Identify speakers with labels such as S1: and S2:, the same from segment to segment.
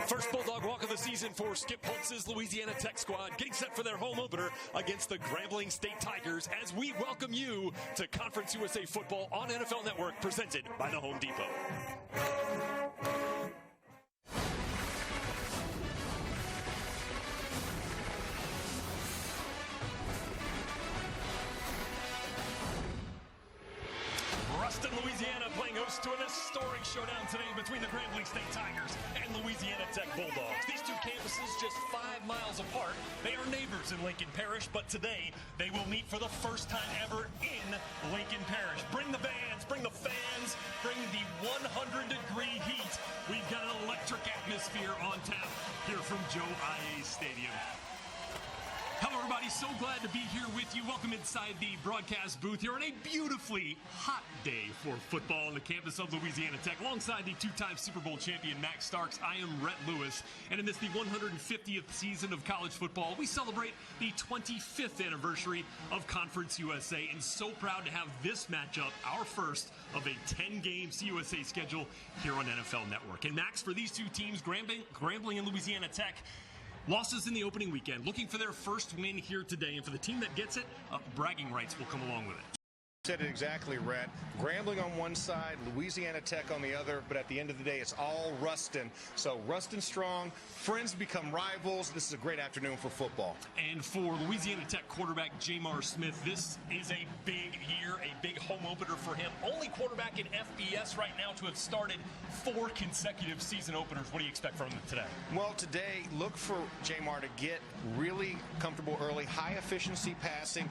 S1: First Bulldog walk of the season for Skip Holtz's Louisiana Tech squad, getting set for their home opener against the Grambling State Tigers as we welcome you to Conference USA Football on NFL Network, presented by the Home Depot. Louisiana playing host to an historic showdown today between the Grambling State Tigers and Louisiana Tech Bulldogs. These two campuses just 5 miles apart. They are neighbors in Lincoln Parish, but today they will meet for the first time ever in Lincoln Parish. Bring the bands, bring the fans, bring the 100-degree heat. We've got an electric atmosphere on tap here from Joe IA Stadium. Hello, everybody. So glad to be here with you. Welcome inside the broadcast booth here on a beautifully hot day for football on the campus of Louisiana Tech. Alongside the two-time Super Bowl champion Max Starks, I am Rhett Lewis. And in this, the 150th season of college football, we celebrate the 25th anniversary of Conference USA. And so proud to have this matchup, our first of a 10-game CUSA schedule here on NFL Network. And Max, for these two teams, Grambling and Louisiana Tech, losses in the opening weekend, looking for their first win here today. And for the team that gets it, bragging rights will come along with it.
S2: Said it exactly, Rhett. Grambling on one side, Louisiana Tech on the other, but at the end of the day, it's all Ruston. So Ruston strong, friends become rivals. This is a great afternoon for football.
S1: And for Louisiana Tech quarterback Jamar Smith, this is a big year, a big home opener for him. Only quarterback in FBS right now to have started 4 consecutive season openers. What do you expect from him today?
S2: Well, today, look for Jamar to get really comfortable early, high efficiency passing.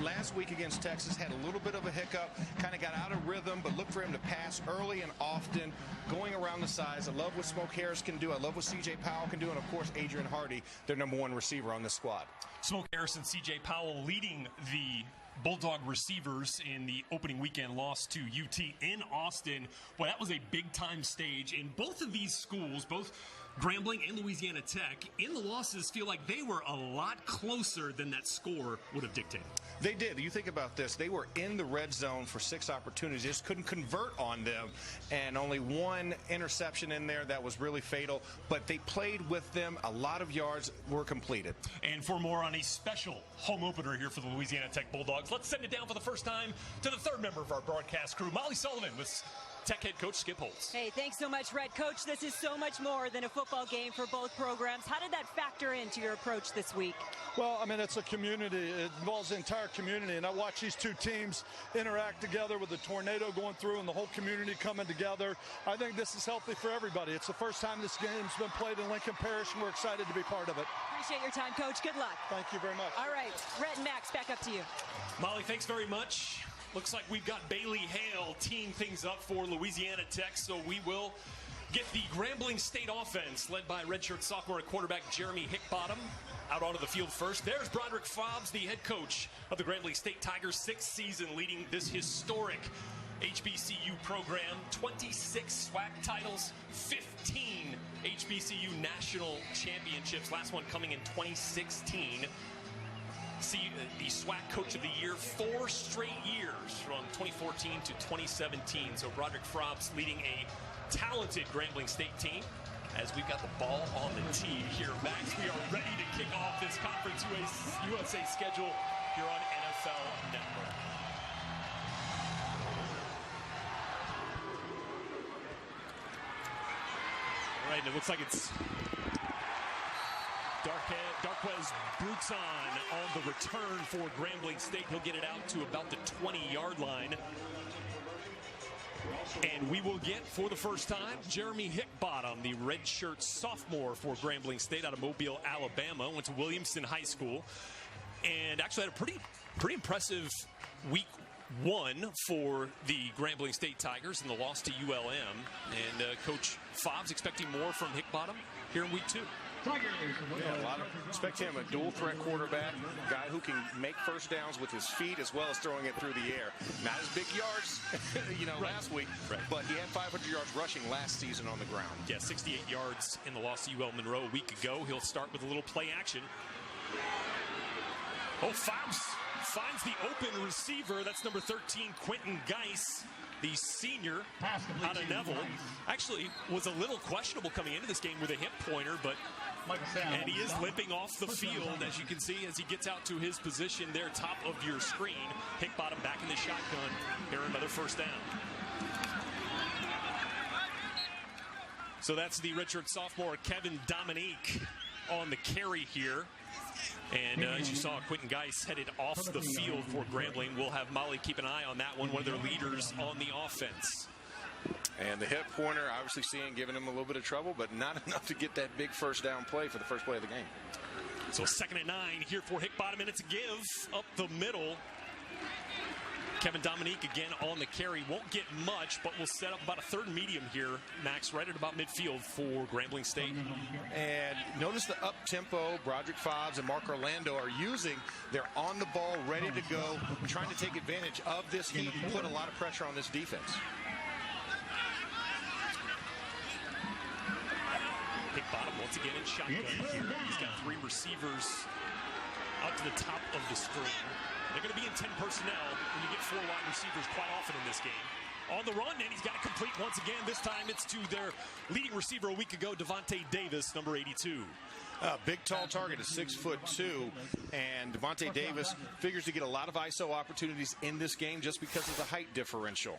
S2: Last week against Texas had a little bit of a hiccup, kind of got out of rhythm, but look for him to pass early and often, going around the sides. I love what Smoke Harris can do. I love what C.J. Powell can do, and of course Adrian Hardy, their #1 receiver on this squad.
S1: Smoke Harris and C.J. Powell leading the Bulldog receivers in the opening weekend loss to UT in Austin. Boy, that was a big-time stage. In both of these schools, both Grambling and Louisiana Tech, in the losses, feel like they were a lot closer than that score would have dictated.
S2: They did. You think about this. They were in the red zone for 6 opportunities. Just couldn't convert on them. And only 1 interception in there that was really fatal. But they played with them. A lot of yards were completed.
S1: And for more on a special home opener here for the Louisiana Tech Bulldogs, let's send it down for the first time to the third member of our broadcast crew, Molly Sullivan, with Tech head coach Skip Holtz.
S3: Hey, thanks so much, Red. Coach, this is so much more than a football game for both programs. How did that factor into your approach this week?
S4: Well, I mean, it's a community. It involves the entire community, and I watch these two teams interact together with the tornado going through and the whole community coming together. I think this is healthy for everybody. It's the first time this game's been played in Lincoln Parish, and we're excited to be part of it.
S3: Appreciate your time, Coach. Good luck.
S4: Thank you very much.
S3: All right, Rhett and Max, back up to you.
S1: Molly, thanks very much. Looks like we've got Bailey Hale teeing things up for Louisiana Tech, so we will get the Grambling State offense led by redshirt sophomore at quarterback Jeremy Hickbottom out onto the field first. There's Broderick Fobbs, the head coach of the Grambling State Tigers, 6th season leading this historic HBCU program. 26 SWAC titles, 15 HBCU national championships, last one coming in 2016. See the SWAC Coach of the Year 4 straight years from 2014 to 2017. So Broderick Fobbs leading a talented Grambling State team. As we've got the ball on the tee here, Max, we are ready to kick off this Conference USA schedule here on NFL Network. All right, and it looks like it's Darquez Bruton on the return for Grambling State. He'll get it out to about the 20-yard line. And we will get, for the first time, Jeremy Hickbottom, the redshirt sophomore for Grambling State out of Mobile, Alabama. Went to Williamson High School and actually had a pretty impressive week 1 for the Grambling State Tigers in the loss to ULM. And Coach Fobbs expecting more from Hickbottom here in week 2.
S2: Yeah, expect him a dual threat quarterback, guy who can make first downs with his feet as well as throwing it through the air. Not as big yards, last week, but he had 500 yards rushing last season on the ground.
S1: Yeah, 68 yards in the loss to UL Monroe a week ago. He'll start with a little play action. Oh, Fobbs finds the open receiver. That's number 13, Quentin Geis. the senior out of Neville, actually was a little questionable coming into this game with a hip pointer, and he is limping off the field, as you can see, as he gets out to his position there, top of your screen. Hickbottom back in the shotgun. Here, another first down. So that's the redshirt sophomore Kevin Dominique on the carry here. And as you saw, Quentin Geis headed off the field for Grambling. We'll have Molly keep an eye on that one of their leaders on the offense.
S2: And the hip pointer, obviously giving him a little bit of trouble, but not enough to get that big first down play for the first play of the game.
S1: So 2nd and 9 here for Hickbottom, and it's a give up the middle. Kevin Dominique again on the carry. Won't get much, but will set up about a 3rd and medium here, Max, right at about midfield for Grambling State.
S2: And notice the up-tempo Broderick Fobbs and Mark Orlando are using. They're on the ball, ready to go, trying to take advantage of this heat and put a lot of pressure on this defense.
S1: Hickbottom once again in shotgun here. He's got 3 receivers out to the top of the screen. They're going to be in 10 personnel when you get 4 wide receivers quite often in this game. On the run, and he's got it complete once again. This time it's to their leading receiver a week ago, Devontae Davis, number 82.
S2: Big, tall target is 6'2", and Devontae Davis figures to get a lot of ISO opportunities in this game just because of the height differential.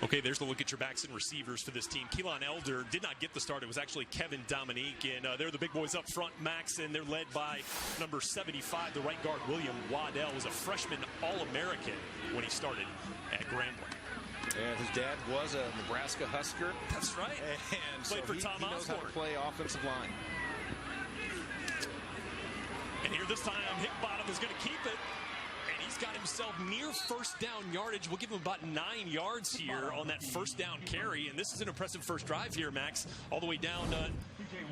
S1: Okay, there's the look at your backs and receivers for this team. Keelan Elder did not get the start. It was actually Kevin Dominique, and they're the big boys up front, Max, and they're led by number 75, the right guard, William Waddell, was a freshman All-American when he started at Grambling.
S2: And his dad was a Nebraska Husker.
S1: That's right.
S2: And
S1: played for Tom
S2: he knows
S1: Osborne.
S2: how to play offensive line.
S1: And here this time, Hickbottom is going to keep it. He's got himself near first down yardage. We'll give him about 9 yards here on that first down carry. And this is an impressive first drive here, Max, all the way down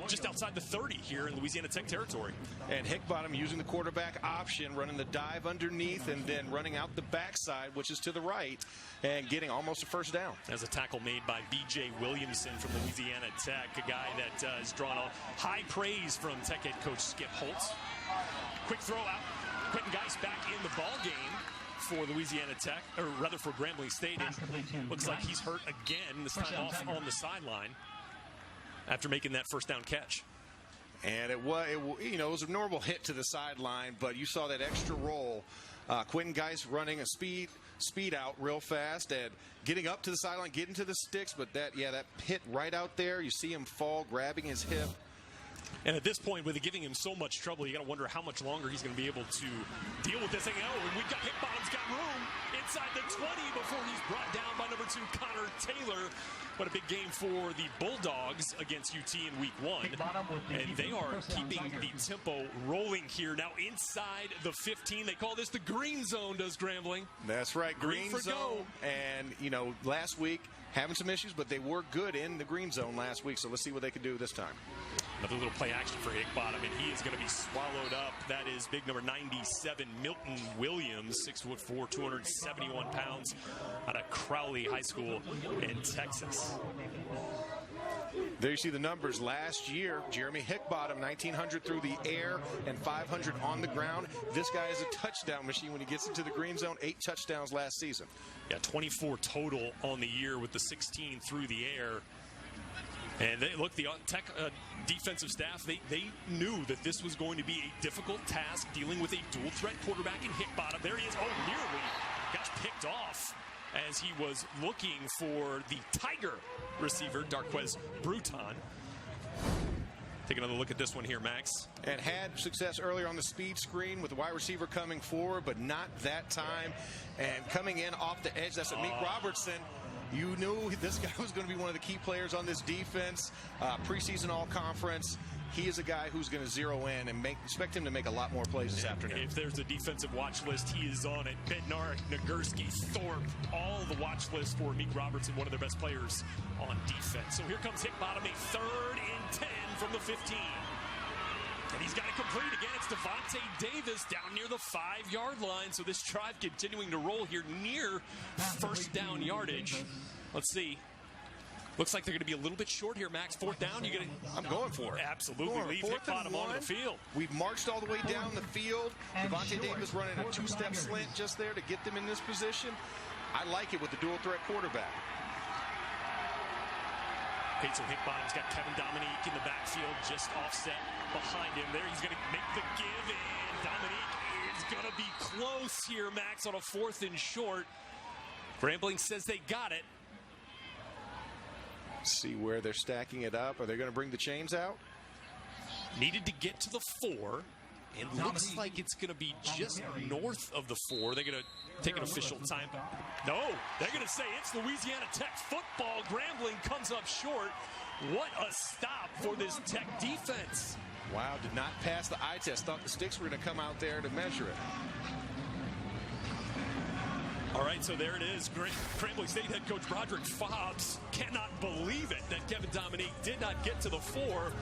S1: just outside the 30 here in Louisiana Tech territory.
S2: And Hickbottom using the quarterback option, running the dive underneath and then running out the backside, which is to the right, and getting almost a first down.
S1: As a tackle made by B.J. Williamson from Louisiana Tech, a guy that has drawn a high praise from Tech head coach Skip Holtz. Quick throw out. Quentin Geis back in the ball game for Louisiana Tech, or rather for Grambling State. And looks like he's hurt again, this time off on the sideline after making that first down catch.
S2: And it was a normal hit to the sideline, but you saw that extra roll. Quentin Geis running a speed out real fast and getting up to the sideline, getting to the sticks, but that hit right out there. You see him fall, grabbing his hip.
S1: And at this point, with it giving him so much trouble, you got to wonder how much longer he's going to be able to deal with this thing. Oh, and we've got Hickbottom's got room inside the 20 before he's brought down by number 2, Connor Taylor. What a big game for the Bulldogs against UT in week 1. And they are keeping the tempo rolling here. Now inside the 15, they call this the green zone, does Grambling.
S2: That's right, green
S1: for
S2: zone.
S1: go.
S2: And, last week, having some issues, but they were good in the green zone last week, so let's see what they can do this time.
S1: Another little play action for Hickbottom, and he is going to be swallowed up. That is big number 97, Milton Williams, 6'4", 271 pounds, out of Crowley High School in Texas.
S2: There you see the numbers. Last year, Jeremy Hickbottom, 1,900 through the air and 500 on the ground. This guy is a touchdown machine when he gets into the green zone. 8 touchdowns last season.
S1: Yeah, 24 total on the year with the 16 through the air. And the Tech defensive staff, they knew that this was going to be a difficult task dealing with a dual threat quarterback in Hickbottom. There he is. Oh, nearly got picked off as he was looking for the Tiger receiver, Darquez Bruton. Take another look at this one here, Max.
S2: And had success earlier on the speed screen with the wide receiver coming forward, but not that time. And coming in off the edge, that's Meek Robertson. You knew this guy was going to be one of the key players on this defense. Preseason all-conference. He is a guy who's going to zero in and expect him to make a lot more plays this afternoon.
S1: If there's a defensive watch list, he is on it. Bednarik, Nagurski, Thorpe, all the watch list for Meek Robertson, one of their best players on defense. So here comes Hickbottom, a 3rd and 10 from the 15. And he's got it complete again. It's Devontae Davis down near the 5-yard line. So this drive continuing to roll here near first down yardage. Let's see. Looks like they're going to be a little bit short here, Max. 4th down. I'm
S2: going for it.
S1: Absolutely. Leave Hickbottom on the field.
S2: We've marched all the way down the field. Devontae Davis running a 2-step slant just there to get them in this position. I like it with the dual threat quarterback.
S1: Peter Hickbottom's got Kevin Dominique in the backfield, just offset behind him. There, he's going to make the give, and Dominique is going to be close here, Max, on a 4th and short. Grambling says they got it.
S2: See where they're stacking it up. Are they going to bring the chains out?
S1: Needed to get to the 4. It looks like it's going to be just north of the 4. They're going to take an official time. No, they're going to say it's Louisiana Tech football. Grambling comes up short. What a stop for this Tech defense.
S2: Wow, did not pass the eye test. Thought the sticks were going to come out there to measure it.
S1: All right, so there it is. Grambling State head coach Broderick Fobbs cannot believe it that Kevin Dominique did not get to the 4.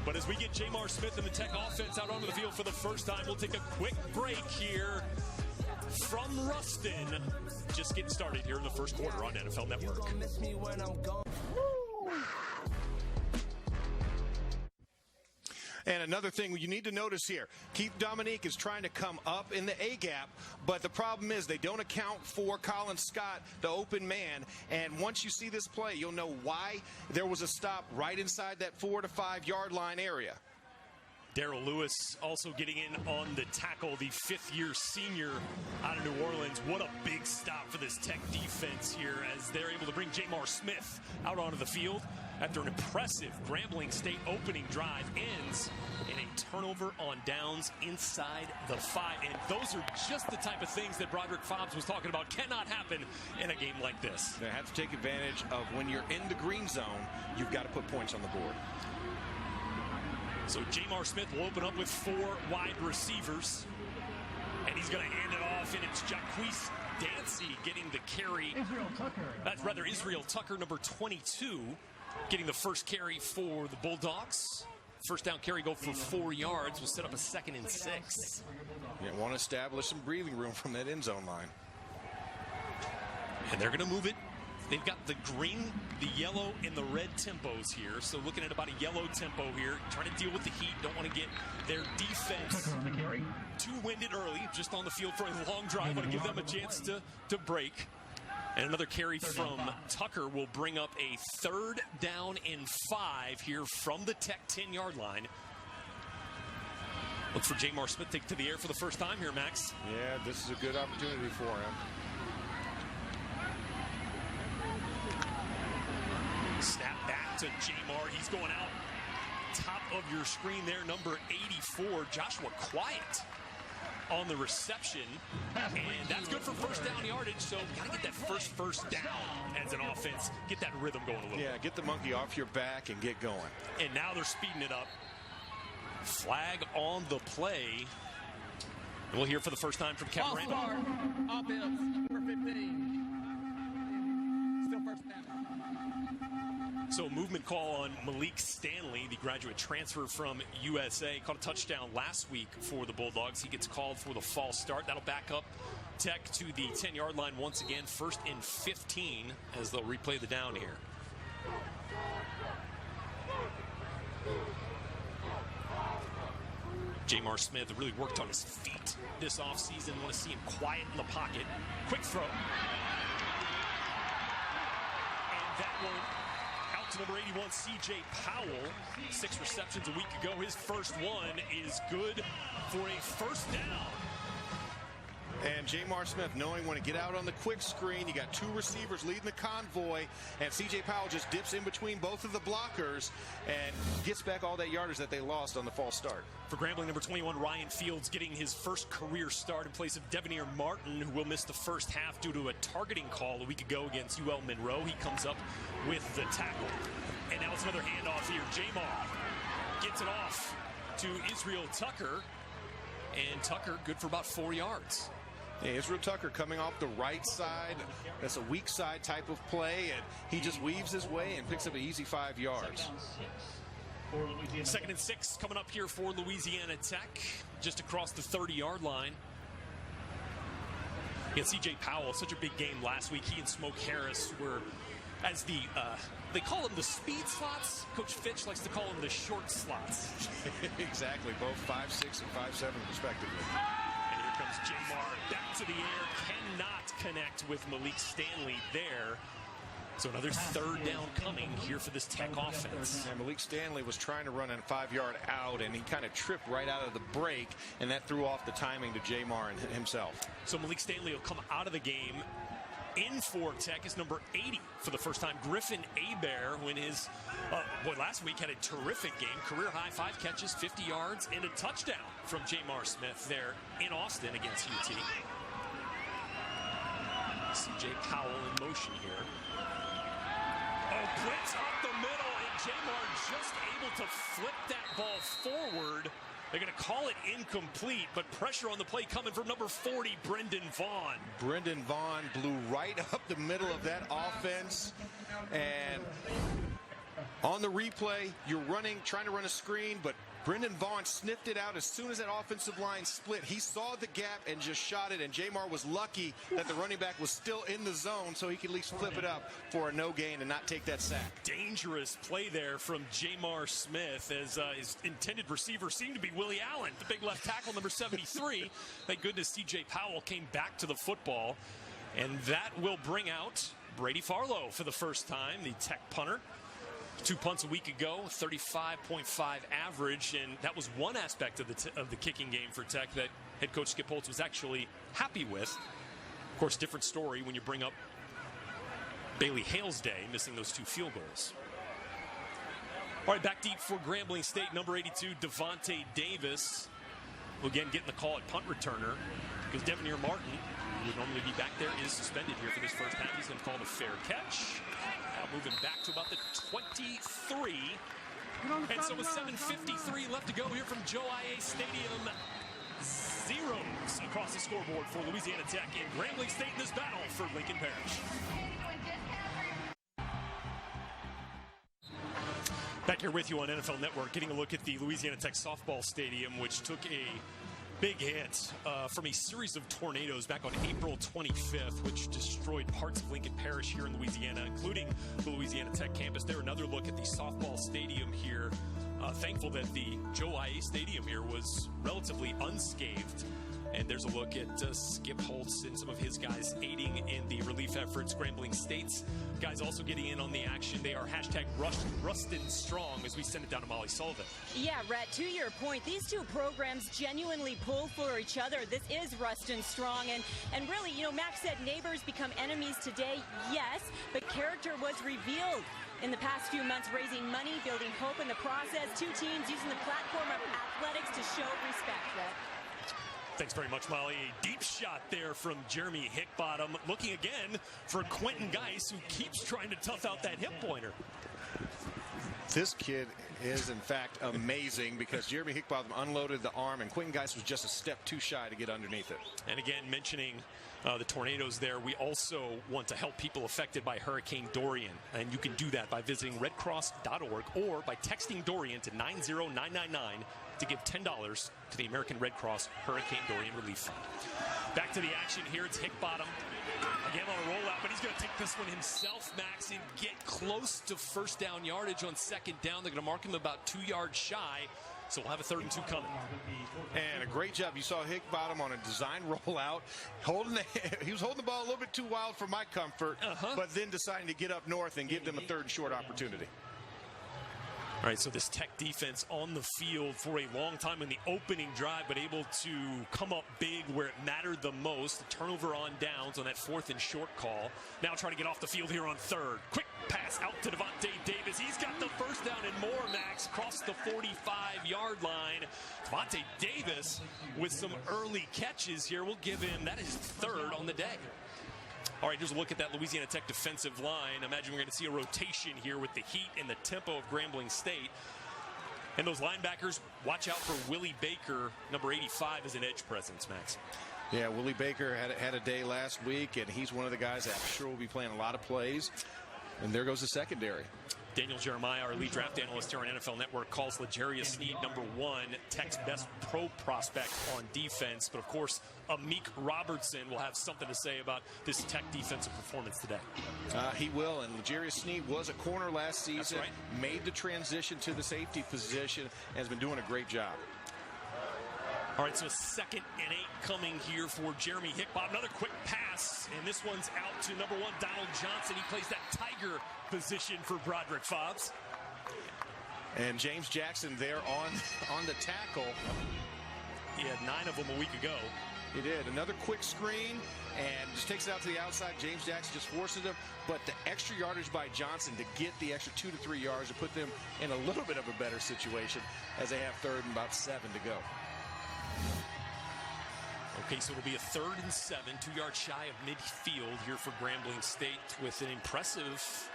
S1: But as we get Jamar Smith and the Tech offense out onto the field for the first time, we'll take a quick break here from Ruston. Just getting started here in the first quarter on NFL Network.
S2: And another thing you need to notice here, Keith Dominique is trying to come up in the A-gap, but the problem is they don't account for Colin Scott, the open man. And once you see this play, you'll know why there was a stop right inside that 4 to 5 yard line area.
S1: Darrell Lewis also getting in on the tackle, the 5th-year senior out of New Orleans. What a big stop for this Tech defense here as they're able to bring Jamar Smith out onto the field after an impressive Grambling State opening drive ends in a turnover on downs inside the 5. And those are just the type of things that Broderick Fobbs was talking about cannot happen in a game like this.
S2: They have to take advantage of when you're in the green zone, you've got to put points on the board.
S1: So Jamar Smith will open up with 4 wide receivers. And he's going to hand it off, and it's Jaquise Dancy getting the carry. That's rather Israel Tucker, number 22, getting the first carry for the Bulldogs. First down carry go for 4 yards. We'll set up a 2nd and 6.
S2: Yeah, want to establish some breathing room from that end zone line.
S1: And they're going to move it. They've got the green, the yellow, and the red tempos here. So looking at about a yellow tempo here, trying to deal with the heat. Don't want to get their defense too winded early, just on the field for a long drive. Want to give them a chance to break. And another carry from Tucker will bring up a 3rd down and 5 here from the Tech 10-yard line. Look for Jamar Smith to the air for the first time here, Max.
S2: Yeah, this is a good opportunity for him.
S1: Snap back to Jamar. He's going out top of your screen there, number 84, Joshua Quiet on the reception. And that's good for first down yardage, so got to get that first down as an offense. Get that rhythm going a little bit.
S2: Yeah, get the monkey off your back and get going.
S1: And now they're speeding it up. Flag on the play. And we'll hear for the first time from Kevin Randall.
S5: Offense, number 15. Still first down.
S1: So a movement call on Malik Stanley, the graduate transfer from USA. Caught a touchdown last week for the Bulldogs. He gets called for the false start. That'll back up Tech to the 10-yard line once again. 1st and 15 as they'll replay the down here. Jamar Smith really worked on his feet this offseason. Want to see him quiet in the pocket. Quick throw. And that one out to number 81, C.J. Powell. 6 receptions a week ago. His first one is good for a first down.
S2: And Jamar Smith knowing when to get out on the quick screen. You got 2 receivers leading the convoy, and C.J. Powell just dips in between both of the blockers and gets back all that yardage that they lost on the false start.
S1: For Grambling, number 21, Ryan Fields getting his first career start in place of Devoneer Martin, who will miss the first half due to a targeting call a week ago against UL Monroe. He comes up with the tackle. And now it's another handoff here. Jamar gets it off to Israel Tucker. And Tucker good for about 4 yards.
S2: Yeah, Israel Tucker coming off the right side. That's a weak side type of play, and he just weaves his way and picks up an easy 5 yards.
S1: 2nd and 6 coming up here for Louisiana Tech, just across the 30-yard line. Yeah, C.J. Powell, such a big game last week. He and Smoke Harris were, as the, they call them the speed slots. Coach Fitch likes to call them the short slots.
S2: Exactly, both 5'6" and 5'7" respectively.
S1: And here comes Jamar back to the air, cannot connect with Malik Stanley there. So another third down coming here for this Tech offense.
S2: And Malik Stanley was trying to run a 5-yard out, and he kind of tripped right out of the break, and that threw off the timing to Jamar and himself.
S1: So Malik Stanley will come out of the game. In for Tech is number 80 for the first time, Griffin Hebert, when his last week had a terrific game, career high 5 catches, 50 yards, and a touchdown from Jamar Smith there in Austin against UT. CJ Powell in motion here. Oh, blitz up the middle, and Jamar just able to flip that ball forward. They're going to call it incomplete, but pressure on the play coming from number 40, Brendan Vaughn. Brendan
S2: Vaughn blew right up the middle of that offense. And on the replay, you're trying to run a screen, but Brendan Vaughn sniffed it out as soon as that offensive line split. He saw the gap and just shot it, and Jamar was lucky that the running back was still in the zone so he could at least flip it up for a no gain and not take that sack.
S1: Dangerous play there from Jamar Smith as his intended receiver seemed to be Willie Allen, the big left tackle, number 73. Thank goodness C.J. Powell came back to the football, and that will bring out Brady Farlow for the first time, the Tech punter. 2 punts a week ago, 35.5 average, and that was one aspect of the kicking game for Tech that head coach Skip Holtz was actually happy with. Of course, different story when you bring up Bailey Hale's day, missing those 2 field goals. All right, back deep for Grambling State, number 82, Devontae Davis. Will again getting the call at punt returner because Devoneer Martin, who would normally be back there, is suspended here for this first half. He's going to call it a fair catch. Now moving back to about the 23. And so with 7:53 left to go here from Joe IA Stadium, zeros across the scoreboard for Louisiana Tech in Grambling State in this battle for Lincoln Parish. Back here with you on NFL Network, getting a look at the Louisiana Tech softball stadium, which took a big hit from a series of tornadoes back on April 25th, which destroyed parts of Lincoln Parish here in Louisiana, including the Louisiana Tech campus. There, another look at the softball stadium here. Thankful that the Joe IA Stadium here was relatively unscathed. And there's a look at Skip Holtz and some of his guys aiding in the relief efforts. Grambling State's guys also getting in on the action. They are hashtag Rustin Strong as we send it down to Molly Sullivan.
S3: Yeah, Rhett, to your point, these two programs genuinely pull for each other. This is Rustin Strong. And really, you know, Max said neighbors become enemies today. Yes, but character was revealed in the past few months, raising money, building hope in the process. 2 teams using the platform of athletics to show respect, Rhett.
S1: Thanks very much, Molly. A deep shot there from Jeremy Hickbottom. Looking again for Quentin Geis, who keeps trying to tough out that hip pointer.
S2: This kid is, in fact, amazing because Jeremy Hickbottom unloaded the arm, and Quentin Geis was just a step too shy to get underneath it.
S1: And again, mentioning the tornadoes there, we also want to help people affected by Hurricane Dorian. And you can do that by visiting redcross.org or by texting Dorian to 90999 to give $10 to the American Red Cross Hurricane Dorian Relief Fund. Back to the action here. It's Hickbottom. Again on a rollout, but he's going to take this one himself, Max, and get close to first down yardage on second down. They're going to mark him about 2 yards shy. So we'll have a 3rd and 2 coming.
S2: And a great job. You saw Hickbottom on a design rollout. He was holding the ball a little bit too wild for my comfort, but then deciding to get up north and give them a 3rd and short opportunity.
S1: All right, so this Tech defense on the field for a long time in the opening drive, but able to come up big where it mattered the most. The turnover on downs on that 4th and short call. Now trying to get off the field here on 3rd. Quick pass out to Devontae Davis. He's got the first down and more, Max, across the 45-yard line. Devontae Davis with some early catches here. We'll give him, that is 3rd on the day. All right, here's a look at that Louisiana Tech defensive line. Imagine we're going to see a rotation here with the heat and the tempo of Grambling State. And those linebackers, watch out for Willie Baker, number 85, as an edge presence, Max.
S2: Yeah, Willie Baker had a day last week, and he's one of the guys that I'm sure will be playing a lot of plays. And there goes the secondary.
S1: Daniel Jeremiah, our lead draft analyst here on NFL Network, calls L'Jarius Sneed number 1, Tech's best pro prospect on defense. But, of course, Amik Robertson will have something to say about this Tech defensive performance today.
S2: He will, and L'Jarius Sneed was a corner last season.
S1: That's right.
S2: Made the transition to the safety position and has been doing a great job.
S1: All right, so 2nd and 8 coming here for Jeremy Hickbottom. Another quick pass, and this one's out to number 1, Donald Johnson. He plays that Tiger position for Broderick Fobbs.
S2: And James Jackson there on the tackle.
S1: He had 9 of them a week ago.
S2: He did. Another quick screen and just takes it out to the outside. James Jackson just forces him. But the extra yardage by Johnson to get the extra 2 to 3 yards to put them in a little bit of a better situation as they have 3rd and about 7 to go.
S1: Okay, so it'll be a 3rd and 7, 2 yards shy of midfield here for Grambling State with an impressive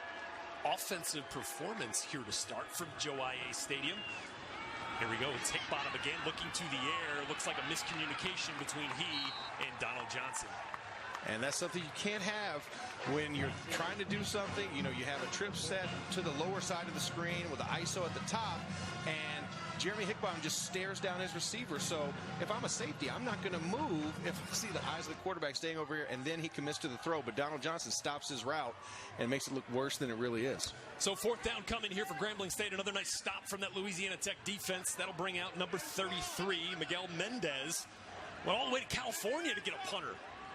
S1: offensive performance here to start from Joe IA Stadium. Here we go. It's Hickbottom again looking to the air. Looks like a miscommunication between he and Donald Johnson.
S2: And that's something you can't have when you're trying to do something. You know, you have a trip set to the lower side of the screen with the ISO at the top, and Jeremy Hickbottom just stares down his receiver. So if I'm a safety, I'm not going to move if I see the eyes of the quarterback staying over here, and then he commits to the throw. But Donald Johnson stops his route and makes it look worse than it really is.
S1: So 4th down coming here for Grambling State. Another nice stop from that Louisiana Tech defense. That'll bring out number 33, Miguel Mendez. Went all the way to California to get a punter.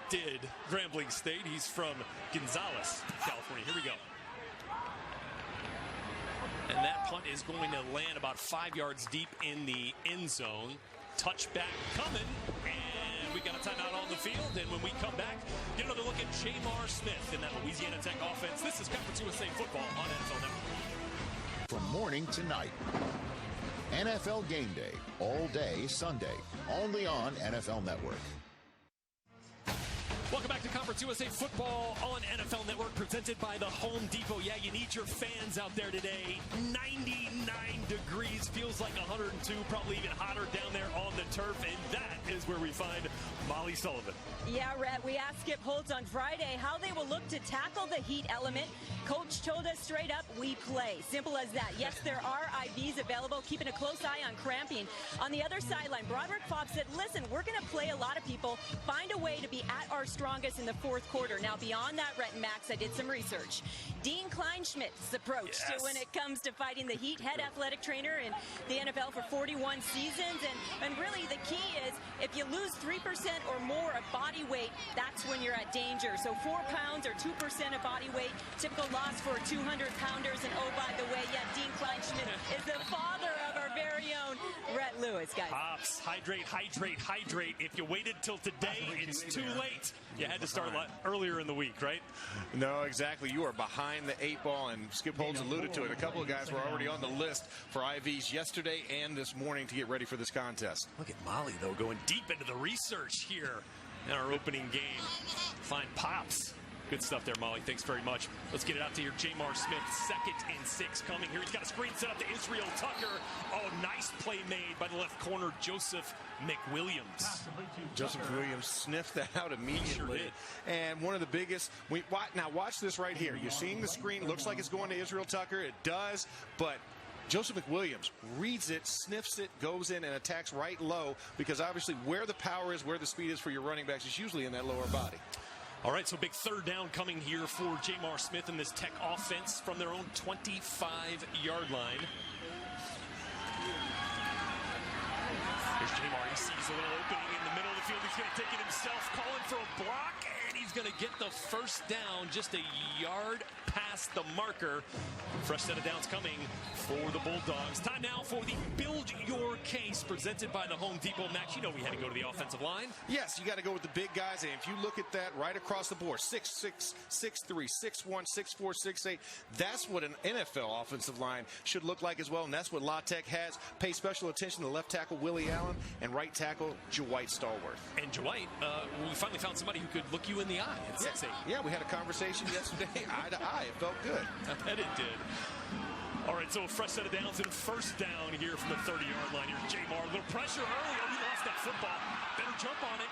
S1: Did Grambling State. He's from Gonzales, California. Here we go. And that punt is going to land about 5 yards deep in the end zone. Touchback coming, and we got a timeout on the field. And when we come back, get another look at Jamar Smith in that Louisiana Tech offense. This is Conference USA Football on NFL Network.
S6: From morning to night, NFL Game Day, all day Sunday, only on NFL Network.
S1: Welcome back to Conference USA Football on NFL Network, presented by the Home Depot. Yeah, you need your fans out there today. 99 degrees, feels like 102, probably even hotter down there on the turf, and that is where we find Molly Sullivan.
S3: Yeah, Rhett, we asked Skip Holtz on Friday how they will look to tackle the heat element. Coach told us straight up, we play. Simple as that. Yes, there are IVs available, keeping a close eye on cramping. On the other sideline, Broderick Fobbs said, listen, we're going to play a lot of people, find a way to be at our strongest in the 4th quarter. Now, beyond that, Rhett and Max, I did some research. Dean Kleinschmidt's approach to when it comes to fighting the heat, head athletic trainer in the NFL for 41 seasons. And really, the key is if you lose 3% or more of body weight, that's when you're at danger. So 4 pounds or 2% of body weight, typical loss for 200-pounders. And oh, by the way, yeah, Dean Kleinschmidt is the father of our very own Rhett Lewis, guys.
S1: Pops, hydrate, hydrate, hydrate. If you waited till today, it's too late. You had to start a lot earlier in the week, right?
S2: No, exactly. You are behind the 8 ball, and Skip Holtz alluded to it. A couple of guys were already on the list for IVs yesterday and this morning to get ready for this contest.
S1: Look at Molly, though, going deep into the research here in our opening game. Find Pops. Good stuff there, Molly. Thanks very much. Let's get it out to your Jamar Smith. 2nd and 6 coming here. He's got a screen set up to Israel Tucker. Oh, nice play made by the left corner, Joseph McWilliams.
S2: Joseph McWilliams sniffed that out immediately.
S1: Sure did.
S2: And one of the biggest, now watch this right here. You're seeing the screen. Looks like it's going to Israel Tucker. It does, but Joseph McWilliams reads it, sniffs it, goes in and attacks right low, because obviously where the power is, where the speed is for your running backs is usually in that lower body.
S1: All right, so big 3rd down coming here for Jamar Smith and this Tech offense from their own 25-yard line. Here's Jamar. He sees a little opening in the middle of the field. He's going to take it himself, calling for a block, and he's going to get the 1st down just a yard past the marker. Fresh set of downs coming for the Bulldogs. Time now for the Build Your Case presented by the Home Depot. Max, you know we had to go to the offensive line.
S2: Yes, you got to go with the big guys, and if you look at that right across the board, 6'6", 6'3", 6'1", 6'4", 6'8", that's what an NFL offensive line should look like as well, and that's what La Tech has. Pay special attention to left tackle Willie Allen and right tackle Dwight Stallworth.
S1: And Dwight, we finally found somebody who could look you in the eye at 6'8".
S2: Yeah, we had a conversation yesterday, eye to eye. It felt good.
S1: I bet it did. All right, so a fresh set of downs and 1st down here from the 30-yard line. Here's Jamar. A little pressure early. Oh, he lost that football. Better jump on it.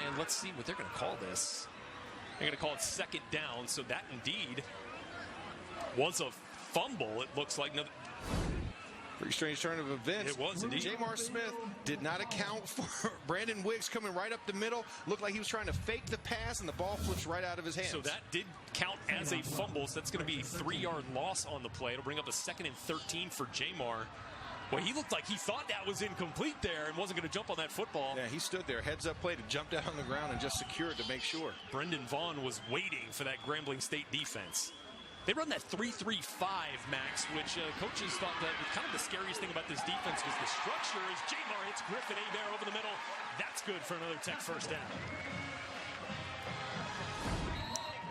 S1: And let's see what they're going to call this. They're going to call it 2nd down. So that indeed was a fumble. It looks like.
S2: Pretty strange turn of events.
S1: It was indeed.
S2: Jamar Smith did not account for Brandon Wiggs coming right up the middle. Looked like he was trying to fake the pass, and the ball flips right out of his hands.
S1: So that did count as a fumble. So that's going to be a 3-yard loss on the play. It'll bring up a 2nd and 13 for Jamar. Well, he looked like he thought that was incomplete there and wasn't going to jump on that football.
S2: Yeah, he stood there, heads up play to jump down on the ground and just secure it to make sure.
S1: Brendan Vaughn was waiting for that Grambling State defense. They run that 3-3-5, Max, which coaches thought that kind of the scariest thing about this defense was the structure. As Jamar hits Griffin Hebert over the middle, that's good for another Tech first down.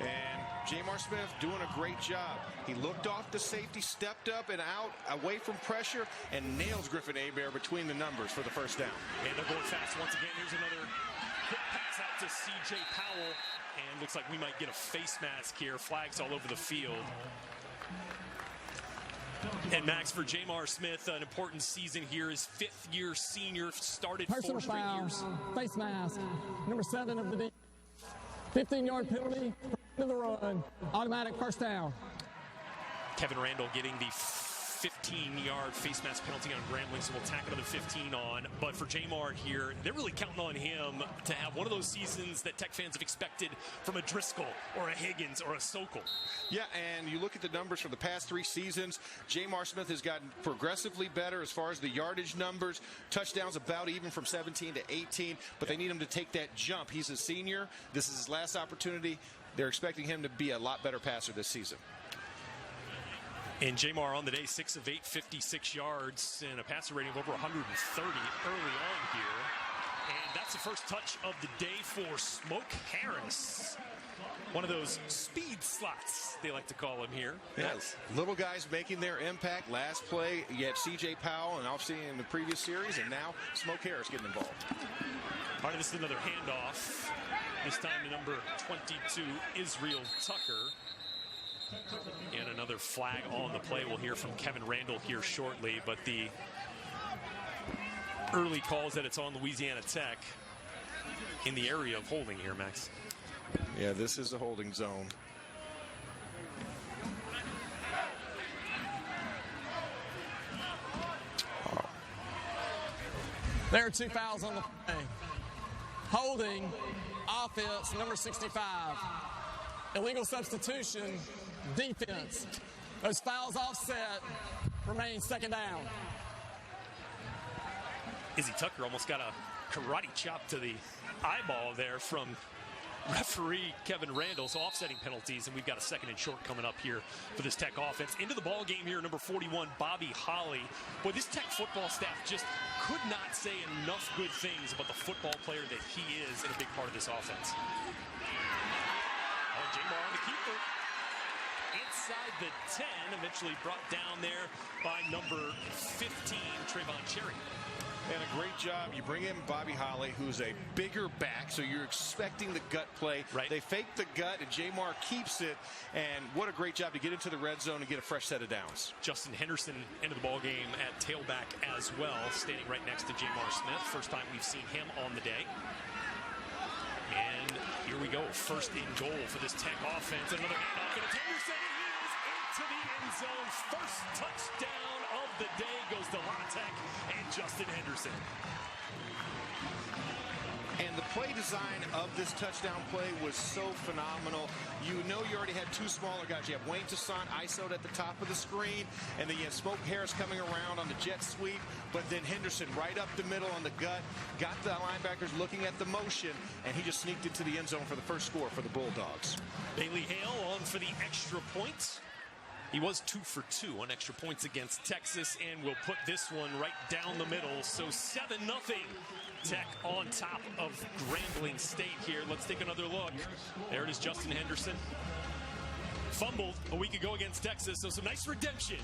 S2: And Jamar Smith doing a great job. He looked off the safety, stepped up and out, away from pressure, and nails Griffin Hebert between the numbers for the first down.
S1: And they're going fast once again. Here's another quick pass out to C.J. Powell. And looks like we might get a face mask here. Flags all over the field. And Max, for Jamar Smith, an important season here. His fifth-year senior, started
S5: Personal
S1: 4 straight years.
S5: foul, face mask, number 7 of the D. 15-yard penalty in the run, automatic first down.
S1: Kevin Randall getting the 15-yard face mask penalty on Grambling, so we'll tack another 15 on. But for Jamar here, they're really counting on him to have one of those seasons that Tech fans have expected from a Driscoll or a Higgins or a Sokol.
S2: Yeah, and you look at the numbers for the past 3 seasons, Jamar Smith has gotten progressively better as far as the yardage numbers. Touchdowns about even from 17 to 18, but they need him to take that jump. He's a senior. This is his last opportunity. They're expecting him to be a lot better passer this season.
S1: And Jamar on the day, 6 of 8, 56 yards, and a passer rating of over 130 early on here. And that's the first touch of the day for Smoke Harris. One of those speed slots, they like to call him here.
S2: Yes. Little guys making their impact. Last play, you had C.J. Powell and obviously in the previous series, and now Smoke Harris getting involved.
S1: All right, this is another handoff. This time to number 22, Israel Tucker. And another flag on the play. We'll hear from Kevin Randall here shortly, but the early calls that it's on Louisiana Tech in the area of holding here, Max.
S2: Yeah, this is a holding zone.
S5: There are 2 fouls on the play. Holding, offense, number 65. Illegal substitution, defense. Those fouls offset, remain second down.
S1: Izzy Tucker almost got a karate chop to the eyeball there from referee Kevin Randall. So offsetting penalties, and we've got a second and short coming up here for this Tech offense. Into the ball game here, number 41, Bobby Holly. Boy, this Tech football staff just could not say enough good things about the football player that he is in a big part of this offense. Oh, Jamar on the keeper. Inside the 10, eventually brought down there by number 15, Trayvon Cherry.
S2: And a great job. You bring in Bobby Holly, who's a bigger back, so you're expecting the gut play.
S1: Right.
S2: They fake the gut, and Jamar keeps it. And what a great job to get into the red zone and get a fresh set of downs.
S1: Justin Henderson into the ball game at tailback as well, standing right next to Jamar Smith. First time we've seen him on the day. And here we go, first and goal for this Tech offense. Another handoff, and it's Henderson. He is into the end zone. First touchdown of the day goes to La Tech and Justin Henderson.
S2: And the play design of this touchdown play was so phenomenal. You know you already had 2 smaller guys. You have Wayne Toussaint ISO'd at the top of the screen, and then you have Smoke Harris coming around on the jet sweep, but then Henderson right up the middle on the gut, got the linebackers looking at the motion, and he just sneaked into the end zone for the first score for the Bulldogs.
S1: Bailey Hale on for the extra point. He was 2 for 2 on extra points against Texas, and will put this one right down the middle. So 7-0. Tech on top of Grambling State here. Let's take another look. There it is, Justin Henderson. Fumbled a week ago against Texas, so some nice redemption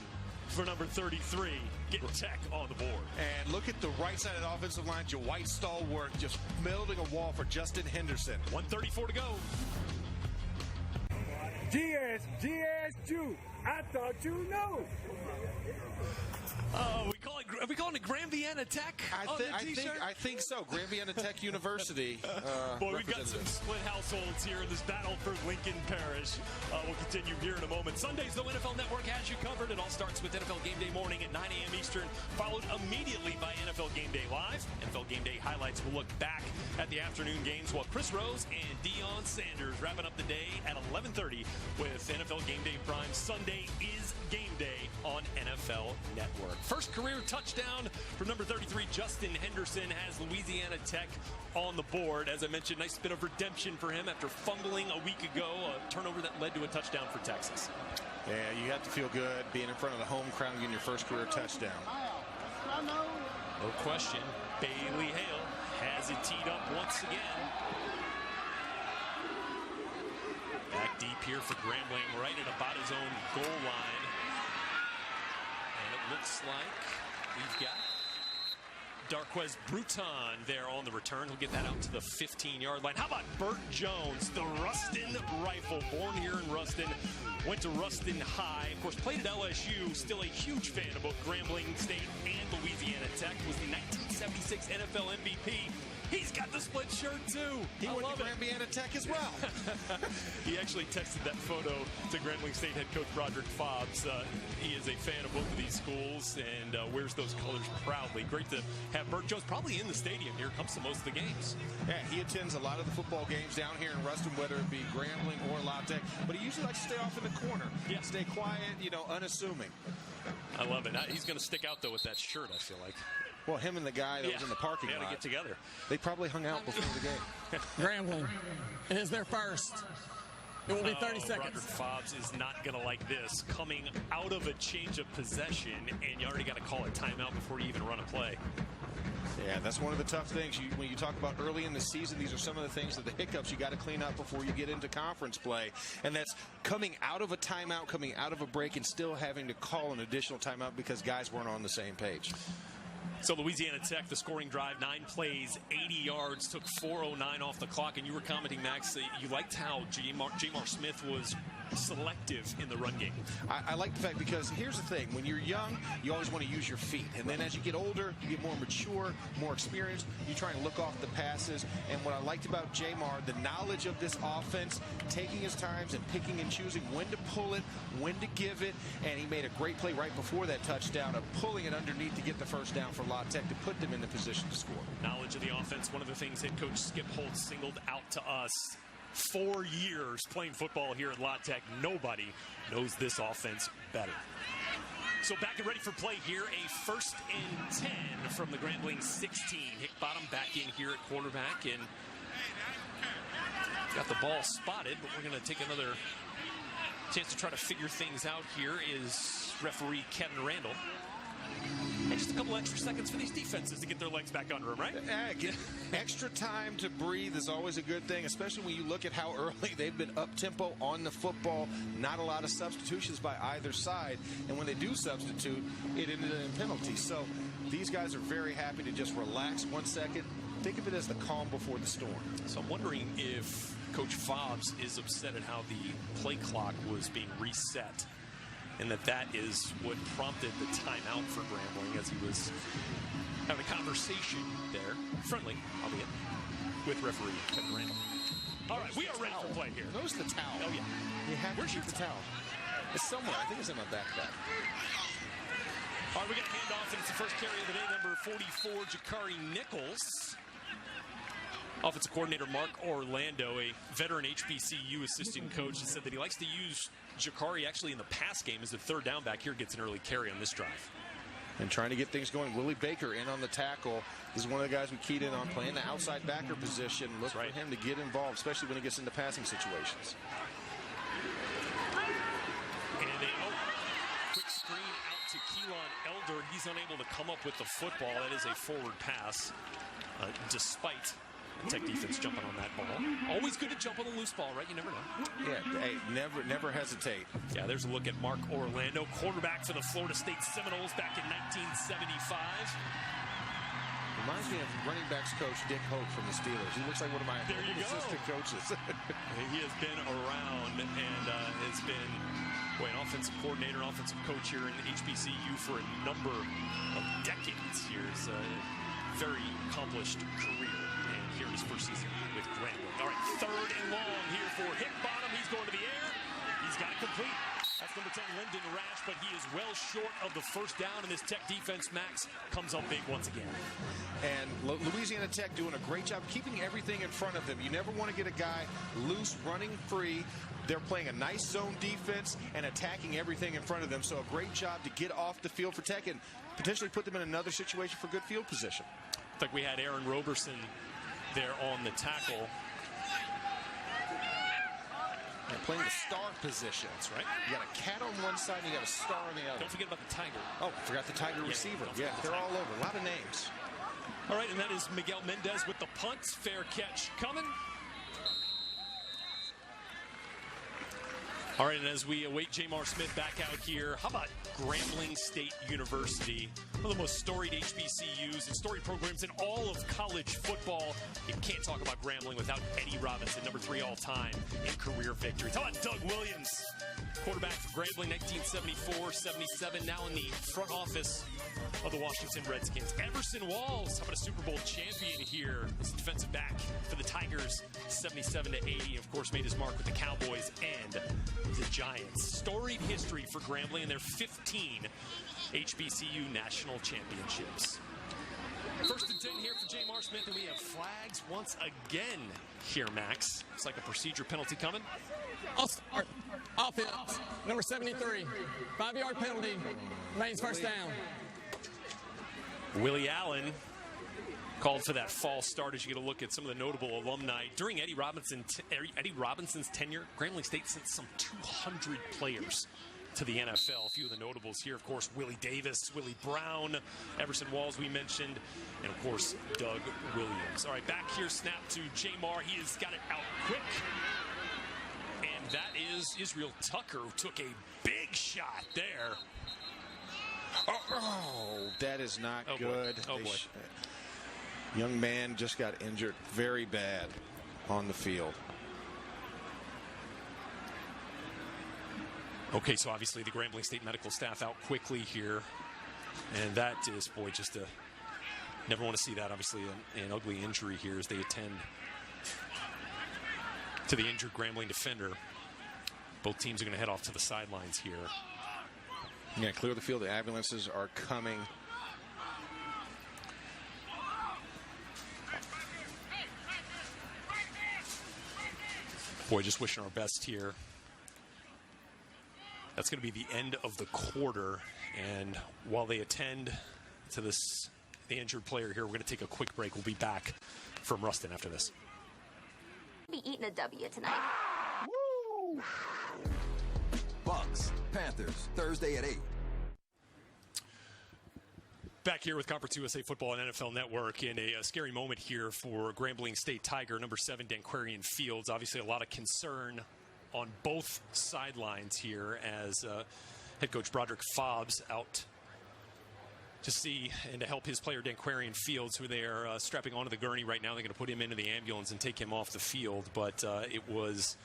S1: for number 33, getting Tech on the board.
S2: And look at the right side of the offensive line. Dwight Stallworth just building a wall for Justin Henderson.
S1: 1:34 to go.
S7: GS2. I thought you knew.
S1: Are we calling it Grambiana Tech on the t-shirt?
S2: I think so. Grambiana Tech University.
S1: Boy, we've got some split households here in this battle for Lincoln Parish. We'll continue here in a moment. Sundays, though, NFL Network has you covered. It all starts with NFL Game Day morning at 9 a.m. Eastern, followed immediately by NFL Game Day Live. NFL Game Day highlights will look back at the afternoon games, while Chris Rose and Deion Sanders wrapping up the day at 11:30 with NFL Game Day Prime. Sunday is game day on NFL Network. First career touchdown from number 33, Justin Henderson, has Louisiana Tech on the board. As I mentioned, nice bit of redemption for him after fumbling a week ago, a turnover that led to a touchdown for Texas.
S2: Yeah, you have to feel good being in front of the home crowd and getting your first career touchdown.
S1: No question, Bailey Hale has it teed up once again. Back deep here for Grambling, right at about his own goal line. And it looks like we've got Darquez Bruton there on the return. He'll get that out to the 15-yard line. How about Burt Jones, the Ruston rifle, born here in Ruston, went to Ruston High. Of course, played at LSU, still a huge fan of both Grambling State and Louisiana Tech, was the 1976 NFL MVP. He's got the split shirt, too.
S2: He went to Grambling Tech as well.
S1: He actually texted that photo to Grambling State head coach Broderick Fobbs. He is a fan of both of these schools and wears those colors proudly. Great to have Burt Jones probably in the stadium here. Comes to most of the games.
S2: Yeah, he attends a lot of the football games down here in Ruston, whether it be Grambling or La Tech. But he usually likes to stay off in the corner.
S1: Yeah.
S2: Stay quiet, unassuming.
S1: I love it. He's going to stick out, though, with that shirt, I feel like.
S2: Well, him and the guy that was in the parking lot.
S1: They had to get together.
S2: They probably hung out before the game.
S5: Grambling. It is their first. It will be 30 seconds.
S1: Broderick Fobbs is not going to like this. Coming out of a change of possession, and you already got to call a timeout before you even run a play.
S2: Yeah, that's one of the tough things. When you talk about early in the season, these are some of the things that the hiccups you got to clean up before you get into conference play. And that's coming out of a timeout, coming out of a break, and still having to call an additional timeout because guys weren't on the same page.
S1: So Louisiana Tech, the scoring drive, 9 plays, 80 yards, took 4:09 off the clock. And you were commenting, Max, that you liked how Jamar Smith was selective in the run game.
S2: I like the fact because here's the thing. When you're young, you always want to use your feet. And then as you get older, you get more mature, more experienced. You try and look off the passes. And what I liked about Jamar, the knowledge of this offense, taking his times and picking and choosing when to pull it, when to give it. And he made a great play right before that touchdown of pulling it underneath to get the first down for La Tech to put them in the position to score.
S1: Knowledge of the offense, one of the things head coach Skip Holt singled out to us. 4 years playing football here at La Tech. Nobody knows this offense better. So back and ready for play here. A 1st and 10 from the Grambling 16. Hickbottom back in here at quarterback and got the ball spotted, but we're going to take another chance to try to figure things out here. Is referee Kevin Randall. And just a couple extra seconds for these defenses to get their legs back under them, right?
S2: Extra time to breathe is always a good thing, especially when you look at how early they've been up-tempo on the football. Not a lot of substitutions by either side. And when they do substitute, it ended in penalties. So these guys are very happy to just relax 1 second. Think of it as the calm before the storm.
S1: So I'm wondering if Coach Fobbs is upset at how the play clock was being reset, and that is what prompted the timeout for Grambling as he was having a conversation there, friendly, albeit, with referee Kevin Randall. All right, we are ready for play here.
S2: Notice the towel.
S1: Oh, yeah.
S2: You have
S1: Where's
S2: to keep
S1: your
S2: the towel? It's somewhere. I think it's in my backpack.
S1: All right, we got a handoff, and it's the first carry of the day, number 44, Jakari Nichols. Offensive coordinator Mark Orlando, a veteran HBCU assistant coach, has said that he likes to use Jakari actually in the pass game as the third down back here, gets an early carry on this drive.
S2: And trying to get things going. Willie Baker in on the tackle. This is one of the guys we keyed in on, playing the outside backer position. Look for him to get involved, especially when he gets into passing situations.
S1: And a quick screen out to Keelan Elder. He's unable to come up with the football. That is a forward pass, despite the Tech defense jumping on that ball. Always good to jump on the loose ball, right? You never know.
S2: Yeah, hey, never hesitate.
S1: Yeah, there's a look at Mark Orlando, quarterback for the Florida State Seminoles back in 1975.
S2: Reminds me of running backs coach Dick Hoke from the Steelers. He looks like one of my assistant coaches.
S1: He has been around and has been an offensive coordinator, offensive coach here in HBCU for a number of decades. Here's a very accomplished career. Here in his first season with Grambling. All right, 3rd and long here for Hickbottom. He's going to the air. He's got it complete. That's number 10, Lyndon Rash, but he is well short of the first down, and this Tech defense, Max, comes up big once again.
S2: And Louisiana Tech doing a great job keeping everything in front of them. You never want to get a guy loose, running free. They're playing a nice zone defense and attacking everything in front of them. So a great job to get off the field for Tech and potentially put them in another situation for good field position.
S1: It's like we had Aaron Roberson there on the tackle.
S2: They're playing the star position.
S1: That's right.
S2: You got a cat on one side and you got a star on the other.
S1: Don't forget about the Tiger.
S2: Oh, forgot the Tiger receiver. Yeah, they're all over. A lot of names.
S1: All right, and that is Miguel Mendez with the punt. Fair catch coming. All right, and as we await Jamar Smith back out here, how about Grambling State University, one of the most storied HBCUs and storied programs in all of college football. You can't talk about Grambling without Eddie Robinson, number 3 all-time in career victories. How about Doug Williams, quarterback for Grambling, 1974-77, now in the front office of the Washington Redskins. Everson Walls, how about a Super Bowl champion here as a defensive back for the Tigers, 77-80. Of course, made his mark with the Cowboys and the Giants. Storied history for Grambling and their 15 HBCU national championships. First and 10 here for Jamar Smith, and we have flags once again here, Max. It's like a procedure penalty coming.
S5: I'll start. Offense, number 73. 5-yard penalty. Remains first down.
S1: Willie Allen called for that false start as you get a look at some of the notable alumni. During Eddie Robinson's tenure, Grambling State sent some 200 players to the NFL. A few of the notables here, of course, Willie Davis, Willie Brown, Everson Walls we mentioned, and of course, Doug Williams. All right, back here, snap to Jamar. He has got it out quick. And that is Israel Tucker, who took a big shot there.
S2: Oh, that is not good.
S1: Oh, boy.
S2: Young man just got injured very bad on the field.
S1: Okay, so obviously the Grambling State medical staff out quickly here. And that is, boy, just a never want to see that. Obviously an ugly injury here as they attend to the injured Grambling defender. Both teams are going to head off to the sidelines here.
S2: Yeah, clear the field. The ambulances are coming.
S1: Boy, just wishing our best here. That's going to be the end of the quarter. And while they attend to the injured player here, we're going to take a quick break. We'll be back from Ruston after this.
S8: Be eating a W tonight.
S9: Woo! Bucks, Panthers, Thursday at 8.
S1: Back here with Conference USA Football and NFL Network in a scary moment here for Grambling State Tiger, number 7, Danquarian Fields. Obviously a lot of concern on both sidelines here as head coach Broderick Fobbs out to see and to help his player Danquarian Fields, who they are strapping onto the gurney right now. They're going to put him into the ambulance and take him off the field. But it was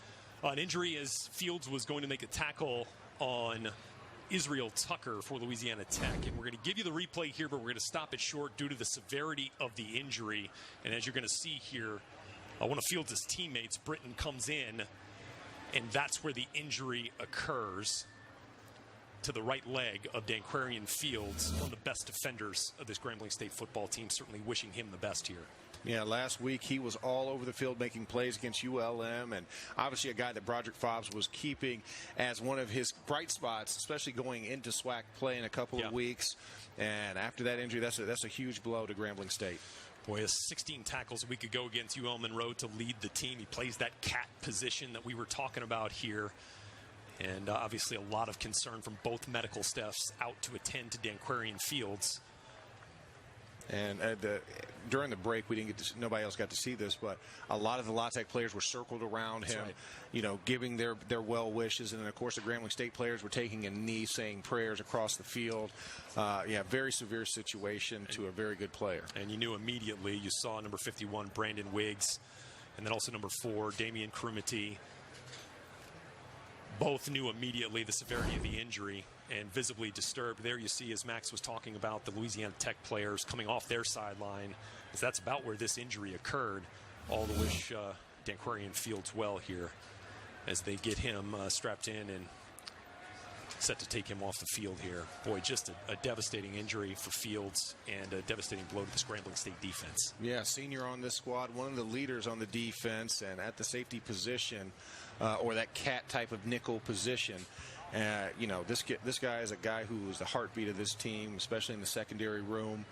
S1: an injury as Fields was going to make a tackle on Israel Tucker for Louisiana Tech. And we're going to give you the replay here, but we're going to stop it short due to the severity of the injury. And as you're going to see here, one of Fields' teammates, Britton, comes in, and that's where the injury occurs to the right leg of Danquarian Fields, one of the best defenders of this Grambling State football team. Certainly wishing him the best here.
S2: Yeah, last week he was all over the field making plays against ULM, and obviously a guy that Broderick Fobbs was keeping as one of his bright spots, especially going into SWAC play in a couple of weeks. And after that injury, that's a huge blow to Grambling State.
S1: Boy, 16 tackles a week ago against UL Monroe to lead the team. He plays that cat position that we were talking about here. And obviously a lot of concern from both medical staffs out to attend to Danquarian Fields.
S2: And during the break, we didn't get to, nobody else got to see this, but a lot of the La Tech players were circled around him, you know, giving their well wishes. And then, of course, the Grambling State players were taking a knee, saying prayers across the field. Yeah, very severe situation to a very good player.
S1: And you knew immediately. You saw number 51, Brandon Wiggs, and then also number 4, Damian Krumity. Both knew immediately the severity of the injury and visibly disturbed. There you see, as Max was talking about, the Louisiana Tech players coming off their sideline, because that's about where this injury occurred. All to wish Danquarian Fields well here as they get him strapped in and set to take him off the field here. Boy, just a devastating injury for Fields and a devastating blow to this Grambling State defense.
S2: Yeah, senior on this squad, one of the leaders on the defense, and at the safety position, or that cat type of nickel position. You know, this guy is a guy who is the heartbeat of this team, especially in the secondary room.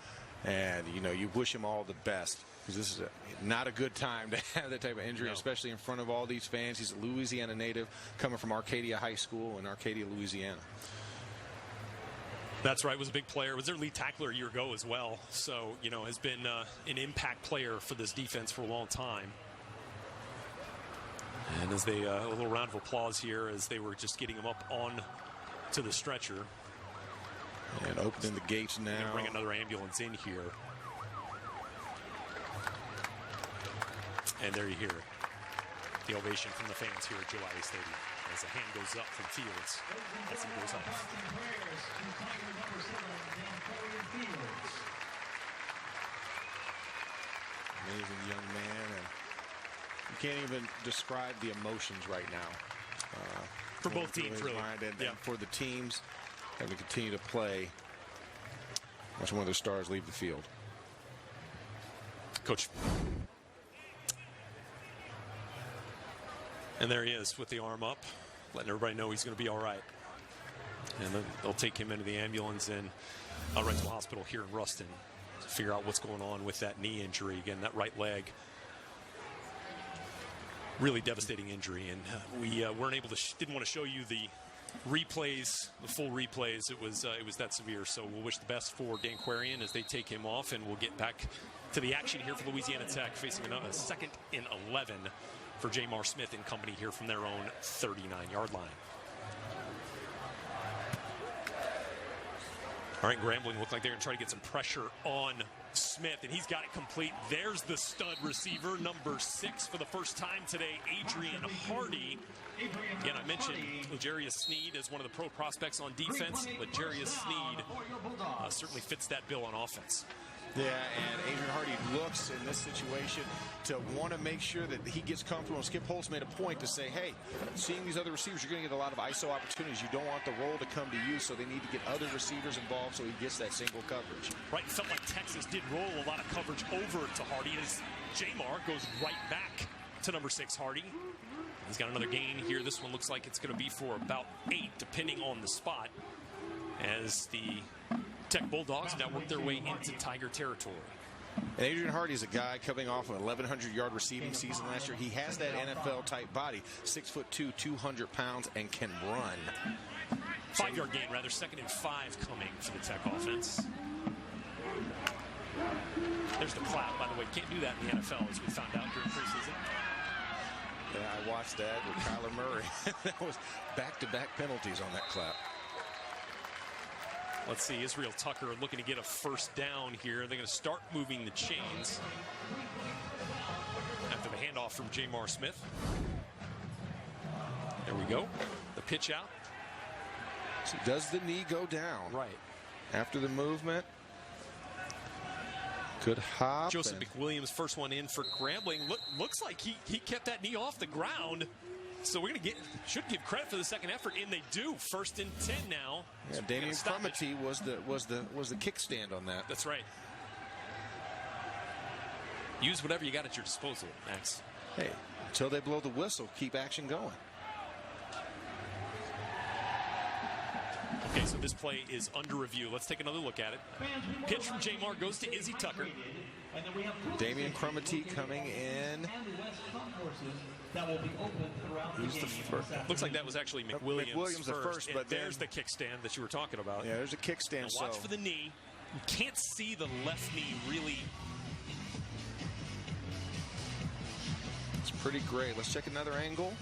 S2: And, you know, you wish him all the best, because this is not a good time to have that type of injury, especially in front of all these fans. He's a Louisiana native coming from Arcadia High School in Arcadia, Louisiana.
S1: That's right. Was a big player. Was their lead tackler a year ago as well. So, you know, has been an impact player for this defense for a long time. And as they, a little round of applause here as they were just getting him up on to the stretcher.
S2: And opening the gates now.
S1: Bring another ambulance in here. And there you hear it. The ovation from the fans here at Joe Wiley Stadium as a hand goes up from Fields as he goes off.
S2: Amazing young man, and you can't even describe the emotions right now.
S1: For both teams, really.
S2: And for the teams that we continue to play, watch one of their stars leave the field.
S1: Coach. And there he is with the arm up, letting everybody know he's going to be all right. And then they'll take him into the ambulance and right to the hospital here in Ruston to figure out what's going on with that knee injury. Again, that right leg. Really devastating injury, and we weren't able to, didn't want to show you the replays, the full replays. It was that severe. So we'll wish the best for Dan Quarian as they take him off, and we'll get back to the action here for Louisiana Tech, facing a 2nd and 11 for Jamar Smith and company here from their own 39-yard line. All right, Grambling looked like they're going to try to get some pressure on Smith, and he's got it complete. There's the stud receiver, number 6 for the first time today, Adrian Hardy. Again, I mentioned L'Jarius Sneed as one of the pro prospects on defense. L'Jarius Sneed certainly fits that bill on offense.
S2: Yeah, and Adrian Hardy looks in this situation to want to make sure that he gets comfortable. And Skip Holtz made a point to say, hey, seeing these other receivers, you're going to get a lot of ISO opportunities. You don't want the role to come to you, so they need to get other receivers involved so he gets that single coverage.
S1: Right, it felt like Texas did roll a lot of coverage over to Hardy as Jamar goes right back to number 6, Hardy. He's got another gain here. This one looks like it's going to be for about 8, depending on the spot, as the Tech Bulldogs now work their way into Tiger territory.
S2: And Adrian Hardy is a guy coming off an 1,100-yard receiving season last year. He has that NFL-type body, 6'2", 200 pounds, and can run.
S1: 5-yard gain, rather. 2nd and 5 coming for the Tech offense. There's the clap, by the way. Can't do that in the NFL, as we found out during preseason.
S2: Yeah, I watched that with Kyler Murray. That was back-to-back penalties on that clap.
S1: Let's see, Israel Tucker looking to get a first down here. They're going to start moving the chains after the handoff from Jamar Smith. There we go. The pitch out.
S2: So does the knee go down?
S1: Right.
S2: After the movement. Good hop.
S1: Joseph McWilliams, first one in for Grambling. Looks like he kept that knee off the ground. So we're going to should give credit for the second effort, and they do. 1st and 10 now.
S2: Yeah, Damian Crumity was the kickstand on that.
S1: That's right. Use whatever you got at your disposal, Max.
S2: Hey, until they blow the whistle, keep action going.
S1: Okay, so this play is under review. Let's take another look at it. Pitch from Jamar goes to Izzy Tucker.
S2: Damian Crumity coming in. Who's the first?
S1: Looks like that was actually McWilliams
S2: the first, but
S1: there's the kickstand that you were talking about.
S2: Yeah, there's a kickstand.
S1: Now watch for the knee. You can't see the left knee really.
S2: It's pretty great. Let's check another angle.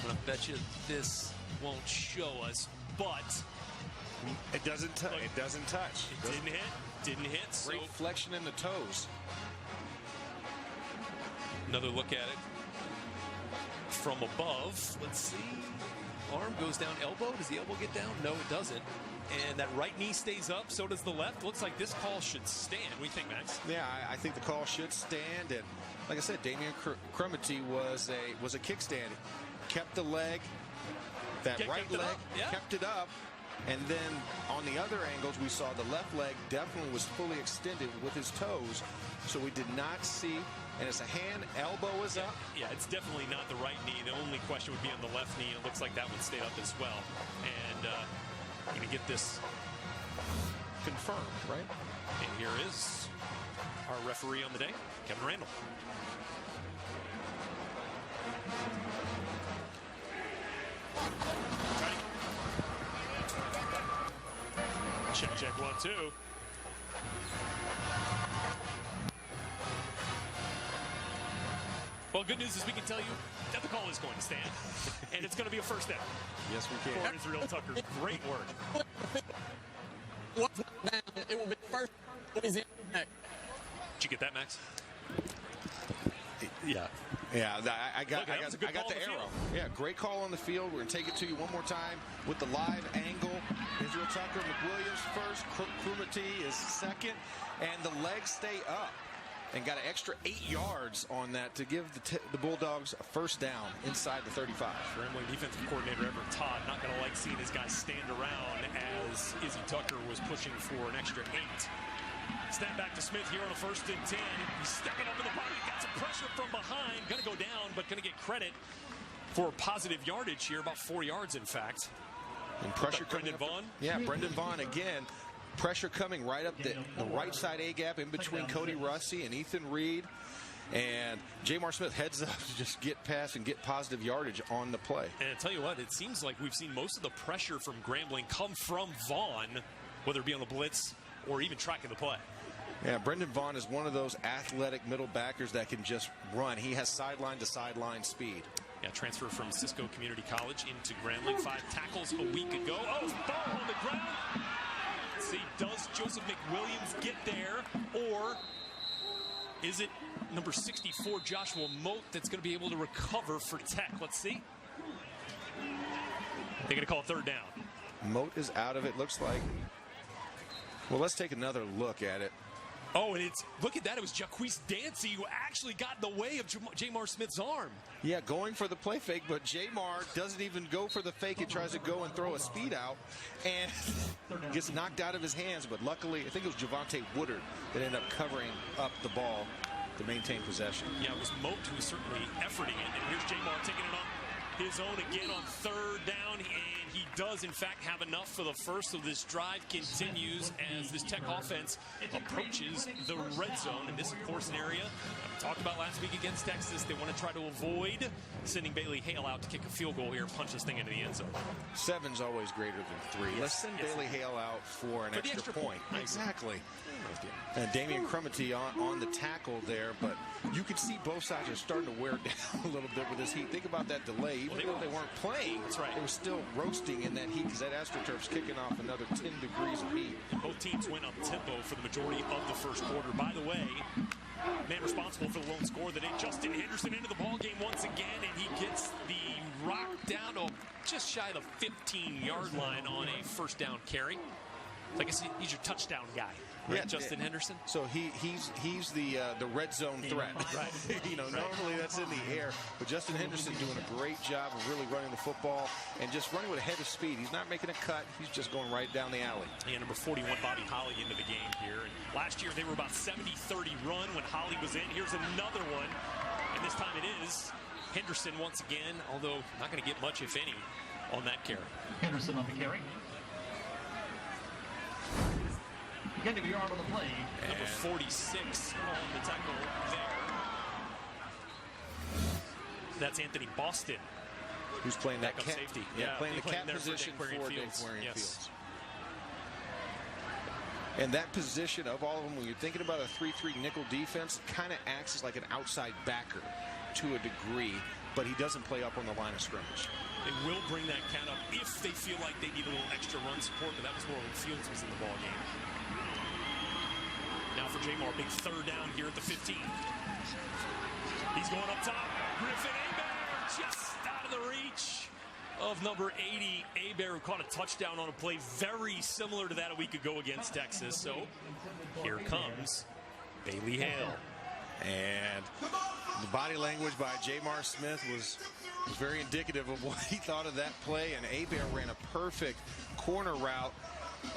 S1: I bet you this won't show us, but
S2: it doesn't touch. It doesn't touch.
S1: It didn't hit. Didn't hit.
S2: Great flexion in the toes.
S1: Another look at it from above. Let's see. Arm goes down. Elbow. Does the elbow get down? No, it doesn't. And that right knee stays up. So does the left. Looks like this call should stand. What do you think, Max?
S2: Yeah, I think the call should stand. And like I said, Damian Crumity was a kickstand. Kept the leg that right leg, kept it up. And then on the other angles, we saw the left leg definitely was fully extended with his toes. So we did not see, and it's a hand, elbow is up.
S1: Yeah, it's definitely not the right knee. The only question would be on the left knee. It looks like that one stayed up as well. And we're going to get this
S2: confirmed, right?
S1: And here is our referee on the day, Kevin Randall. Check, 1-2. Well, good news is we can tell you that the call is going to stand, and it's going to be a first down.
S2: Yes, we can.
S1: For Israel Tucker, great work.
S5: It will be first. Louisiana Tech.
S1: Did you get that, Max? Yeah.
S2: Yeah, I got the
S1: arrow.
S2: Yeah, great call on the field. We're going to take it to you one more time with the live angle. Israel Tucker, McWilliams first, Krumati is second, and the legs stay up. And got an extra 8 yards on that to give the Bulldogs a first down inside the 35.
S1: Grambling defensive coordinator Everett Todd not going to like seeing his guys stand around as Izzy Tucker was pushing for an extra 8. Snap back to Smith here on a 1st and 10. He's stepping up in the pocket, got some pressure from behind. Going to go down, but going to get credit for positive yardage here, about 4 yards, in fact.
S2: And pressure coming
S1: Brendan Vaughn.
S2: Yeah, Brendan Vaughn again. Pressure coming right up the right side A-gap in between Cody Russi and Ethan Reed. And Jamar Smith heads up to just get past and get positive yardage on the play.
S1: And I tell you what, it seems like we've seen most of the pressure from Grambling come from Vaughn, whether it be on the blitz or even tracking the play.
S2: Yeah, Brendan Vaughn is one of those athletic middle backers that can just run. He has sideline to sideline speed.
S1: Yeah, transfer from Cisco Community College into Grambling. 5 tackles a week ago. Oh, ball on the ground. Let's see, does Joseph McWilliams get there, or is it number 64, Joshua Moat, that's going to be able to recover for Tech? Let's see. They're going to call it 3rd down.
S2: Moat is out of it, looks like. Well, let's take another look at it.
S1: Oh, and look at that. It was Jaquise Dancy who actually got in the way of Jamar Smith's arm.
S2: Yeah, going for the play fake, but Jamar doesn't even go for the fake. He tries to go and throw a speed out and gets knocked out of his hands. But luckily, I think it was Javante Woodard that ended up covering up the ball to maintain possession.
S1: Yeah, it was Moat who was certainly efforting it. And here's Jamar taking it on his own again on 3rd down. And he does, in fact, have enough for the first of this drive. Continues as this Tech offense approaches the red zone. And this, of course, an area we talked about last week against Texas. They want to try to avoid sending Bailey Hale out to kick a field goal here and punch this thing into the end zone.
S2: 7's always greater than 3.
S1: Yes,
S2: let's send Bailey Hale out for an extra point. Exactly. And Damian Krumati on the tackle there, but you could see both sides are starting to wear down a little bit with this heat. Think about that delay. Even though they weren't playing,
S1: that's right,
S2: it was still roasting in that heat because that AstroTurf's kicking off another 10 degrees of heat.
S1: And both teams went up tempo for the majority of the first quarter. By the way, man responsible for the lone score today, Justin Henderson, into the ball game once again, and he gets the rock down to just shy of the 15-yard line on a 1st down carry. Like I said, he's your touchdown guy. Right, yeah, Justin Henderson.
S2: So he's the red zone threat.
S1: Right.
S2: Normally that's in the air, but Justin Henderson doing a great job of really running the football and just running with a head of speed. He's not making a cut. He's just going right down the alley.
S1: And number 41, Bobby Holly, into the game here. And last year they were about 70-30 run when Holly was in. Here's another one, and this time it is Henderson once again, although not going to get much, if any, on that carry.
S10: Henderson on the carry. Getting a yard on the play.
S1: Number 46 on the tackle there. That's Anthony Boston.
S2: Who's playing that cat
S1: safety?
S2: Yeah, playing the cat position for Dave Quarian Fields. And that position of all of them, when you're thinking about a 3-3 nickel defense, kind of acts as like an outside backer to a degree, but he doesn't play up on the line of scrimmage.
S1: They will bring that cat up if they feel like they need a little extra run support, but that was more when Fields was in the ball game. Now for Jamar, big 3rd down here at the 15. He's going up top. Griffin Hebert just out of the reach of number 80. Hebert, who caught a touchdown on a play very similar to that a week ago against Texas. So here comes Bailey Hale.
S2: And The body language by Jamar Smith was very indicative of what he thought of that play, and Hebert ran a perfect corner route.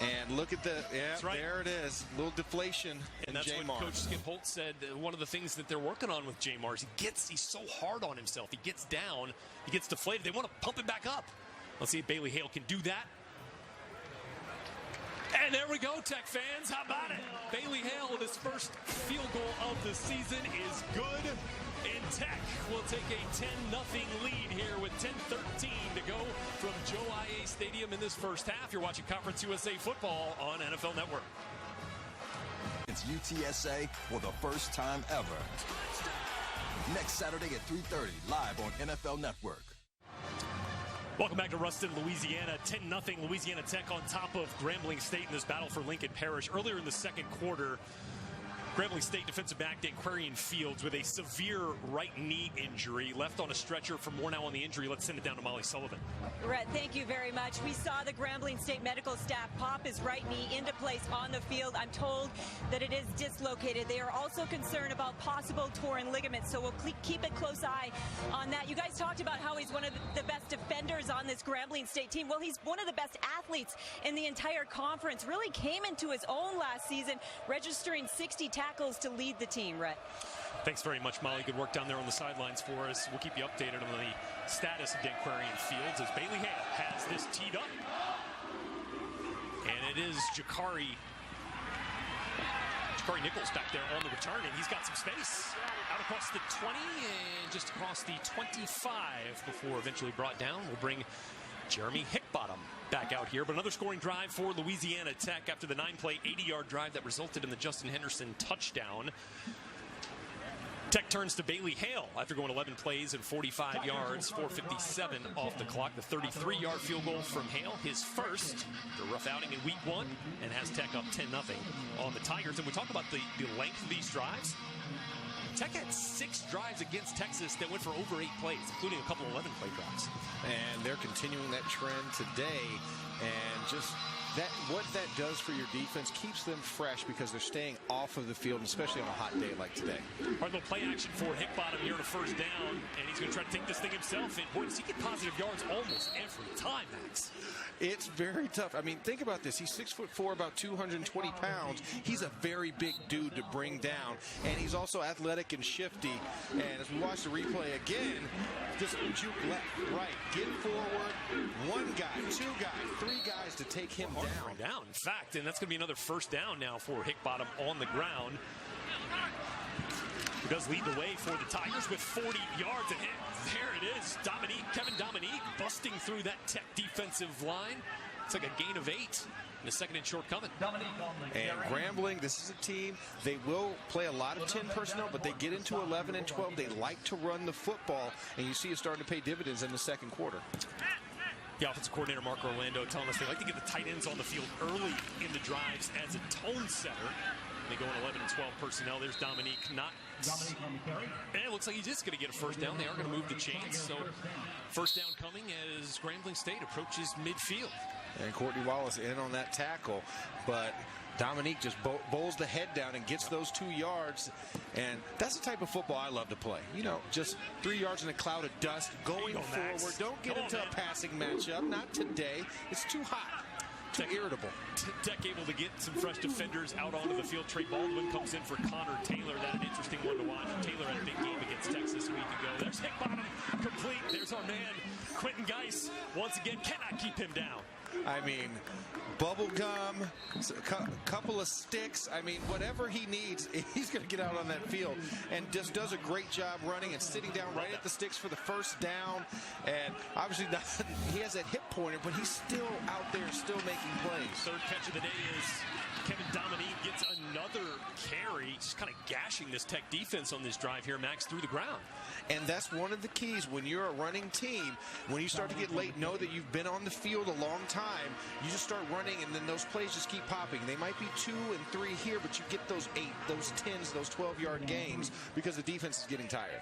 S2: And look at there it is, a little deflation.
S1: And that's
S2: Jamar.
S1: what Coach Skip Holt said. One of the things that they're working on with Jamar is he's so hard on himself. He gets down, he gets deflated. They want to pump it back up. Let's see if Bailey Hale can do that. And there we go, Tech fans. How about it? Bailey Hale with his first field goal of the season is good. And Tech will take a 10-0 lead here with 10:13 to go from Joe IA Stadium in this first half. You're watching Conference USA Football on NFL Network.
S9: It's UTSA for the first time ever. Next Saturday at 3:30, live on NFL Network.
S1: Welcome back to Ruston, Louisiana. 10-0 Louisiana Tech on top of Grambling State in this battle for Lincoln Parish. Earlier in the second quarter, Grambling State defensive back Danquarian Fields with a severe right knee injury, left on a stretcher for more now on the injury. Let's send it down to Molly Sullivan.
S3: Rhett, thank you very much. We saw the Grambling State medical staff pop his right knee into place on the field. I'm told that it is dislocated. They are also concerned about possible torn ligaments, so we'll keep a close eye on that. You guys talked about how he's one of the best defenders on this Grambling State team. Well, he's one of the best athletes in the entire conference. Really came into his own last season, registering 60 tackles to lead the team, Rhett.
S1: Thanks very much, Molly. Good work down there on the sidelines for us. We'll keep you updated on the status of Danquarian Fields as Bailey Hale has this teed up. And it is Jakari Nichols back there on the return, and he's got some space. Out across the 20 and just across the 25 before eventually brought down. We'll bring Jeremy Hickbottom back out here, but another scoring drive for Louisiana Tech after the 9-play, 80-yard drive that resulted in the Justin Henderson touchdown. Tech turns to Bailey Hale after going 11 plays and 45 yards, 4:57 off the clock. The 33-yard field goal from Hale, his first, the rough outing in week 1, and has Tech up 10-0 on the Tigers. And we talk about the length of these drives. Tech had 6 drives against Texas that went for over 8 plays, including a couple of 11-play drives.
S2: And they're continuing that trend today, and just what that does for your defense keeps them fresh because they're staying off of the field, especially on a hot day like today.
S1: Our little play action for Hickbottom here on a first down, and he's going to try to take this thing himself. And boy, does he get positive yards almost every time, Max.
S2: It's very tough. I mean, think about this. He's 6'4", about 220 pounds. He's a very big dude to bring down, and he's also athletic and shifty. And as we watch the replay again, just juke left, right, get forward. 1 guy, 2 guys, 3 guys to take him down.
S1: In fact, and that's going to be another first down now for Hickbottom on the ground. He does lead the way for the Tigers with 40 yards ahead. There it is. Kevin Dominique busting through that Tech defensive line. It's like a gain of 8 and a second and short coming.
S2: And Grambling, this is a team, they will play a lot of 10 personnel, but they get into 11 and 12. They like to run the football, and you see it starting to pay dividends in the second quarter.
S1: The offensive coordinator, Mark Orlando, telling us they like to get the tight ends on the field early in the drives as a tone setter. They go in 11 and 12 personnel. There's Dominique. And it looks like he's just going to get a first down. They are going to move the chains. So first down coming as Grambling State approaches midfield.
S2: And Courtney Wallace in on that tackle, but Dominique just bowls the head down and gets those 2 yards. And that's the type of football I love to play. You know, just 3 yards in a cloud of dust, going forward. Don't get into a passing matchup. Not today. It's too hot. Too irritable.
S1: Tech able to get some fresh defenders out onto the field. Trey Baldwin comes in for Connor Taylor. That's an interesting one to watch. Taylor had a big game against Texas a week ago. There's Hickbottom complete. There's our man, Quentin Geis. Once again, cannot keep him down.
S2: I mean, bubble gum, a couple of sticks. I mean, whatever he needs, he's going to get out on that field. And just does a great job running and sitting down right at the sticks for the first down. And obviously, he has that hip pointer, but he's still out there, still making plays.
S1: Third catch of the day is Kevin Dominique gets another carry, just kind of gashing this Tech defense on this drive here, Max, through the ground.
S2: And that's one of the keys when you're a running team. When you start to get late, know that you've been on the field a long time. You just start running, and then those plays just keep popping. They might be 2 and 3 here, but you get those 8, those 10s, those 12-yard gains because the defense is getting tired.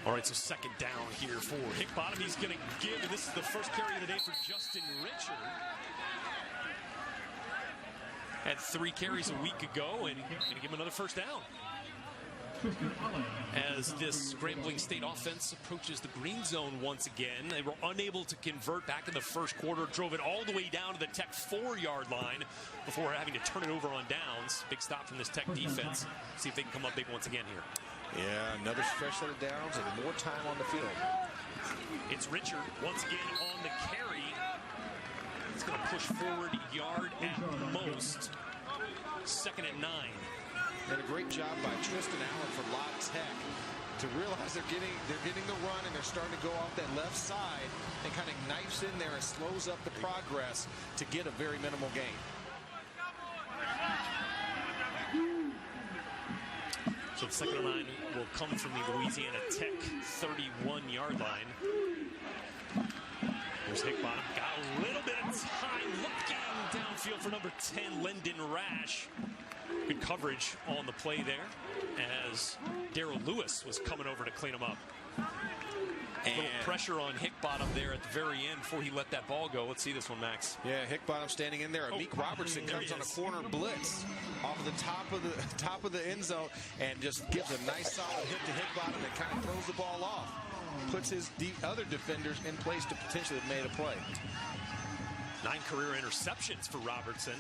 S1: All right, so second down here for Hickbottom. He's going to give, and this is the first carry of the day for Justin Richard. Had 3 carries a week ago, and going to give him another first down. as this Grambling State offense approaches the green zone once again. They were unable to convert back in the first quarter, drove it all the way down to the Tech 4-yard line before having to turn it over on downs. Big stop from this Tech defense. See if they can come up big once again here.
S2: Yeah, another fresh set of downs and more time on the field.
S1: It's Richard once again on the carry. It's going to push forward yard at most. 2nd and 9.
S2: And a great job by Tristan Allen from La Tech to realize they're getting the run and they're starting to go off that left side and kind of knifes in there and slows up the progress to get a very minimal gain.
S1: So the 2nd and 9 will come from the Louisiana Tech 31-yard line. Here's Hickbottom. Got a little bit of time looking downfield for number 10, Lyndon Rash. Good coverage on the play there as Darrell Lewis was coming over to clean him up. A little pressure on Hickbottom there at the very end before he let that ball go. Let's see this one, Max.
S2: Yeah, Hickbottom standing in there. Meek Robertson comes on a corner blitz off the top of the end zone and just gives a nice solid hit to Hickbottom and kind of throws the ball off. Puts his other defenders in place to potentially have made a play.
S1: 9 career interceptions for Robertson.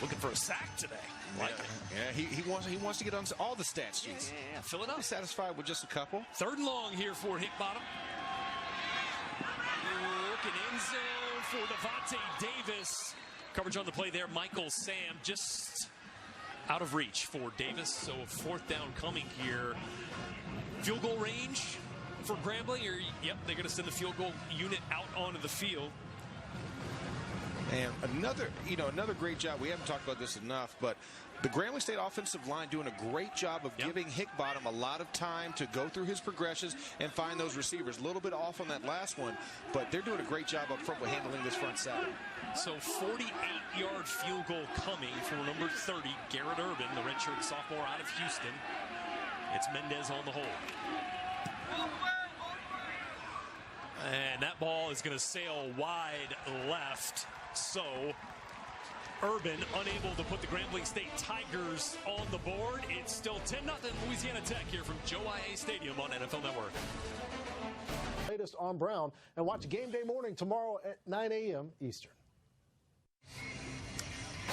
S1: Looking for a sack today.
S2: Yeah, he wants to get on all the stat sheets.
S1: Yeah, fill it up.
S2: He's satisfied with just a couple.
S1: 3rd and long here for Hickbottom. Looking end zone for Devontae Davis. Coverage on the play there. Michael Sam just out of reach for Davis. So a 4th down coming here. Field goal range for Grambling. Yep, they're going to send the field goal unit out onto the field.
S2: And another great job. We haven't talked about this enough, but the Grambling State offensive line doing a great job of giving Hickbottom a lot of time to go through his progressions and find those receivers. A little bit off on that last one, but they're doing a great job up front with handling this front seven.
S1: So 48-yard field goal coming for number 30, Garrett Urban, the redshirt sophomore out of Houston. It's Mendez on the hold. And that ball is going to sail wide left. So Urban unable to put the Grambling State Tigers on the board. It's still 10-0 Louisiana Tech here from Joe IA Stadium on NFL Network.
S11: Latest on Brown, and watch Game Day Morning tomorrow at 9 a.m. Eastern.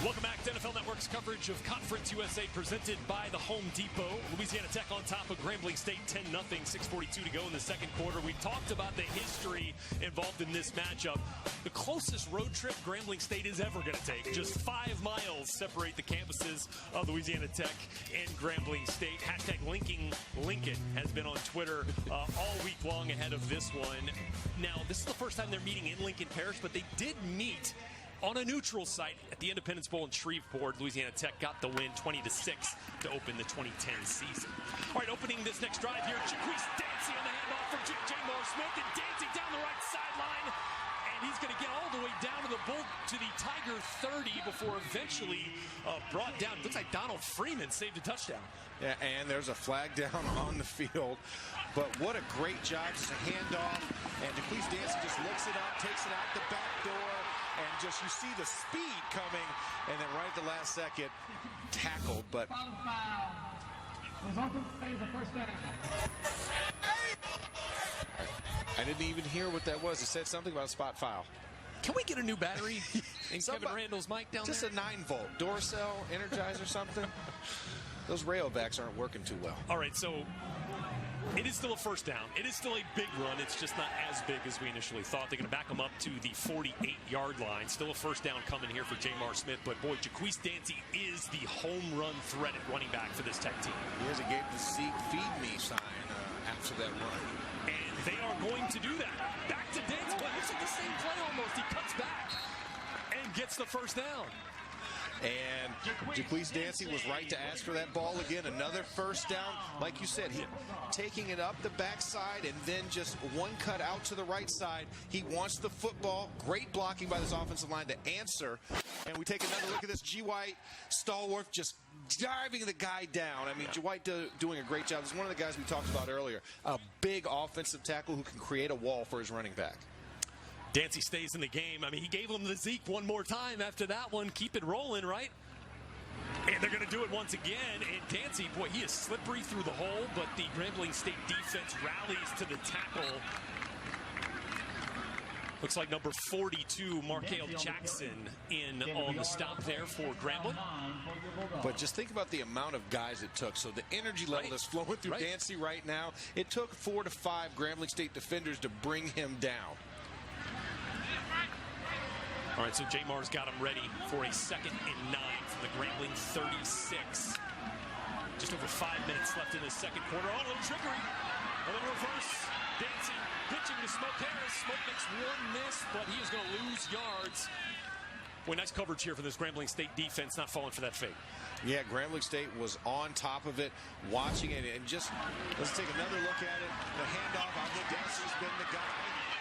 S1: Welcome back to NFL Network's coverage of Conference USA presented by the Home Depot. Louisiana Tech on top of Grambling State 10-0, 6:42 to go in the second quarter. We talked about the history involved in this matchup. The closest road trip Grambling State is ever going to take. Just 5 miles separate the campuses of Louisiana Tech and Grambling State. Hashtag Lincoln has been on Twitter all week long ahead of this one. Now, this is the first time they're meeting in Lincoln Parish, but they did meet on a neutral site at the Independence Bowl in Shreveport. Louisiana Tech got the win 20-6 to open the 2010 season. All right, opening this next drive here, Jaquise Dancy on the handoff from J.Moore Smith, and Dancy down the right sideline. And he's going to get all the way down to the Tiger 30 before eventually brought down. Looks like Donald Freeman saved a touchdown.
S2: Yeah, and there's a flag down on the field. But what a great job. Just a handoff. And Jaquise Dancy just looks it up, takes it out the back door. And just you see the speed coming, and then right at the last second, tackled. But I didn't even hear what that was. It said something about a spot foul.
S1: Can we get a new battery in Kevin Randall's mic down
S2: just
S1: there?
S2: Just a 9-volt Duracell Energizer something. Those Rayovacs aren't working too well.
S1: All right, so it is still a first down. It is still a big run. It's just not as big as we initially thought. They're going to back them up to the 48-yard line. Still a first down coming here for J.Moore Smith. But, boy, Jaquise Dancy is the home run threat at running back for this Tech team.
S2: Here's a gave the seat feed me sign after that run.
S1: And they are going to do that. Back to Dancy. Well, looks like the same play almost. He cuts back and gets the first down.
S2: And Jaquise Dancy was right to ask for that ball again. Another first down. Like you said, he taking it up the backside and then just one cut out to the right side. He wants the football. Great blocking by this offensive line to answer. And we take another look at this. G. White, stalwart, just driving the guy down. I mean, G. White doing a great job. This is one of the guys we talked about earlier. A big offensive tackle who can create a wall for his running back.
S1: Dancy stays in the game. I mean, he gave him the Zeke one more time after that one. Keep it rolling, right? And they're going to do it once again. And Dancy, boy, he is slippery through the hole, but the Grambling State defense rallies to the tackle. Looks like number 42, Markale Jackson, in on the stop there for Grambling.
S2: But just think about the amount of guys it took. So the energy level that's flowing through Dancy right now, it took 4 to 5 Grambling State defenders to bring him down.
S1: All right, so Jamar's got him ready for a 2nd and 9 from the Grambling 36. Just over 5 minutes left in the second quarter. Oh, a little trickery. A little reverse. Dancy pitching to Smoke Harris. Smoke makes one miss, but he is going to lose yards. Boy, nice coverage here for this Grambling State defense, not falling for that fake.
S2: Yeah, Grambling State was on top of it, watching it, and just let's take another look at it. The handoff, I think Dancy's been the guy.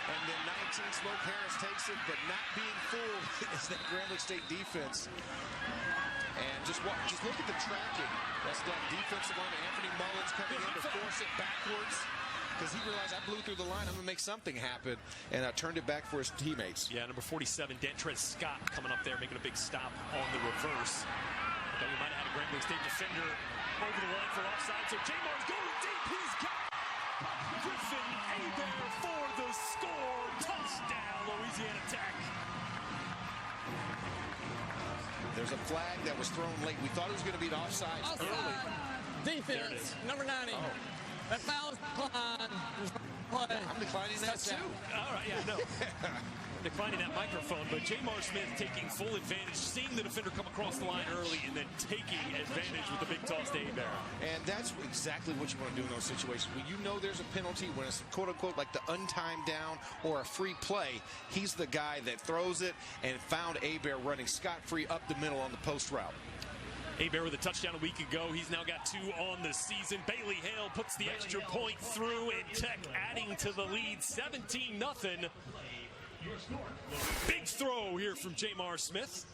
S2: And then 19, Smoke Harris takes it, but not being fooled is that Grambling State defense. And just look at the tracking. That's that defensive line. Anthony Mullins coming in to force it backwards because he realized I blew through the line. I'm going to make something happen, and I turned it back for his teammates.
S1: Yeah, number 47, Dantrez Scott, coming up there, making a big stop on the reverse. I thought we might have had a Grambling State defender over the line for offside. So Jamar's going deep. He's got Griffin Hebert for the score. Touchdown, Louisiana Tech.
S2: There's a flag that was thrown late. We thought it was going to be the offside early.
S5: Defense, number 90. Oh. That foul is declined.
S2: I'm declining that too.
S1: All right, yeah, no. Declining that microphone, but Jamar Smith taking full advantage, seeing the defender come across the line early, and then taking advantage with the big toss to Hebert.
S2: And that's exactly what you want to do in those situations. When you know there's a penalty, when it's quote-unquote like the untimed down or a free play, he's the guy that throws it and found Hebert running scot-free up the middle on the post route.
S1: Hebert with a touchdown a week ago. He's now got 2 on the season. Bailey Hale puts the extra point through, and Tech adding to the lead, 17-0. Big throw here from Jamar Smith.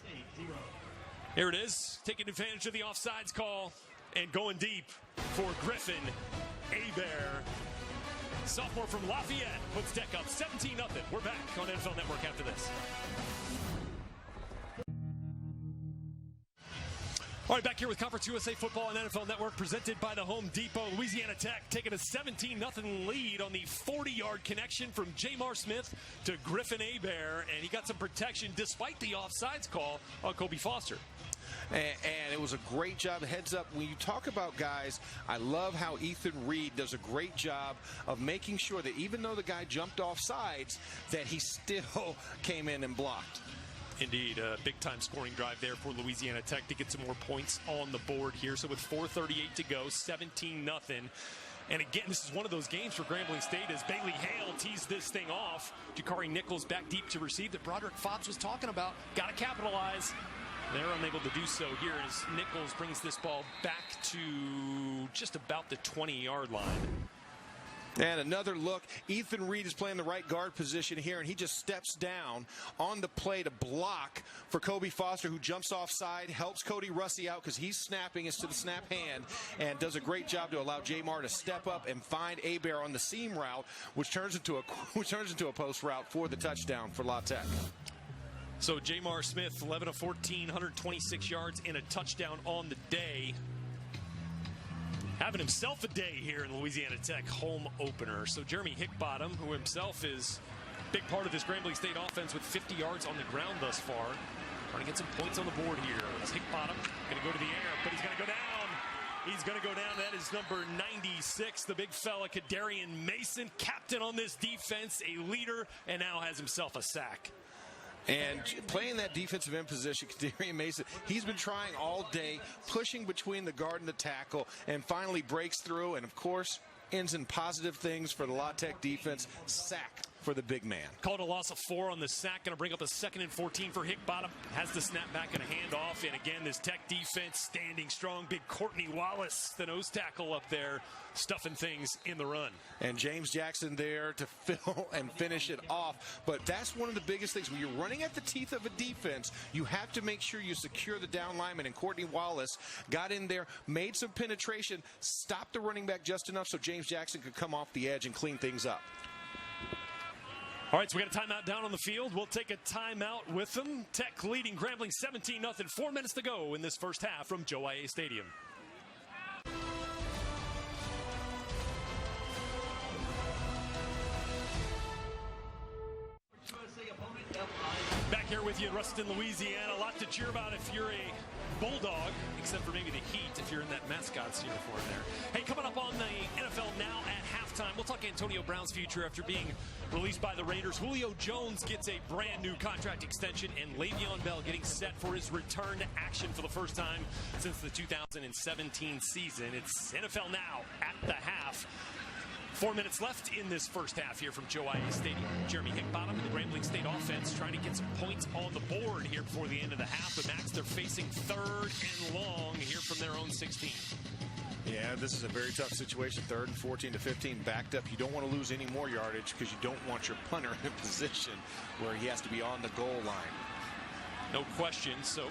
S1: Here it is, taking advantage of the offsides call and going deep for Griffin Hebert. Sophomore from Lafayette puts Tech up 17-0. We're back on NFL Network after this. All right, back here with Conference USA Football and NFL Network, presented by the Home Depot. Louisiana Tech taking a 17-0 lead on the 40-yard connection from Jamar Smith to Griffin Hebert, and he got some protection despite the offsides call on Kobe Foster.
S2: And it was a great job. Heads up, when you talk about guys, I love how Ethan Reed does a great job of making sure that even though the guy jumped off sides, that he still came in and blocked.
S1: Indeed, a big-time scoring drive there for Louisiana Tech to get some more points on the board here. So with 4:38 to go, 17-0. And again, this is one of those games for Grambling State as Bailey Hale teased this thing off. Jakari Nichols back deep to receive that Broderick Fobbs was talking about. Got to capitalize. They're unable to do so here as Nichols brings this ball back to just about the 20-yard line.
S2: And another look, Ethan Reed is playing the right guard position here, and he just steps down on the play to block for Kobe Foster, who jumps offside, helps Cody Russi out because he's snapping us to the snap hand, and does a great job to allow Jamar to step up and find Hebert on the seam route, which turns into a post route for the touchdown for La Tech.
S1: So Jamar Smith, 11 of 14, 126 yards and a touchdown on the day. Having himself a day here in Louisiana Tech home opener. So Jeremy Hickbottom, who himself is a big part of this Grambling State offense with 50 yards on the ground thus far, trying to get some points on the board here. It's Hickbottom going to go to the air, but he's going to go down. He's going to go down. That is number 96, the big fella, Kadarian Mason, captain on this defense, a leader, and now has himself a sack.
S2: And playing that defensive end position, Kadarian Mason, he's been trying all day, pushing between the guard and the tackle, and finally breaks through, and of course, ends in positive things for the La Tech defense. Sack for the big man.
S1: Called a loss of 4 on the sack. Going to bring up a 2nd and 14 for Hickbottom. Has the snap back and a handoff. And again, this Tech defense standing strong. Big Courtney Wallace, the nose tackle up there, stuffing things in the run.
S2: And James Jackson there to fill and finish it off. But that's one of the biggest things. When you're running at the teeth of a defense, you have to make sure you secure the down lineman. And Courtney Wallace got in there, made some penetration, stopped the running back just enough so James Jackson could come off the edge and clean things up.
S1: All right, so we got a timeout down on the field. We'll take a timeout with them. Tech leading Grambling 17-0. 4 minutes to go in this first half from Joe IA Stadium. Back here with you in Ruston, Louisiana. A lot to cheer about if you're a Bulldog, except for maybe the Heat if you're in that mascot's uniform there. Hey, coming up on the NFL Now at halftime, we'll talk Antonio Brown's future after being released by the Raiders. Julio Jones gets a brand new contract extension, and Le'Veon Bell getting set for his return to action for the first time since the 2017 season. It's NFL Now at the half. 4 minutes left in this first half here from Joe IA Stadium. Jeremy Hickbottom and the Grambling State offense trying to get some points on the board here before the end of the half. But Max, they're facing 3rd and long here from their own 16.
S2: Yeah, this is a very tough situation. 3rd and 14 to 15 backed up. You don't want to lose any more yardage because you don't want your punter in a position where he has to be on the goal line.
S1: No question. So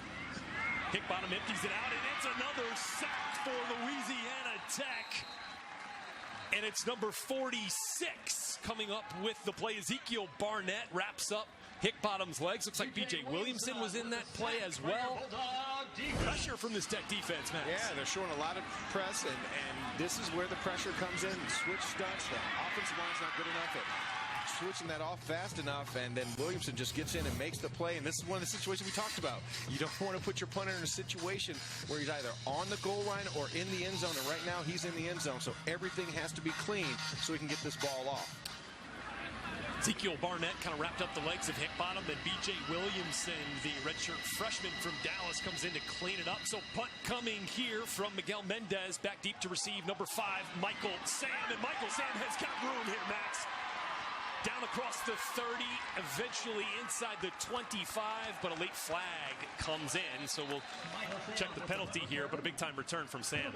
S1: Hickbottom empties it out, and it's another sack for Louisiana Tech. And it's number 46 coming up with the play. Ezekiel Barnett wraps up Hickbottom's legs. Looks like B.J. Williamson was in that play as well. Pressure from this Tech defense, Max.
S2: Yeah, they're showing a lot of press, and this is where the pressure comes in. Switch stunts. The offensive line's not good enough at switching that off fast enough, and then Williamson just gets in and makes the play. And this is one of the situations we talked about. You don't want to put your punter in a situation where he's either on the goal line or in the end zone, and right now he's in the end zone, so everything has to be clean so he can get this ball off.
S1: Ezekiel Barnett kind of wrapped up the legs of Hickbottom. Then B.J. Williamson, the redshirt freshman from Dallas, comes in to clean it up. So punt coming here from Miguel Mendez. Back deep to receive number 5, Michael Sam. And Michael Sam has got room here, Max. Down across the 30, eventually inside the 25, but a late flag comes in. So we'll check the penalty here, but a big-time return from Sam.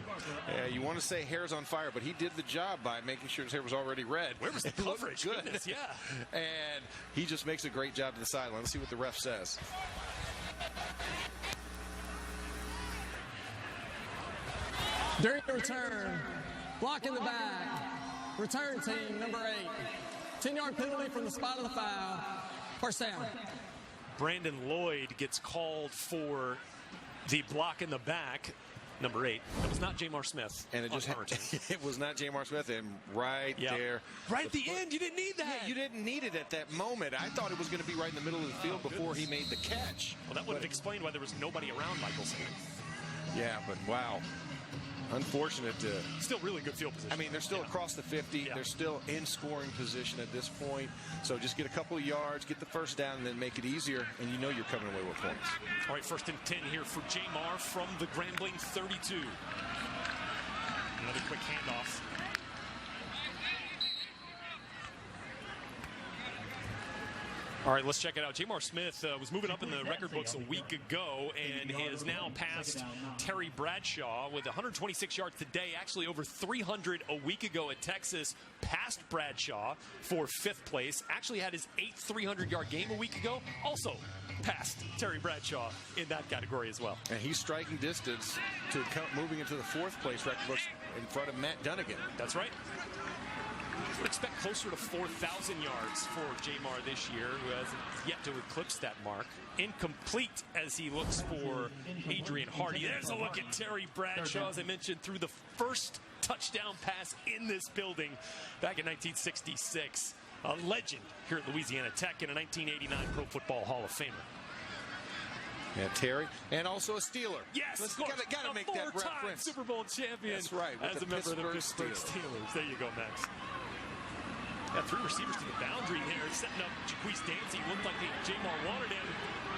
S2: Yeah, you want to say hair's on fire, but he did the job by making sure his hair was already red.
S1: Where was the coverage?
S2: Good.
S1: Goodness, yeah.
S2: And he just makes a great job to the sideline. Let's see what the ref says.
S5: During the return, block in the back, return team number 8. 10-yard penalty from the spot of the foul. First down.
S1: Brandon Lloyd gets called for the block in the back. Number 8. That was not Jamar Smith.
S2: And it just it was not Jamar Smith. And there.
S1: Right at the end, you didn't need that.
S2: Yeah, you didn't need it at that moment. I thought it was going to be right in the middle of the field before he made the catch.
S1: Well, that would have explained why there was nobody around Michael Smith.
S2: Yeah, but wow. Unfortunate.
S1: Still really good field position.
S2: I mean, they're still across the 50. Yeah. They're still in scoring position at this point. So just get a couple of yards, get the first down, and then make it easier, and you know you're coming away with points.
S1: All right, 1st and 10 here for Jamar from the Grambling 32. Another quick handoff. All right, let's check it out. Jamar Smith was moving up in the record books a week ago and has now passed Terry Bradshaw with 126 yards today, actually over 300 a week ago at Texas. Passed Bradshaw for 5th place. Actually had his 8th 300-yard game a week ago. Also passed Terry Bradshaw in that category as well.
S2: And he's striking distance to moving into the 4th place record books in front of Matt Dunnigan.
S1: That's right. Would expect closer to 4,000 yards for Jamar this year, who hasn't yet to eclipse that mark. Incomplete as he looks for Adrian Hardy. There's a look at Terry Bradshaw, as I mentioned, through the first touchdown pass in this building back in 1966. A legend here at Louisiana Tech and a 1989 Pro Football Hall of Famer.
S2: Yeah, Terry, and also a Steeler.
S1: Yes,
S2: of course. Gotta make that reference.
S1: Super Bowl champion.
S2: That's right.
S1: As a member of the Pittsburgh Steelers. There you go, Max. Got 3 receivers to the boundary there, setting up Jaquise Dancy. Looked like Jamar wanted him.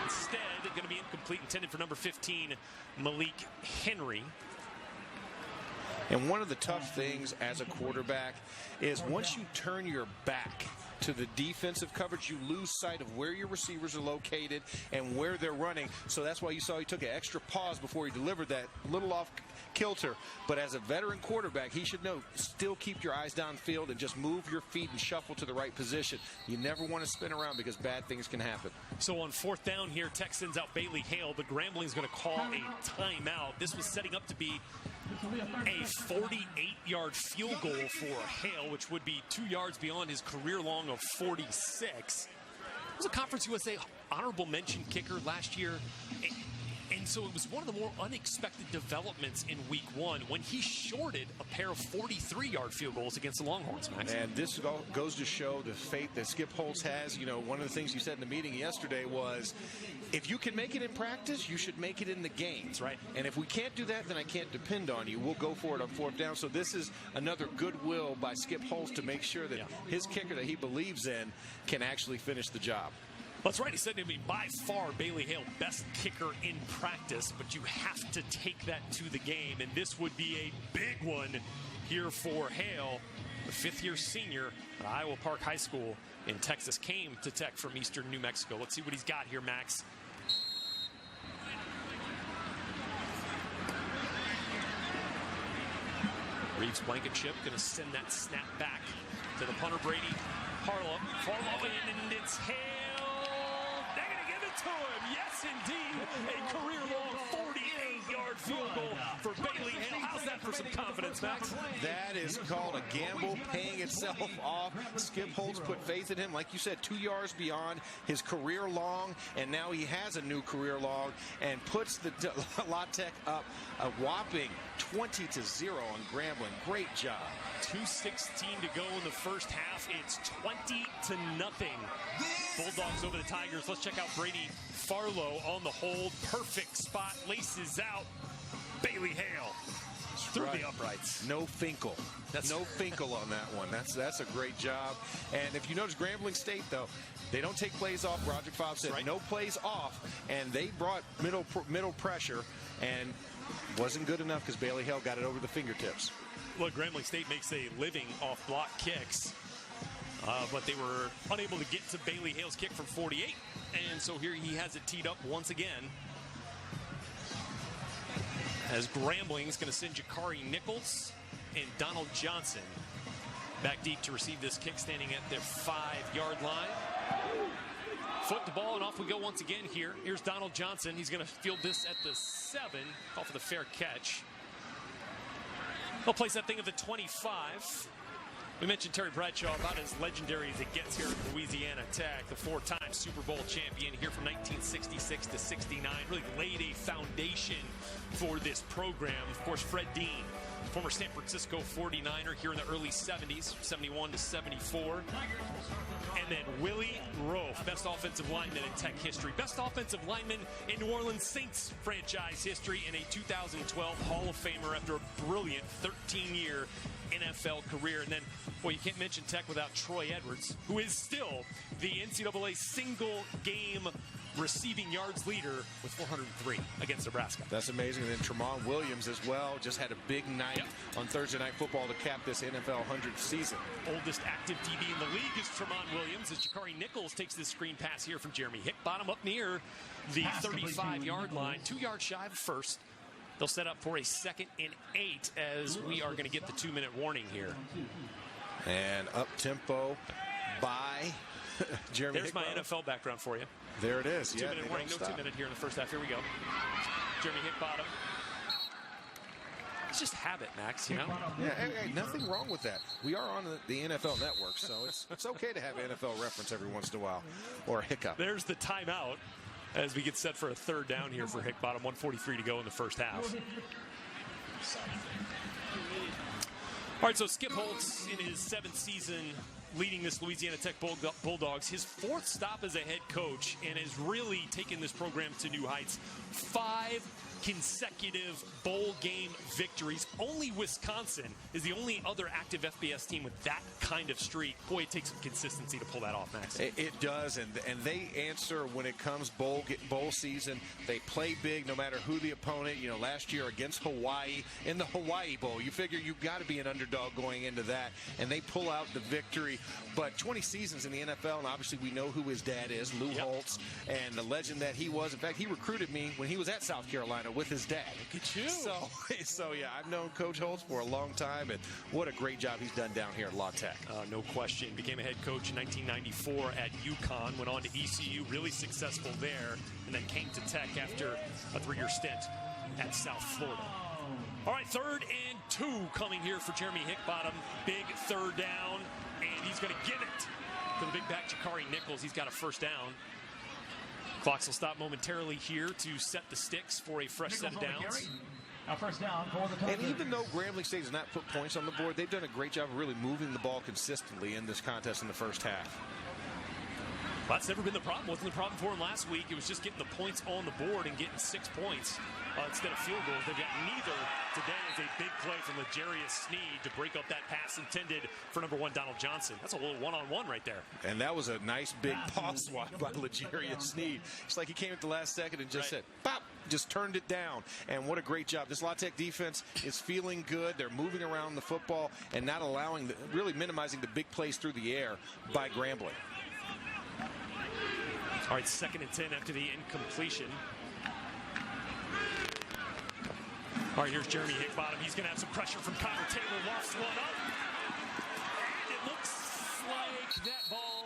S1: Instead, going to be incomplete, intended for number 15, Malik Henry.
S2: And one of the tough things as a quarterback is once you turn your back to the defensive coverage, you lose sight of where your receivers are located and where they're running. So that's why you saw he took an extra pause before he delivered that, little off kilter. But as a veteran quarterback, he should know, still keep your eyes downfield and just move your feet and shuffle to the right position. You never want to spin around because bad things can happen.
S1: So on 4th down here, Tech sends out Bailey Hale. The Grambling's going to call a timeout. This was setting up to be a 48-yard field goal for Hale, which would be 2 yards beyond his career long of 46. It was a Conference USA honorable mention kicker last year. And so it was one of the more unexpected developments in week one when he shorted a pair of 43-yard field goals against the Longhorns, Max.
S2: And this goes to show the faith that Skip Holtz has. You know, one of the things you said in the meeting yesterday was, if you can make it in practice, you should make it in the games.
S1: Right.
S2: And if we can't do that, then I can't depend on you. We'll go for it on fourth down. So this is another goodwill by Skip Holtz to make sure that his kicker that he believes in can actually finish the job.
S1: That's right. He said to me, by far, Bailey Hale, best kicker in practice, but you have to take that to the game. And this would be a big one here for Hale, the fifth-year senior at Iowa Park High School in Texas. Came to Tech from Eastern New Mexico. Let's see what he's got here, Max. Reeves Blankenship going to send that snap back to the punter, Brady Harlow. And it's Hale. They're going to give it to him. Yes, indeed. A career-long 48-yard field goal for Bailey Hale. How's that for some confidence, Max?
S2: That is called a gamble paying itself off. Skip Holtz put faith in him. Like you said, 2 yards beyond his career long, and now he has a new career long and puts the La Tech up a whopping 20-0 on Grambling. Great job.
S1: 2:16 to go in the first half. It's 20-0. Bulldogs over the Tigers. Let's check out Brady Farlow on the hold. Perfect spot. Laces out. Bailey Hale through the uprights.
S2: No Finkel. No Finkel on that one. That's a great job. And if you notice, Grambling State, though, they don't take plays off. Roger Fobb said no plays off, and they brought middle pressure, and wasn't good enough because Bailey Hale got it over the fingertips.
S1: Look, Grambling State makes a living off block kicks, but they were unable to get to Bailey Hale's kick from 48, and so here he has it teed up once again. As Grambling is going to send Jakari Nichols and Donald Johnson back deep to receive this kick, standing at their 5-yard line. Foot the ball, and off we go once again here. Here's Donald Johnson. He's going to field this at the 7, call for the fair catch. He'll place that thing at the 25. We mentioned Terry Bradshaw, about as legendary as it gets here at Louisiana Tech, the 4-time Super Bowl champion here from 1966 to 69. Really laid a foundation for this program. Of course, Fred Dean, former San Francisco 49er here in the early 70s, 71 to 74. And then Willie Rofe, best offensive lineman in Tech history, best offensive lineman in New Orleans Saints franchise history, and a 2012 Hall of Famer after a brilliant 13-year NFL career. And then, well, you can't mention Tech without Troy Edwards, who is still the NCAA single game receiving yards leader with 403 against Nebraska.
S2: That's amazing. And then Tremont Williams as well just had a big night on Thursday Night Football to cap this NFL 100th season.
S1: Oldest active DB in the league is Tremont Williams, as Jakari Nichols takes this screen pass here from Jeremy Hickbottom up near the 35-yard line, 2 yards shy of first. They'll set up for a 2nd and 8 as we are going to get the 2-minute warning here.
S2: And up-tempo by Jeremy
S1: There's my NFL background for you.
S2: There it is.
S1: 2-minute warning, no 2-minute here in the first half. Here we go. Jeremy Hickbottom. It's just habit, Max, you know?
S2: Yeah, hey, nothing wrong with that. We are on the NFL Network, so it's okay to have NFL reference every once in a while, or a hiccup.
S1: There's the timeout as we get set for a 3rd down here for Hickbottom. 1:43 to go in the first half. All right, so Skip Holtz in his 7th season leading this Louisiana Tech Bulldogs, his 4th stop as a head coach, and has really taken this program to new heights. 5 consecutive bowl game victories. Only Wisconsin is the only other active FBS team with that kind of streak. Boy, it takes some consistency to pull that off, Max.
S2: It does, and they answer when it comes bowl season. They play big no matter who the opponent. You know, last year against Hawaii in the Hawaii Bowl, you figure you've got to be an underdog going into that, and they pull out the victory. But 20 seasons in the NFL, and obviously we know who his dad is, Lou Holtz, and the legend that he was. In fact, he recruited me when he was at South Carolina with his dad.
S1: Look at you.
S2: So yeah, I've known Coach Holtz for a long time, and what a great job he's done down here at La Tech.
S1: No question. Became a head coach in 1994 at UConn, went on to ECU, really successful there, and then came to Tech after a 3-year stint at South Florida. All right, 3rd and 2 coming here for Jeremy Hickbottom. Big 3rd down, and he's going to give it to the big back, Jakari Nichols. He's got a 1st down. Clocks will stop momentarily here to set the sticks for a fresh set of downs.
S10: A 1st down for the Tigers.
S2: And even though Grambling State has not put points on the board, they've done a great job of really moving the ball consistently in this contest in the first half.
S1: Well, that's never been the problem. Wasn't the problem for them last week. It was just getting the points on the board and getting 6 points instead of field goals. They've got neither. Today is a big play from Legarius Sneed to break up that pass intended for number 1, Donald Johnson. That's a little one-on-one right there.
S2: And that was a nice big pass by Legarius Sneed. It's like he came at the last second and just said, pop, just turned it down. And what a great job. This La Tech defense is feeling good. They're moving around the football and not allowing, really minimizing the big plays through the air by Grambling.
S1: All right, 2nd and 10 after the incompletion. All right, here's Jeremy Hickbottom. He's going to have some pressure from Connor Taylor. Lofts one up. And it looks like that ball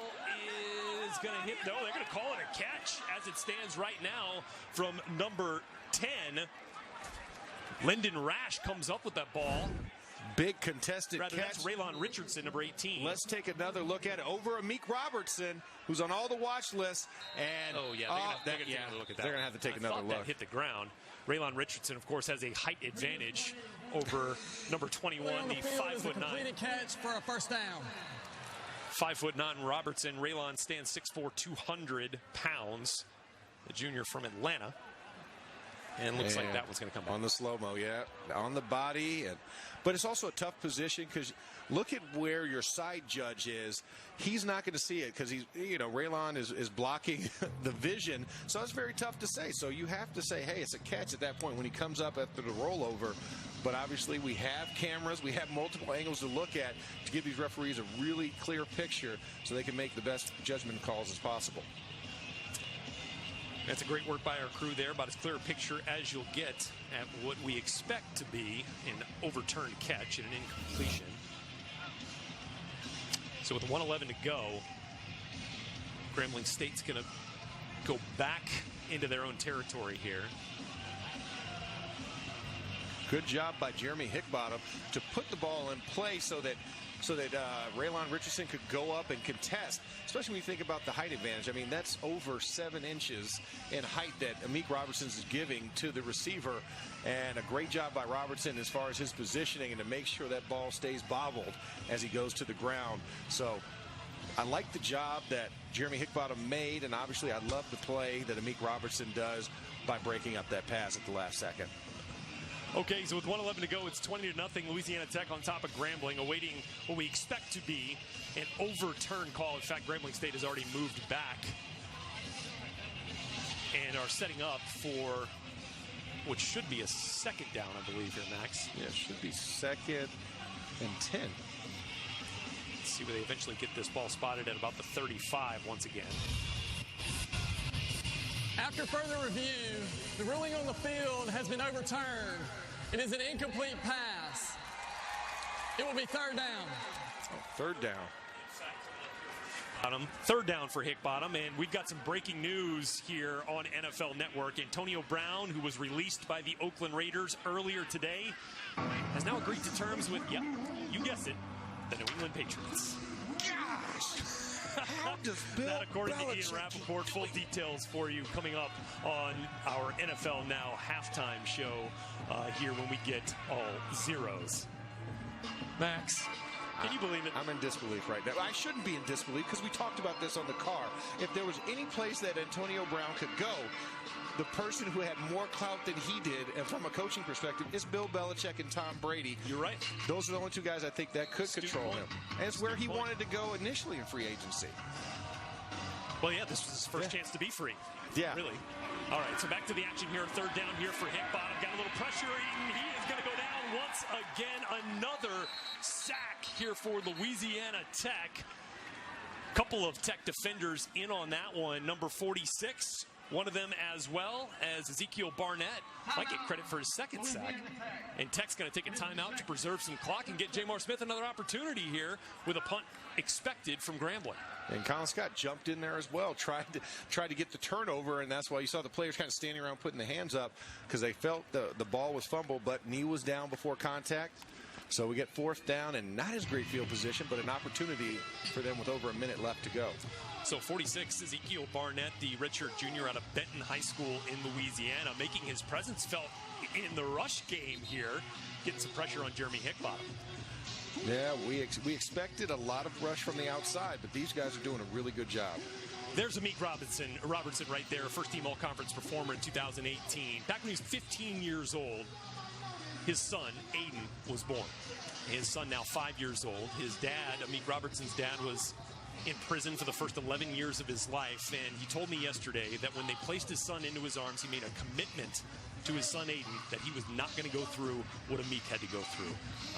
S1: is going to hit. No, they're going to call it a catch as it stands right now from number 10. Lyndon Rash comes up with that ball.
S2: Big contested catch.
S1: That's Raylon Richardson, number 18.
S2: Let's take another look at it. Over Amik Robertson, who's on all the watch lists. And
S1: they're going to take another look at that.
S2: They're going to have to take another look.
S1: That hit the ground. Raylon Richardson, of course, has a height advantage over number 21, the 5'9".
S5: Completed catch for a 1st down.
S1: 5'9" Robertson. Raylon stands 6'4", 200 pounds. The junior from Atlanta. And looks like that one's going to come back.
S2: On the slow-mo, yeah. On the body. But it's also a tough position because look at where your side judge is. He's not going to see it because Raylon is blocking the vision. So it's very tough to say. So you have to say, hey, it's a catch at that point when he comes up after the rollover. But obviously we have cameras. We have multiple angles to look at to give these referees a really clear picture so they can make the best judgment calls as possible.
S1: That's a great work by our crew there, about as clear a picture as you'll get at what we expect to be an overturned catch and an incompletion. So with 1:11 to go, Grambling State's going to go back into their own territory here.
S2: Good job by Jeremy Hickbottom to put the ball in play so that Raylon Richardson could go up and contest, especially when you think about the height advantage. I mean, that's over 7 inches in height that Amik Robertson is giving to the receiver, and a great job by Robertson as far as his positioning and to make sure that ball stays bobbled as he goes to the ground. So I like the job that Jeremy Hickbottom made, and obviously I love the play that Amik Robertson does by breaking up that pass at the last second.
S1: Okay, so with 1:11 to go, it's 20-0. Louisiana Tech on top of Grambling, awaiting what we expect to be an overturned call. In fact, Grambling State has already moved back and are setting up for what should be a 2nd down, I believe, here, Max.
S2: Yeah, it should be 2nd and 10.
S1: Let's see where they eventually get this ball spotted at about the 35 once again.
S5: After further review, the ruling on the field has been overturned. It is an incomplete pass. It will be 3rd down.
S2: Oh, 3rd down.
S1: 3rd down for Hickbottom, and we've got some breaking news here on NFL Network. Antonio Brown, who was released by the Oakland Raiders earlier today, has now agreed to terms with, yep, you guessed it, the New England Patriots.
S2: Gosh! How does Bill
S1: That, according to Ian
S2: Belichick
S1: Rappaport, full details for you coming up on our NFL Now halftime show here when we get all zeros. Max, can you believe it?
S2: I'm in disbelief right now. I shouldn't be in disbelief because we talked about this on the car. If there was any place that Antonio Brown could go, the person who had more clout than he did, and from a coaching perspective, is Bill Belichick and Tom Brady.
S1: You're right.
S2: Those are the only 2 guys I think that could control him. And it's where he wanted to go initially in free agency.
S1: Well, yeah, this was his first chance to be free.
S2: Yeah.
S1: Really. All right, so back to the action here. 3rd down here for Hickbottom. Got a little pressure, and he is going to go down once again. Another sack here for Louisiana Tech. Couple of Tech defenders in on that one. Number 46 One of them, as well as Ezekiel Barnett, might get credit for his second sack. And Tech's going to take a timeout to preserve some clock and get Jamar Smith another opportunity here with a punt expected from Grambling.
S2: And Colin Scott jumped in there as well, tried to get the turnover, and that's why you saw the players kind of standing around putting the hands up because they felt the ball was fumbled, but knee was down before contact. So we get fourth down and not as great field position, but an opportunity for them with over a minute left to go.
S1: So 46, Ezekiel Barnett, the redshirt junior out of Benton High School in Louisiana, making his presence felt in the rush game here, getting some pressure on Jeremy Hickbottom.
S2: Yeah, we expected a lot of rush from the outside, but these guys are doing a really good job.
S1: There's Amik Robertson right there, first-team all-conference performer in 2018. Back when he was 15 years old, his son, Aiden, was born. His son now 5 years old. His dad, Amik Robertson's dad, was in prison for the first 11 years of his life, and he told me yesterday that when they placed his son into his arms, he made a commitment to his son Aiden that he was not going to go through what Amik had to go through.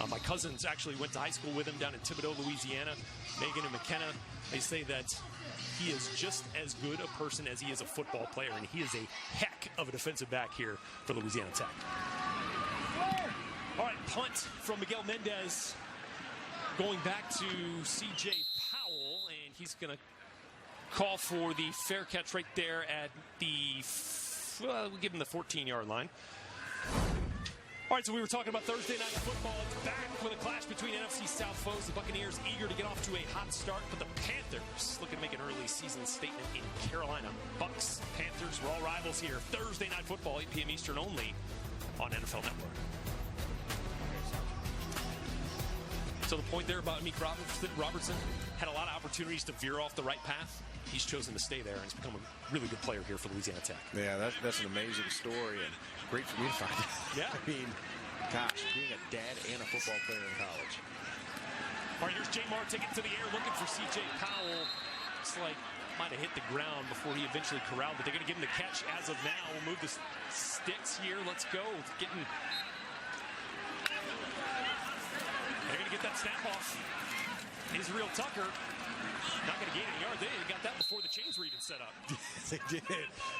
S1: My cousins actually went to high school with him down in Thibodaux, Louisiana. Megan and McKenna, they say that he is just as good a person as he is a football player, and he is a heck of a defensive back here for Louisiana Tech. All right, punt from Miguel Mendez going back to C.J. Powell, and he's going to call for the fair catch right there at the, we'll give him the 14-yard line. All right, so we were talking about Thursday Night Football. It's back with a clash between NFC South foes. The Buccaneers eager to get off to a hot start, but the Panthers looking to make an early season statement in Carolina. Bucs, Panthers, we're all rivals here. Thursday Night Football, 8 p.m. Eastern only on NFL Network. So the point there about Amik Robertson had a lot of opportunities to veer off the right path. He's chosen to stay there and has become a really good player here for Louisiana Tech.
S2: Yeah, that's an amazing story and great for me to find out.
S1: Yeah.
S2: I mean, gosh, being a dad and a football player in college.
S1: All right, here's Jamar taking it to the air, looking for C.J. Powell. Looks like might have hit the ground before he eventually corralled, but they're going to give him the catch as of now. We'll move the sticks here. Let's go. They're going to get that snap off. Israel Tucker not going to gain any yards. They got that before the chains were even set up.
S2: They did.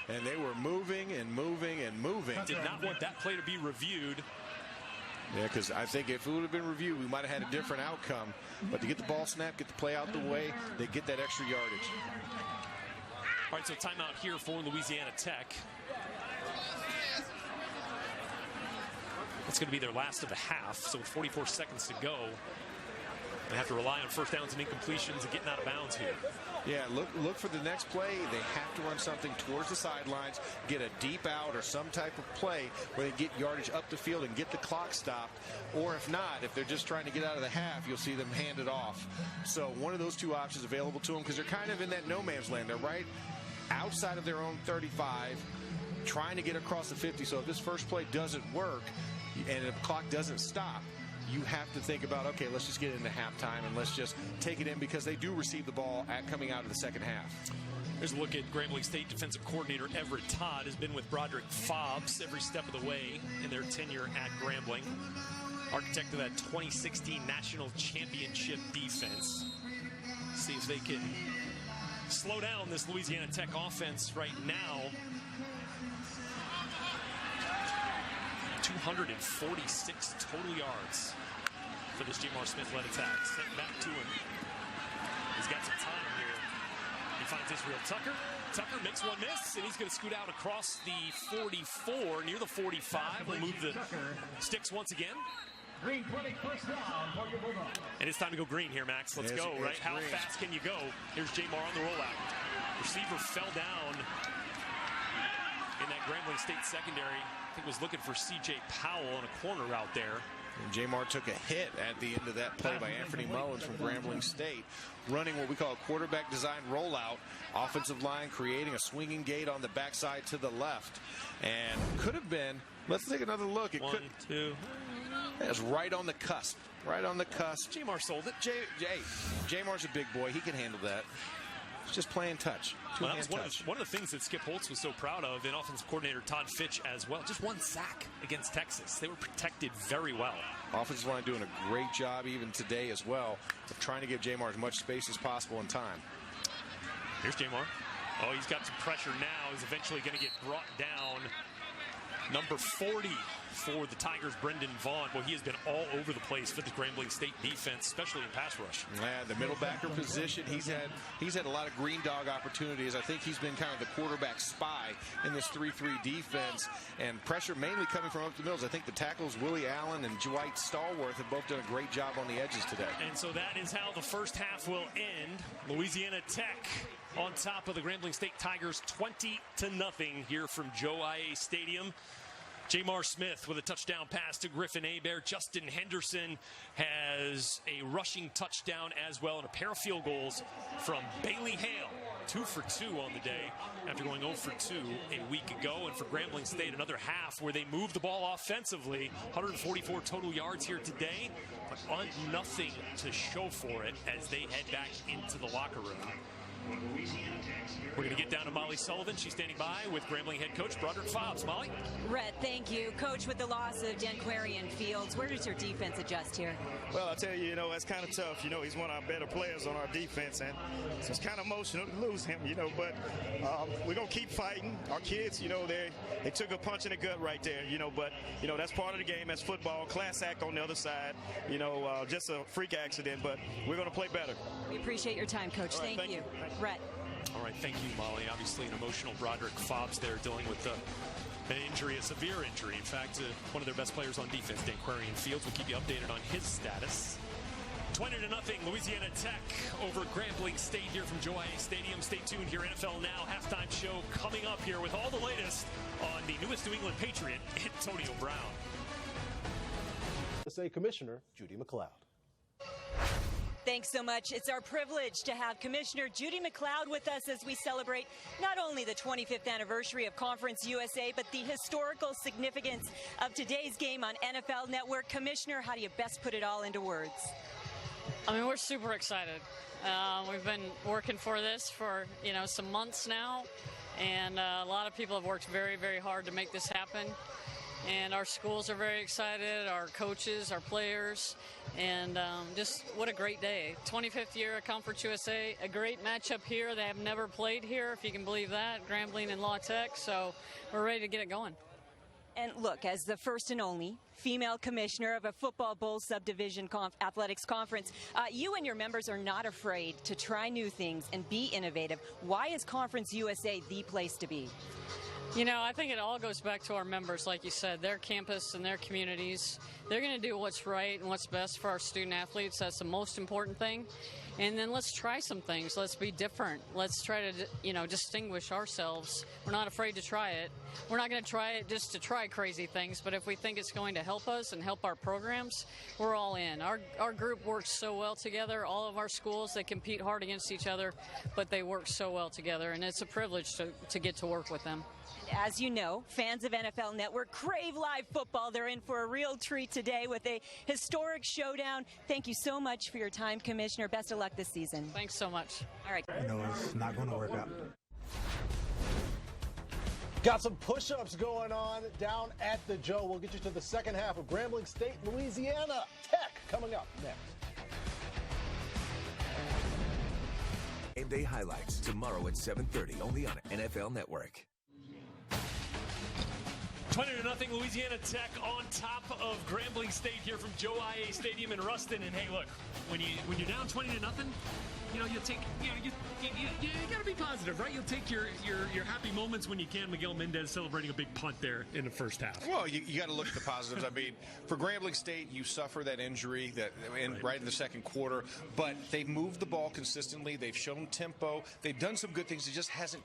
S2: And they were moving and moving and moving.
S1: Did not want that play to be reviewed.
S2: Yeah, because I think if it would have been reviewed, we might have had a different outcome. But to get the ball snapped, get the play out the way, they get that extra yardage.
S1: All right, so timeout here for Louisiana Tech. It's going to be their last of the half, so with 44 seconds to go, they have to rely on first downs and incompletions and getting out of bounds here.
S2: Yeah, look for the next play. They have to run something towards the sidelines, get a deep out or some type of play where they get yardage up the field and get the clock stopped. Or if not, if they're just trying to get out of the half, you'll see them hand it off. So one of those two options available to them because they're kind of in that no man's land. They're right outside of their own 35, trying to get across the 50. So if this first play doesn't work and if the clock doesn't stop, you have to think about, okay, let's just get into halftime and let's just take it in because they do receive the ball coming out of the second half.
S1: Here's a look at Grambling State defensive coordinator Everett Todd. Has been with Broderick Fobbs every step of the way in their tenure at Grambling. Architect of that 2016 National Championship defense. See if they can slow down this Louisiana Tech offense right now. 246 total yards for this Jamar Smith-led attack. Sent back to him. He's got some time here. He finds Israel Tucker. Tucker makes one miss, and he's going to scoot out across the 44, near the 45. We'll move the sticks once again.
S10: Green 20, first down for your Bulldogs.
S1: And it's time to go green here, Max. Let's go, right? How fast can you go? Here's Jamar on the rollout. Receiver fell down in that Grambling State secondary. I think was looking for C.J. Powell on a corner route there.
S2: And Jamar took a hit at the end of that play by Anthony Mullins from Grambling State, running what we call a quarterback design rollout. Offensive line creating a swinging gate on the backside to the left. And could have been, let's take another look. It
S1: 1, 2.
S2: It was right on the cusp. Right on the cusp.
S1: Jamar sold it.
S2: Jamar's a big boy. He can handle that. It's just playing touch.
S1: Well, that was one of the things that Skip Holtz was so proud of, and offensive coordinator Todd Fitch as well. Just one sack against Texas. They were protected very well.
S2: Offensive line doing a great job even today as well of trying to give Jamar as much space as possible in time.
S1: Here's Jamar. Oh, he's got some pressure now. He's eventually going to get brought down. Number 40 for the Tigers, Brendan Vaughn. Well, he has been all over the place for the Grambling State defense, especially in pass rush.
S2: Yeah, the middle backer position, he's had a lot of green dog opportunities. I think he's been kind of the quarterback spy in this 3-3 defense, and pressure mainly coming from up the middle. I think the tackles, Willie Allen and Dwight Stallworth, have both done a great job on the edges today.
S1: And so that is how the first half will end. Louisiana Tech on top of the Grambling State Tigers 20-0 here from Joe IA Stadium. Jamar Smith with a touchdown pass to Griffin Hebert. Justin Henderson has a rushing touchdown as well, and a pair of field goals from Bailey Hale. 2 for 2 on the day after going 0 for 2 a week ago. And for Grambling State, another half where they moved the ball offensively. 144 total yards here today, but nothing to show for it as they head back into the locker room. We're going to get down to Molly Sullivan. She's standing by with Grambling head coach Broderick Fobbs. Molly?
S3: Rhett, thank you. Coach, with the loss of Denquarian Fields, where does your defense adjust here?
S12: Well, I tell you, that's kind of tough. He's one of our better players on our defense, and so it's kind of emotional to lose him, but we're going to keep fighting. Our kids, they took a punch in the gut right there, but, that's part of the game. That's football. Class act on the other side, just a freak accident, but we're going to play better.
S3: We appreciate your time, Coach.
S12: Right,
S3: thank you. Rhett.
S1: All right, thank you, Molly. Obviously an emotional Broderick Fobbs there dealing with an injury, a severe injury. In fact, one of their best players on defense, Denquarian Fields. We'll keep you updated on his status. 20-0, Louisiana Tech over Grambling State here from Joe IA Stadium. Stay tuned here, NFL Now halftime show coming up here with all the latest on the newest New England Patriot, Antonio Brown.
S11: NCAA Commissioner Judy McLeod.
S3: Thanks so much. It's our privilege to have Commissioner Judy McLeod with us as we celebrate not only the 25th anniversary of Conference USA, but the historical significance of today's game on NFL Network. Commissioner, how do you best put it all into words?
S13: We're super excited. We've been working for this for, some months now, and a lot of people have worked very, very hard to make this happen. And our schools are very excited, our coaches, our players, and just what a great day. 25th year of Conference USA, a great matchup here. They have never played here, if you can believe that, Grambling and La Tech, so we're ready to get it going.
S3: And look, as the first and only female commissioner of a Football Bowl subdivision athletics conference, you and your members are not afraid to try new things and be innovative. Why is Conference USA the place to be?
S13: I think it all goes back to our members, like you said, their campus and their communities. They're going to do what's right and what's best for our student athletes. That's the most important thing. And then let's try some things. Let's be different. Let's try to, distinguish ourselves. We're not afraid to try it. We're not going to try it just to try crazy things, but if we think it's going to help us and help our programs, we're all in. Our group works so well together. All of our schools, they compete hard against each other, but they work so well together, and it's a privilege to get to work with them.
S3: As you know, fans of NFL Network crave live football. They're in for a real treat today with a historic showdown. Thank you so much for your time, Commissioner. Best of luck this season.
S13: Thanks so much.
S3: All right.
S14: It's not going to work out.
S11: Got some push-ups going on down at the Joe. We'll get you to the second half of Grambling State, Louisiana Tech coming up next.
S15: Game day highlights tomorrow at 7:30 only on NFL Network.
S1: 20-0, Louisiana Tech on top of Grambling State here from Joe IA Stadium in Ruston. And hey, look, when you're down 20-0, you'll take, you got to be positive, right? You'll take your happy moments when you can. Miguel Mendez celebrating a big punt there in the first half.
S2: Well, you got to look at the positives. For Grambling State, you suffer that injury right in the second quarter, but they've moved the ball consistently. They've shown tempo. They've done some good things. It just hasn't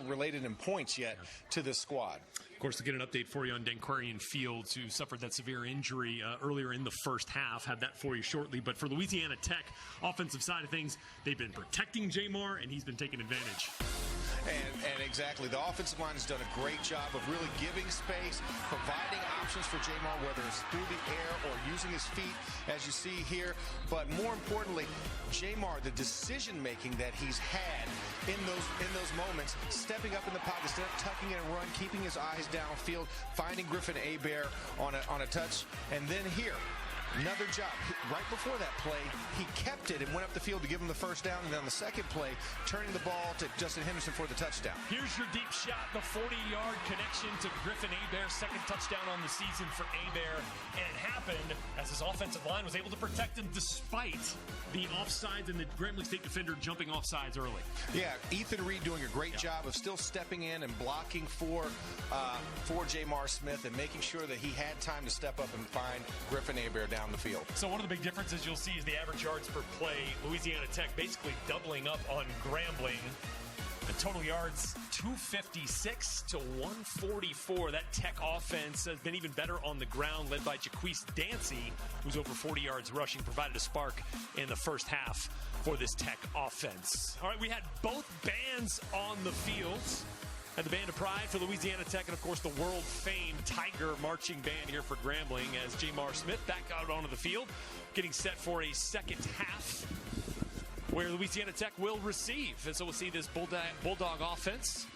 S2: related in points yet to this squad.
S1: Of course, to get an update for you on Denquarian Fields, who suffered that severe injury earlier in the first half. Have that for you shortly. But for Louisiana Tech, offensive side of things, they've been protecting Jamar, and he's been taking advantage.
S2: And exactly, the offensive line has done a great job of really giving space, providing options for Jamar, whether it's through the air or using his feet, as you see here. But more importantly, Jamar, the decision-making that he's had in those moments, stepping up in the pocket, instead of tucking in a run, keeping his eyes downfield, finding Griffin Hebert on a touch, and then here, Another job. Right before that play, he kept it and went up the field to give him the first down. And then on the second play, turning the ball to Justin Henderson for the touchdown.
S1: Here's your deep shot, the 40-yard connection to Griffin Hebert. Second touchdown on the season for Hebert. And it happened as his offensive line was able to protect him despite the offsides and the Grambling State defender jumping offsides early.
S2: Yeah, Ethan Reed doing a great job of still stepping in and blocking for Jamar Smith and making sure that he had time to step up and find Griffin Hebert down the field.
S1: So one of the big differences you'll see is the average yards per play. Louisiana Tech basically doubling up on Grambling. The total yards 256 to 144. That Tech offense has been even better on the ground, led by Jaquise Dancy, who's over 40 yards rushing, provided a spark in the first half for this Tech offense. All right, we had both bands on the field. And the Band of Pride for Louisiana Tech, and of course the world-famed Tiger marching band here for Grambling as Jamar Smith back out onto the field, getting set for a second half where Louisiana Tech will receive. And so we'll see this Bulldog offense.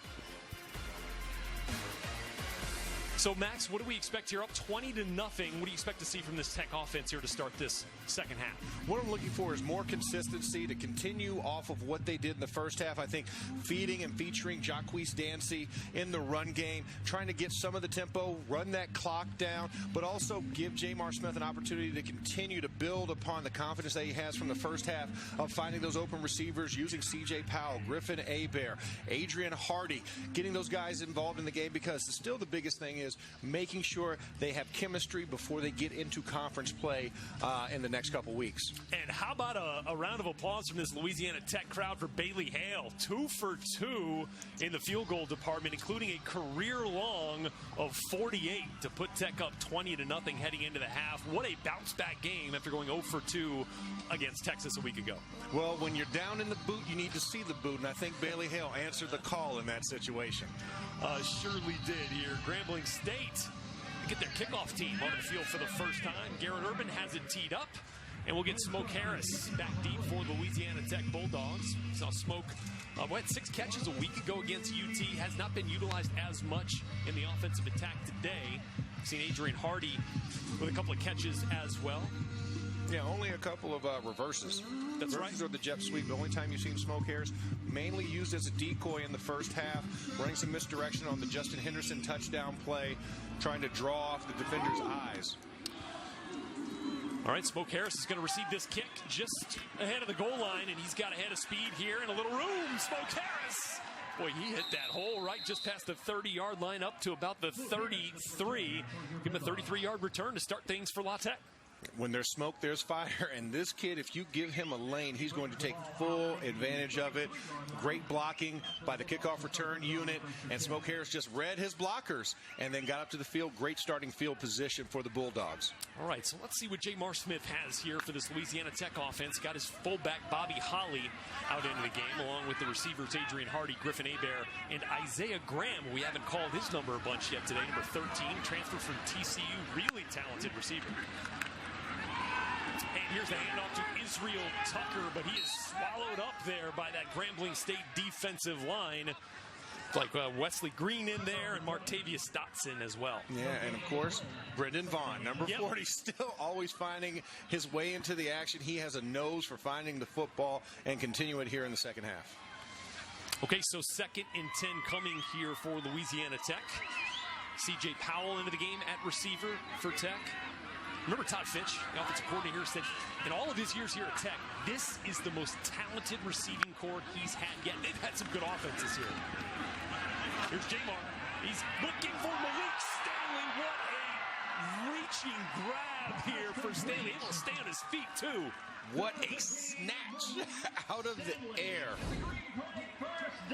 S1: So, Max, what do we expect here? Up 20-0. What do you expect to see from this Tech offense here to start this second half?
S2: What I'm looking for is more consistency to continue off of what they did in the first half. I think feeding and featuring Jaquise Dancy in the run game, trying to get some of the tempo, run that clock down, but also give Jamar Smith an opportunity to continue to build upon the confidence that he has from the first half of finding those open receivers, using C.J. Powell, Griffin Hebert, Adrian Hardy, getting those guys involved in the game, because still the biggest thing is making sure they have chemistry before they get into conference play in the next couple weeks.
S1: And how about a round of applause from this Louisiana Tech crowd for Bailey Hale? 2 for 2 in the field goal department, including a career long of 48 to put Tech up 20-0 heading into the half. What a bounce back game after going 0 for 2 against Texas a week ago.
S2: Well, when you're down in the boot, you need to see the boot, and I think Bailey Hale answered the call in that situation.
S1: Surely did here. Grambling State get their kickoff team on the field for the first time. Garrett Urban has it teed up, and we'll get Smoke Harris back deep for the Louisiana Tech Bulldogs. Saw Smoke had 6 catches a week ago against UT. Has not been utilized as much in the offensive attack today. We've seen Adrian Hardy with a couple of catches as well.
S2: Yeah, only a couple of reverses.
S1: That's right.
S2: Reverses are the jet sweep. The only time you've seen Smoke Harris mainly used as a decoy in the first half, running some misdirection on the Justin Henderson touchdown play, trying to draw off the defender's eyes.
S1: All right, Smoke Harris is going to receive this kick just ahead of the goal line, and he's got a head of speed here and a little room. Smoke Harris! Boy, he hit that hole right just past the 30-yard line up to about the 33. Give him a 33-yard return to start things for La Tech.
S2: When there's smoke, there's fire. And this kid, if you give him a lane, he's going to take full advantage of it. Great blocking by the kickoff return unit. And Smoke Harris just read his blockers and then got up to the field. Great starting field position for the Bulldogs.
S1: All right, so let's see what Jamar Smith has here for this Louisiana Tech offense. Got his fullback, Bobby Holly, out into the game, along with the receivers, Adrian Hardy, Griffin Hebert, and Isaiah Graham. We haven't called his number a bunch yet today. Number 13, transferred from TCU. Really talented receiver. And here's the handoff to Israel Tucker, but he is swallowed up there by that Grambling State defensive line. Like Wesley Green in there and Martavius Dotson as well.
S2: Yeah, and of course, Brendan Vaughn, number 40, still always finding his way into the action. He has a nose for finding the football and continue it here in the second half.
S1: Okay, so 2nd and 10 coming here for Louisiana Tech. C.J. Powell into the game at receiver for Tech. Remember Todd Finch, the offensive coordinator, said in all of his years here at Tech, this is the most talented receiving corps he's had yet. They've had some good offenses here. Here's Jamar. He's looking for Malik Stanley. What a reaching grab here for Stanley. Able to stay on his feet, too.
S2: What a snatch out of the air.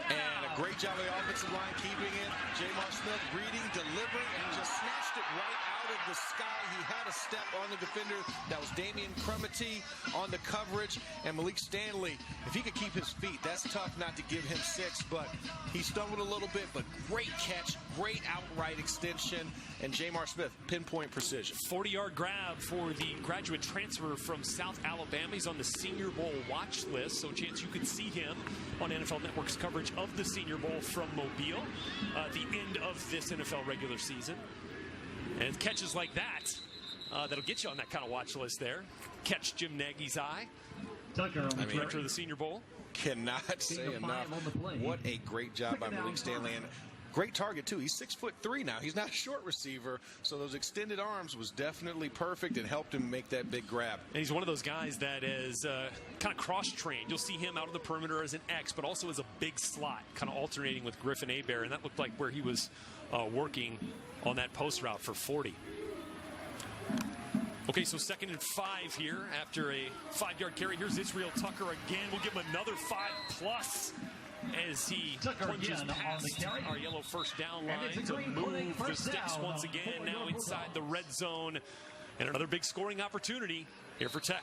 S2: And a great job of the offensive line keeping it. Jamar Smith reading, delivering, and just snatched it right out of the sky. He had a step on the defender. That was Damian Crumity on the coverage. And Malik Stanley, if he could keep his feet, that's tough not to give him 6. But he stumbled a little bit, but great catch, great outright extension. And Jamar Smith, pinpoint precision.
S1: 40-yard grab for the graduate transfer from South Alabama. He's on the Senior Bowl watch list, so a chance you could see him on NFL Network's coverage of the Senior Bowl from Mobile at the end of this NFL regular season. And catches like that that'll get you on that kind of watch list there. Catch Jim Nagy's eye. Director of the Senior Bowl.
S2: Cannot say enough. What a great job by Malik Stanley. And great target, too. He's 6'3" now. He's not a short receiver, so those extended arms was definitely perfect and helped him make that big grab.
S1: And he's one of those guys that is kind of cross-trained. You'll see him out of the perimeter as an X, but also as a big slot, kind of alternating with Griffin Hebert, and that looked like where he was working on that post route for 40. Okay, so 2nd and 5 here after a 5-yard carry. Here's Israel Tucker again. We'll give him another 5+ as he plunges past our yellow first down line to move the sticks once again. Now inside the red zone. And another big scoring opportunity here for Tech.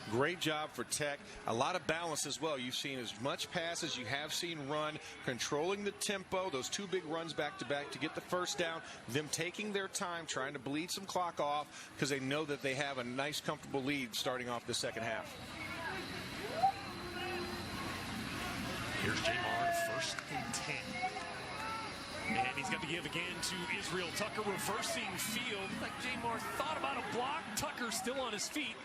S2: Great job for Tech. A lot of balance as well. You've seen as much pass as you have seen run, controlling the tempo, those 2 big runs back-to-back to get the first down, them taking their time, trying to bleed some clock off because they know that they have a nice, comfortable lead starting off the second half.
S1: Here's Jamar, 1st and 10. And he's got to give again to Israel Tucker, reversing field. Like Jamar thought about a block. Tucker still on his feet.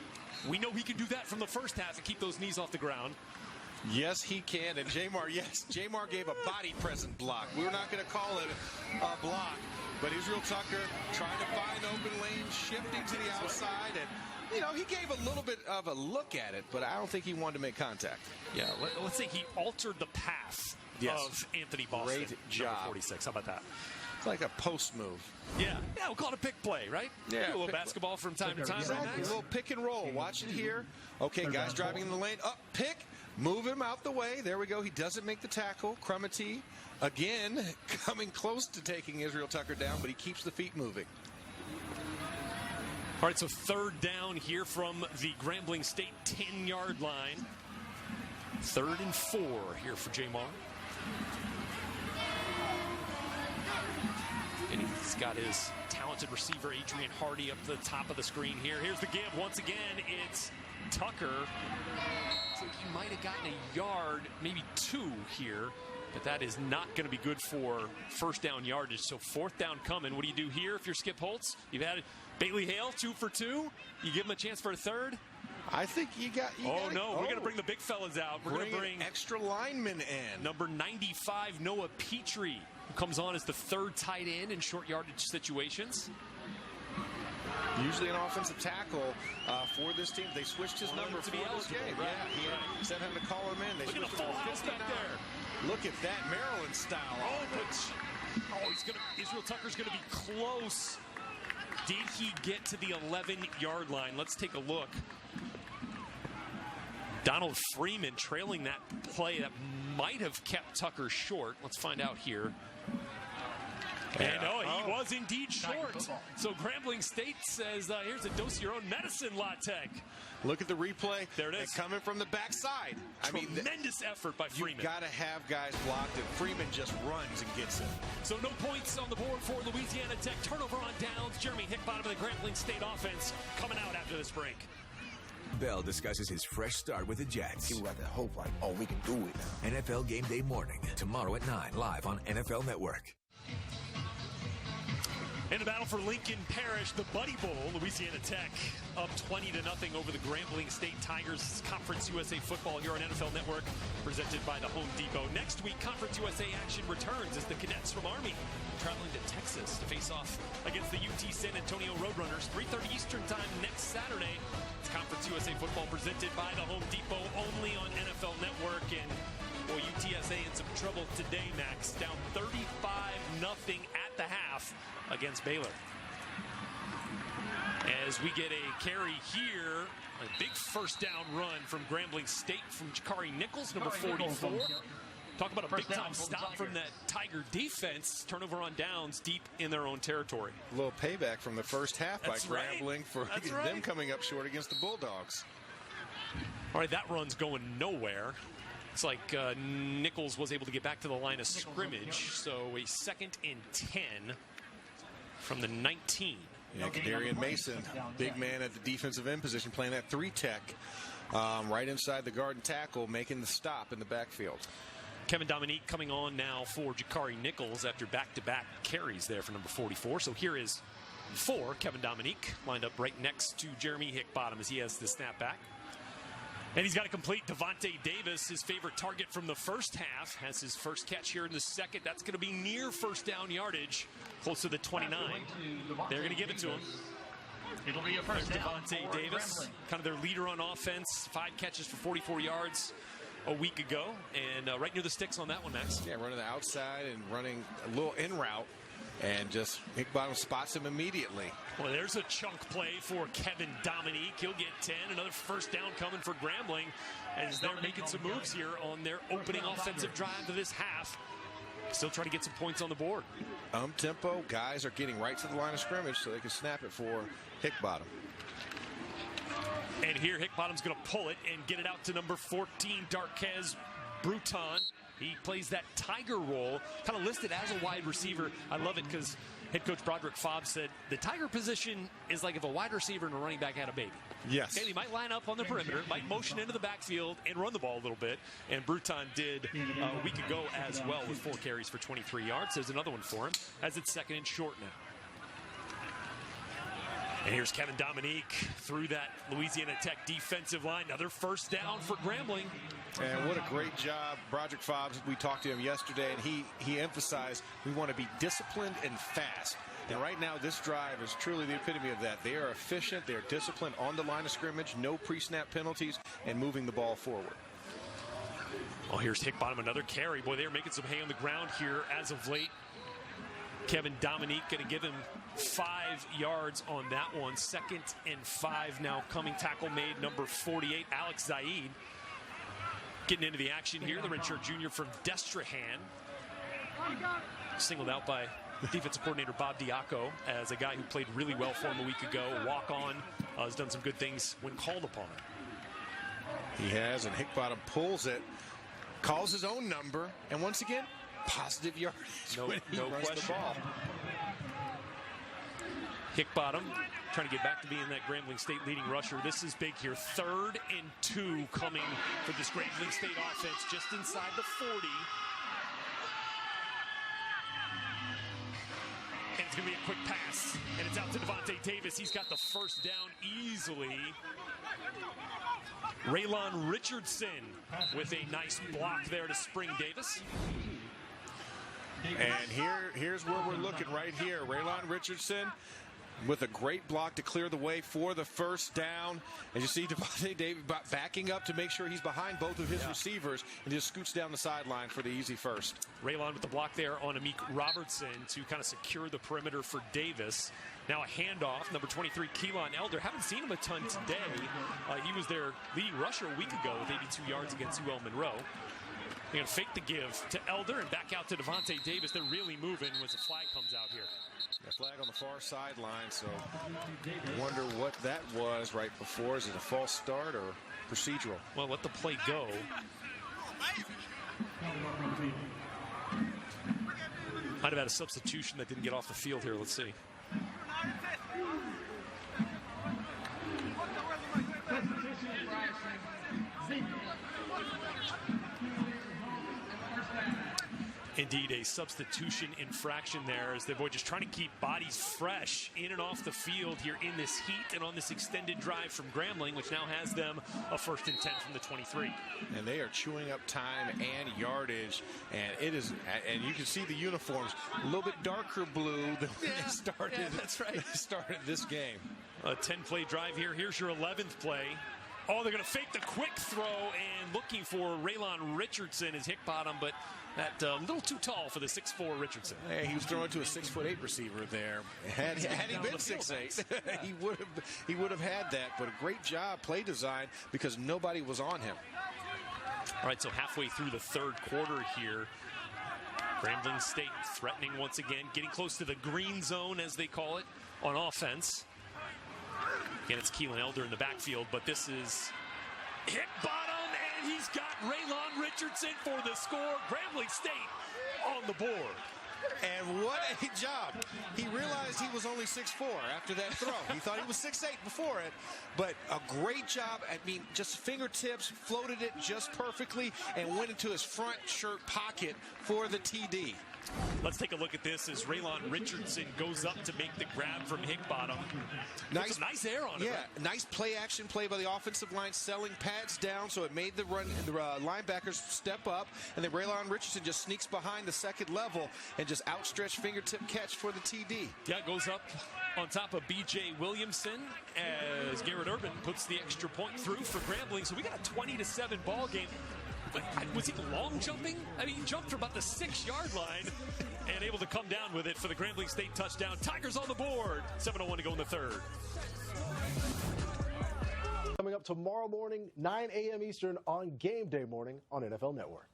S1: We know he can do that from the first half and keep those knees off the ground.
S2: Yes, he can. And Jamar, Jamar gave a body present block. We're not going to call it a block. But Israel Tucker trying to find open lanes, shifting to the outside. And, you know, he gave a little bit of a look at it, but I don't think he wanted to make contact.
S1: Yeah, let's say he altered the path of Anthony Boston.
S2: Great job.
S1: 46. How about that?
S2: It's like a post move.
S1: Yeah, we'll call it a pick play, right?
S2: Yeah.
S1: Do a little basketball from time to time.
S2: Exactly. A little pick and roll. Watch it here. Okay, guys driving in the lane. Up, pick. Move him out the way. There we go. He doesn't make the tackle. Crumity, again, coming close to taking Israel Tucker down, but he keeps the feet moving.
S1: All right, so 3rd down here from the Grambling State 10-yard line. 3rd and 4 here for Jamar. And he's got his talented receiver, Adrian Hardy, up the top of the screen here. Here's the give. Once again, it's Tucker. Looks like he might have gotten a yard, maybe 2 here. But that is not going to be good for first down yardage. So 4th down coming. What do you do here if you're Skip Holtz? You've had Bailey Hale, 2 for 2. You give him a chance for a 3rd?
S2: I think you got.
S1: We're going to bring the big fellas out. We're going to bring
S2: extra linemen in.
S1: Number 95, Noah Petrie, who comes on as the 3rd tight end in short yardage situations.
S2: Usually an offensive tackle for this team. They switched his number for this game.
S1: Right?
S2: Yeah, instead of having to call him in, they
S1: Look at the full house back there.
S2: Look at that Maryland style.
S1: Israel Tucker's going to be close. Did he get to the 11-yard line? Let's take a look. Donald Freeman trailing that play that might have kept Tucker short. Let's find out here. And he was indeed short. So Grambling State says, here's a dose of your own medicine, La Tech.
S2: Look at the replay.
S1: There it is.
S2: Coming from the backside.
S1: Tremendous effort by Freeman.
S2: You've got to have guys blocked, and Freeman just runs and gets it.
S1: So no points on the board for Louisiana Tech. Turnover on downs. Jeremy Hickbottom of the Grambling State offense coming out after this break.
S15: Bell discusses his fresh start with the Jets.
S14: You got that hope like, we can do it now.
S15: NFL Game Day morning, tomorrow at 9, live on NFL Network.
S1: In the battle for Lincoln Parish, the Buddy Bowl, Louisiana Tech up 20-0 over the Grambling State Tigers. Conference USA Football here on NFL Network, presented by the Home Depot. Next week, Conference USA action returns as the cadets from Army traveling to Texas to face off against the UT San Antonio Roadrunners. 3:30 Eastern time next Saturday. It's Conference USA Football presented by the Home Depot, only on NFL Network. And boy, UTSA in some trouble today, Max. Down 35-0 at the half against Baylor. As we get a carry here, a big first down run from Grambling State from Jakari Nichols, number 44. Talk about a big-time stop from that Tiger defense. Turnover on downs deep in their own territory.
S2: A little payback from the first half by Grambling for them coming up short against the Bulldogs.
S1: All right, that run's going nowhere. It's like Nichols was able to get back to the line of scrimmage. So a 2nd and 10 from the 19.
S2: Yeah, Kadarian Mason, big man at the defensive end position, playing that 3-tech right inside the guard and tackle, making the stop in the backfield.
S1: Kevin Dominique coming on now for Jakari Nichols after back-to-back carries there for number 44. So here is for Kevin Dominique, lined up right next to Jeremy Hickbottom as he has the snap back. And he's got to complete. Devontae Davis, his favorite target from the first half, has his first catch here in the second. That's going to be near first down yardage, close to the 29. They're going to give it to him.
S10: It'll be a first down.
S1: Devontae Davis, kind of their leader on offense. 5 catches for 44 yards a week ago. And right near the sticks on that one, Max.
S2: Yeah, running the outside and running a little in route. And just Hickbottom spots him immediately.
S1: Well, there's a chunk play for Kevin Dominique. He'll get 10. Another first down coming for Grambling as they're making some moves here on their opening offensive drive to this half. Still trying to get some points on the board.
S2: Tempo guys are getting right to the line of scrimmage so they can snap it for Hickbottom.
S1: And here Hickbottom's going to pull it and get it out to number 14, Darquez Bruton. He plays that Tiger role, kind of listed as a wide receiver. I love it because head coach Broderick Fobbs said the Tiger position is like if a wide receiver and a running back had a baby.
S2: Yes.
S1: Okay, he might line up on the perimeter, might motion into the backfield and run the ball a little bit. And Bruton did a week ago as well with 4 carries for 23 yards. There's another one for him as it's second and short now. And here's Kevin Dominique through that Louisiana Tech defensive line. Another first down for Grambling.
S2: And what a great job, Broderick Fobbs. We talked to him yesterday, and he emphasized we want to be disciplined and fast. And right now, this drive is truly the epitome of that. They are efficient, they're disciplined on the line of scrimmage, no pre-snap penalties, and moving the ball forward.
S1: Oh, here's Hickbottom, another carry. Boy, they're making some hay on the ground here as of late. Kevin Dominique going to give him 5 yards on that one. 2nd and 5 now coming. Tackle made, number 48, Alex Zaid. Getting into the action here. The redshirt junior from Destrehan. Singled out by defensive coordinator Bob Diaco as a guy who played really well for him a week ago. Walk on. Has done some good things when called upon.
S2: He has, and Hickbottom pulls it, calls his own number, and once again, positive yardage.
S1: No question. The ball. Hickbottom trying to get back to being that Grambling State leading rusher. This is big here. 3rd and 2 coming for this Grambling State offense just inside the 40. And it's going to be a quick pass. And it's out to Devontae Davis. He's got the first down easily. Raylon Richardson with a nice block there to spring Davis.
S2: And here's where we're looking right here. Raylon Richardson with a great block to clear the way for the first down. As you see Devontae Davis backing up to make sure he's behind both of his receivers and just scoots down the sideline for the easy first.
S1: Raylon with the block there on Amik Robertson to kind of secure the perimeter for Davis. Now a handoff, number 23, Keelan Elder. Haven't seen him a ton today. He was their leading rusher a week ago with 82 yards against UL Monroe. They're going to fake the give to Elder and back out to Devontae Davis. They're really moving once the flag comes out here.
S2: A flag on the far sideline, so I wonder what that was right before. Is it a false start or procedural?
S1: Well, let the play go. Might have had a substitution that didn't get off the field here. Let's see. Indeed, a substitution infraction there as the boy just trying to keep bodies fresh in and off the field here in this heat and on this extended drive from Grambling, which now has them a 1st and 10 from the 23.
S2: And they are chewing up time and yardage, and it is, and you can see the uniforms a little bit darker blue than when they started.
S1: Yeah, that's right.
S2: Started this game.
S1: A 10-play drive here. Here's your 11th play. Oh, they're going to fake the quick throw and looking for Raylon Richardson as Hickbottom, but that a little too tall for the 6'4" Richardson.
S2: Yeah, he was throwing to a 6'8" receiver there. Had he been 6'8", he would have had that. But a great job, play design, because nobody was on him.
S1: All right, so halfway through the 3rd quarter here, Grambling State threatening once again, getting close to the green zone, as they call it, on offense. Again, it's Keelan Elder in the backfield, but this is Hickbottom, and he's got Raylon Richardson for the score. Grambling State on the board.
S2: And what a job. He realized he was only 6'4" after that throw. He thought he was 6'8" before it, but a great job. I mean, just fingertips, floated it just perfectly, and went into his front shirt pocket for the TD.
S1: Let's take a look at this as Raylon Richardson goes up to make the grab from Hickbottom. Nice air on it.
S2: Yeah,
S1: right?
S2: Nice play-action play by the offensive line, selling pads down, so it made the linebackers step up, and then Raylon Richardson just sneaks behind the second level and just outstretched fingertip catch for the TD.
S1: Yeah, it goes up on top of B.J. Williamson as Garrett Urban puts the extra point through for Grambling. So we got a 20-7 ball game. Was he long jumping? I mean, he jumped from about the 6-yard line and able to come down with it for the Grambling State touchdown. Tigers on the board. 7:01 to go in the third.
S11: Coming up tomorrow morning, 9 a.m. Eastern on Game Day morning on NFL Network.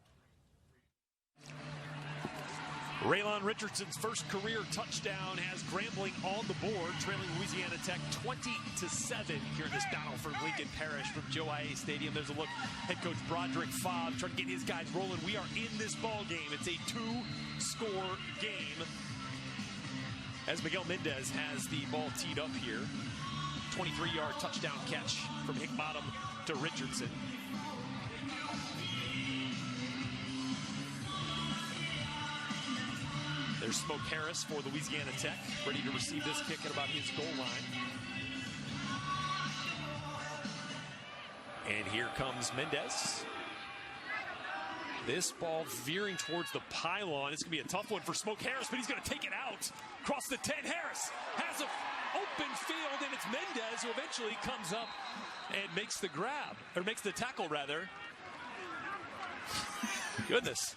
S1: Raylon Richardson's first career touchdown has Grambling on the board, trailing Louisiana Tech 20-7 here in this battle for Lincoln Parish from Joe IA Stadium. There's a look. Head coach Broderick Fobb trying to get his guys rolling. We are in this ball game. It's a 2-score game as Miguel Mendez has the ball teed up here. 23-yard touchdown catch from Hickbottom to Richardson. There's Smoke Harris for Louisiana Tech, ready to receive this kick at about his goal line. And here comes Mendez. This ball veering towards the pylon. It's going to be a tough one for Smoke Harris, but he's going to take it out. Across the 10, Harris has an open field, and it's Mendez who eventually comes up and makes the grab, or makes the tackle, rather. Goodness.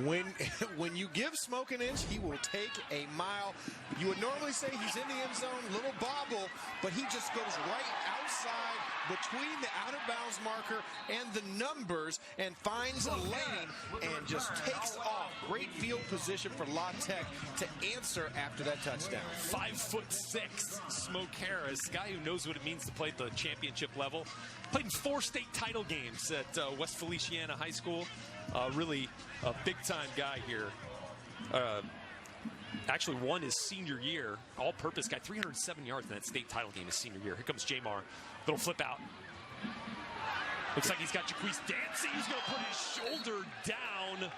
S2: When you give Smoke an inch, he will take a mile. You would normally say he's in the end zone, little bobble, but he just goes right outside between the out of bounds marker and the numbers and finds a lane and just takes off. Great field position for La Tech to answer after that touchdown.
S1: 5'6", Smoke Harris, guy who knows what it means to play at the championship level. Played in 4 state title games at West Feliciana High School. Really a big-time guy here. Actually won his senior year. All-purpose guy, 307 yards in that state title game his senior year. Here comes Jamar. Little flip out. Looks like he's got Jaquise dancing. He's going to put his shoulder down.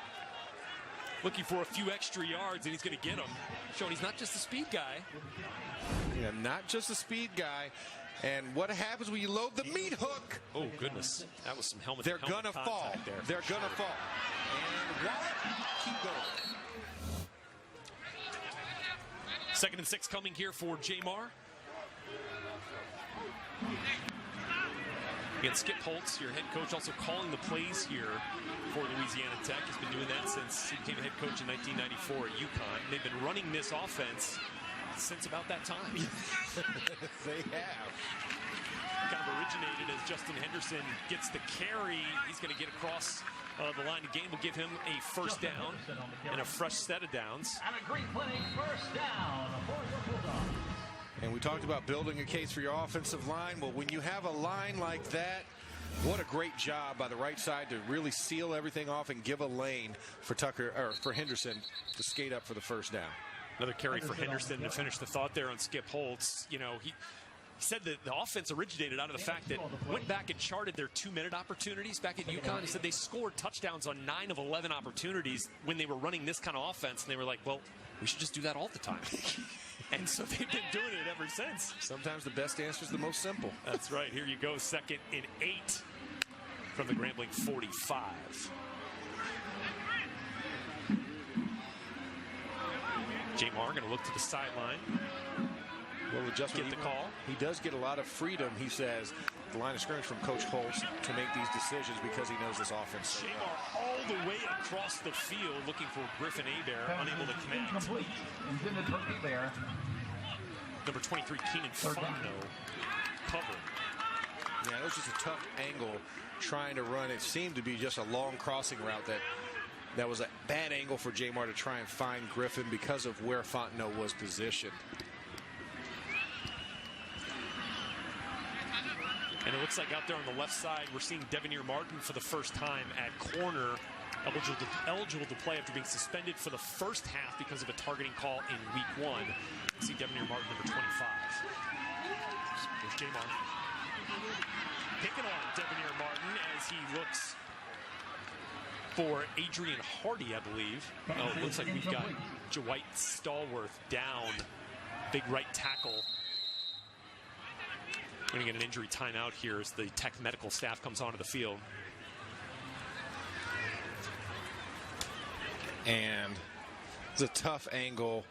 S1: Looking for a few extra yards, and he's going to get them. Showing he's not just a speed guy.
S2: Yeah, not just a speed guy. And what happens when you load the meat hook?
S1: Oh, goodness. That was some helmet.
S2: They're going to fall.
S1: There.
S2: They're going to fall. And Wallet, keep going.
S1: 2nd and 6 coming here for Jamar. And Skip Holtz, your head coach, also calling the plays here for Louisiana Tech. He's been doing that since he became head coach in 1994 at UConn. They've been running this offense since about that time.
S2: They have.
S1: Kind of originated as Justin Henderson gets the carry. He's going to get across the line of game. Will give him a first down and a fresh set of downs.
S10: And a great play, first down for the Bulldogs.
S2: And we talked about building a case for your offensive line. Well, when you have a line like that, what a great job by the right side to really seal everything off and give a lane for for Henderson to skate up for the first down.
S1: Another carry for Henderson to finish the thought there on Skip Holtz. You know, he said that the offense originated out of the fact that went back and charted their 2-minute opportunities back at UConn. He said they scored touchdowns on 9 of 11 opportunities when they were running this kind of offense. And they were like, well, we should just do that all the time. And so they've been doing it ever since.
S2: Sometimes the best answer is the most simple.
S1: That's right. Here you go. 2nd and 8 from the Grambling 45. Jamar going to look to the sideline.
S2: Well, adjustment.
S1: Get the call.
S2: He does get a lot of freedom, he says, the line of scrimmage from Coach Holtz to make these decisions because he knows this offense.
S1: Jamar all the way across the field looking for Griffin Hebert, unable to connect.
S10: Intended for Hebert.
S2: Number 23, Keenan Fontenot, covered. Yeah, it was just a tough angle trying to run. It seemed to be just a long crossing route that was a bad angle for Jamar to try and find Griffin because of where Fontenot was positioned.
S1: And it looks like out there on the left side, we're seeing Devenir Martin for the first time at corner, eligible to play after being suspended for the first half because of a targeting call in week 1. See Devenir Martin, number 25. There's Jamar. Picking on Devenir Martin as he looks for Adrian Hardy, I believe. Oh, it looks like we've got Dwight Stallworth down. Big right tackle. We're going to get an injury timeout here as the Tech medical staff comes onto the field.
S2: And it's a tough angle,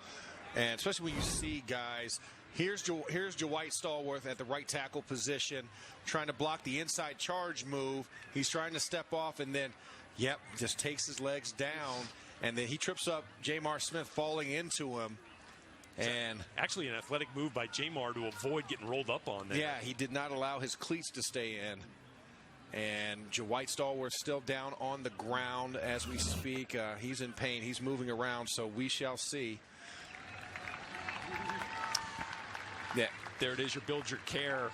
S2: and especially when you see guys. Here's Dwight Stallworth at the right tackle position, trying to block the inside charge move. He's trying to step off, and then, yep, just takes his legs down, and then he trips up Jamar Smith, falling into him. And
S1: actually an athletic move by Jamar to avoid getting rolled up on there.
S2: Yeah, he did not allow his cleats to stay in. And Dwight Stallworth still down on the ground as we speak. He's in pain. He's moving around, so we shall see.
S1: Yeah, there it is, your Build Your Care,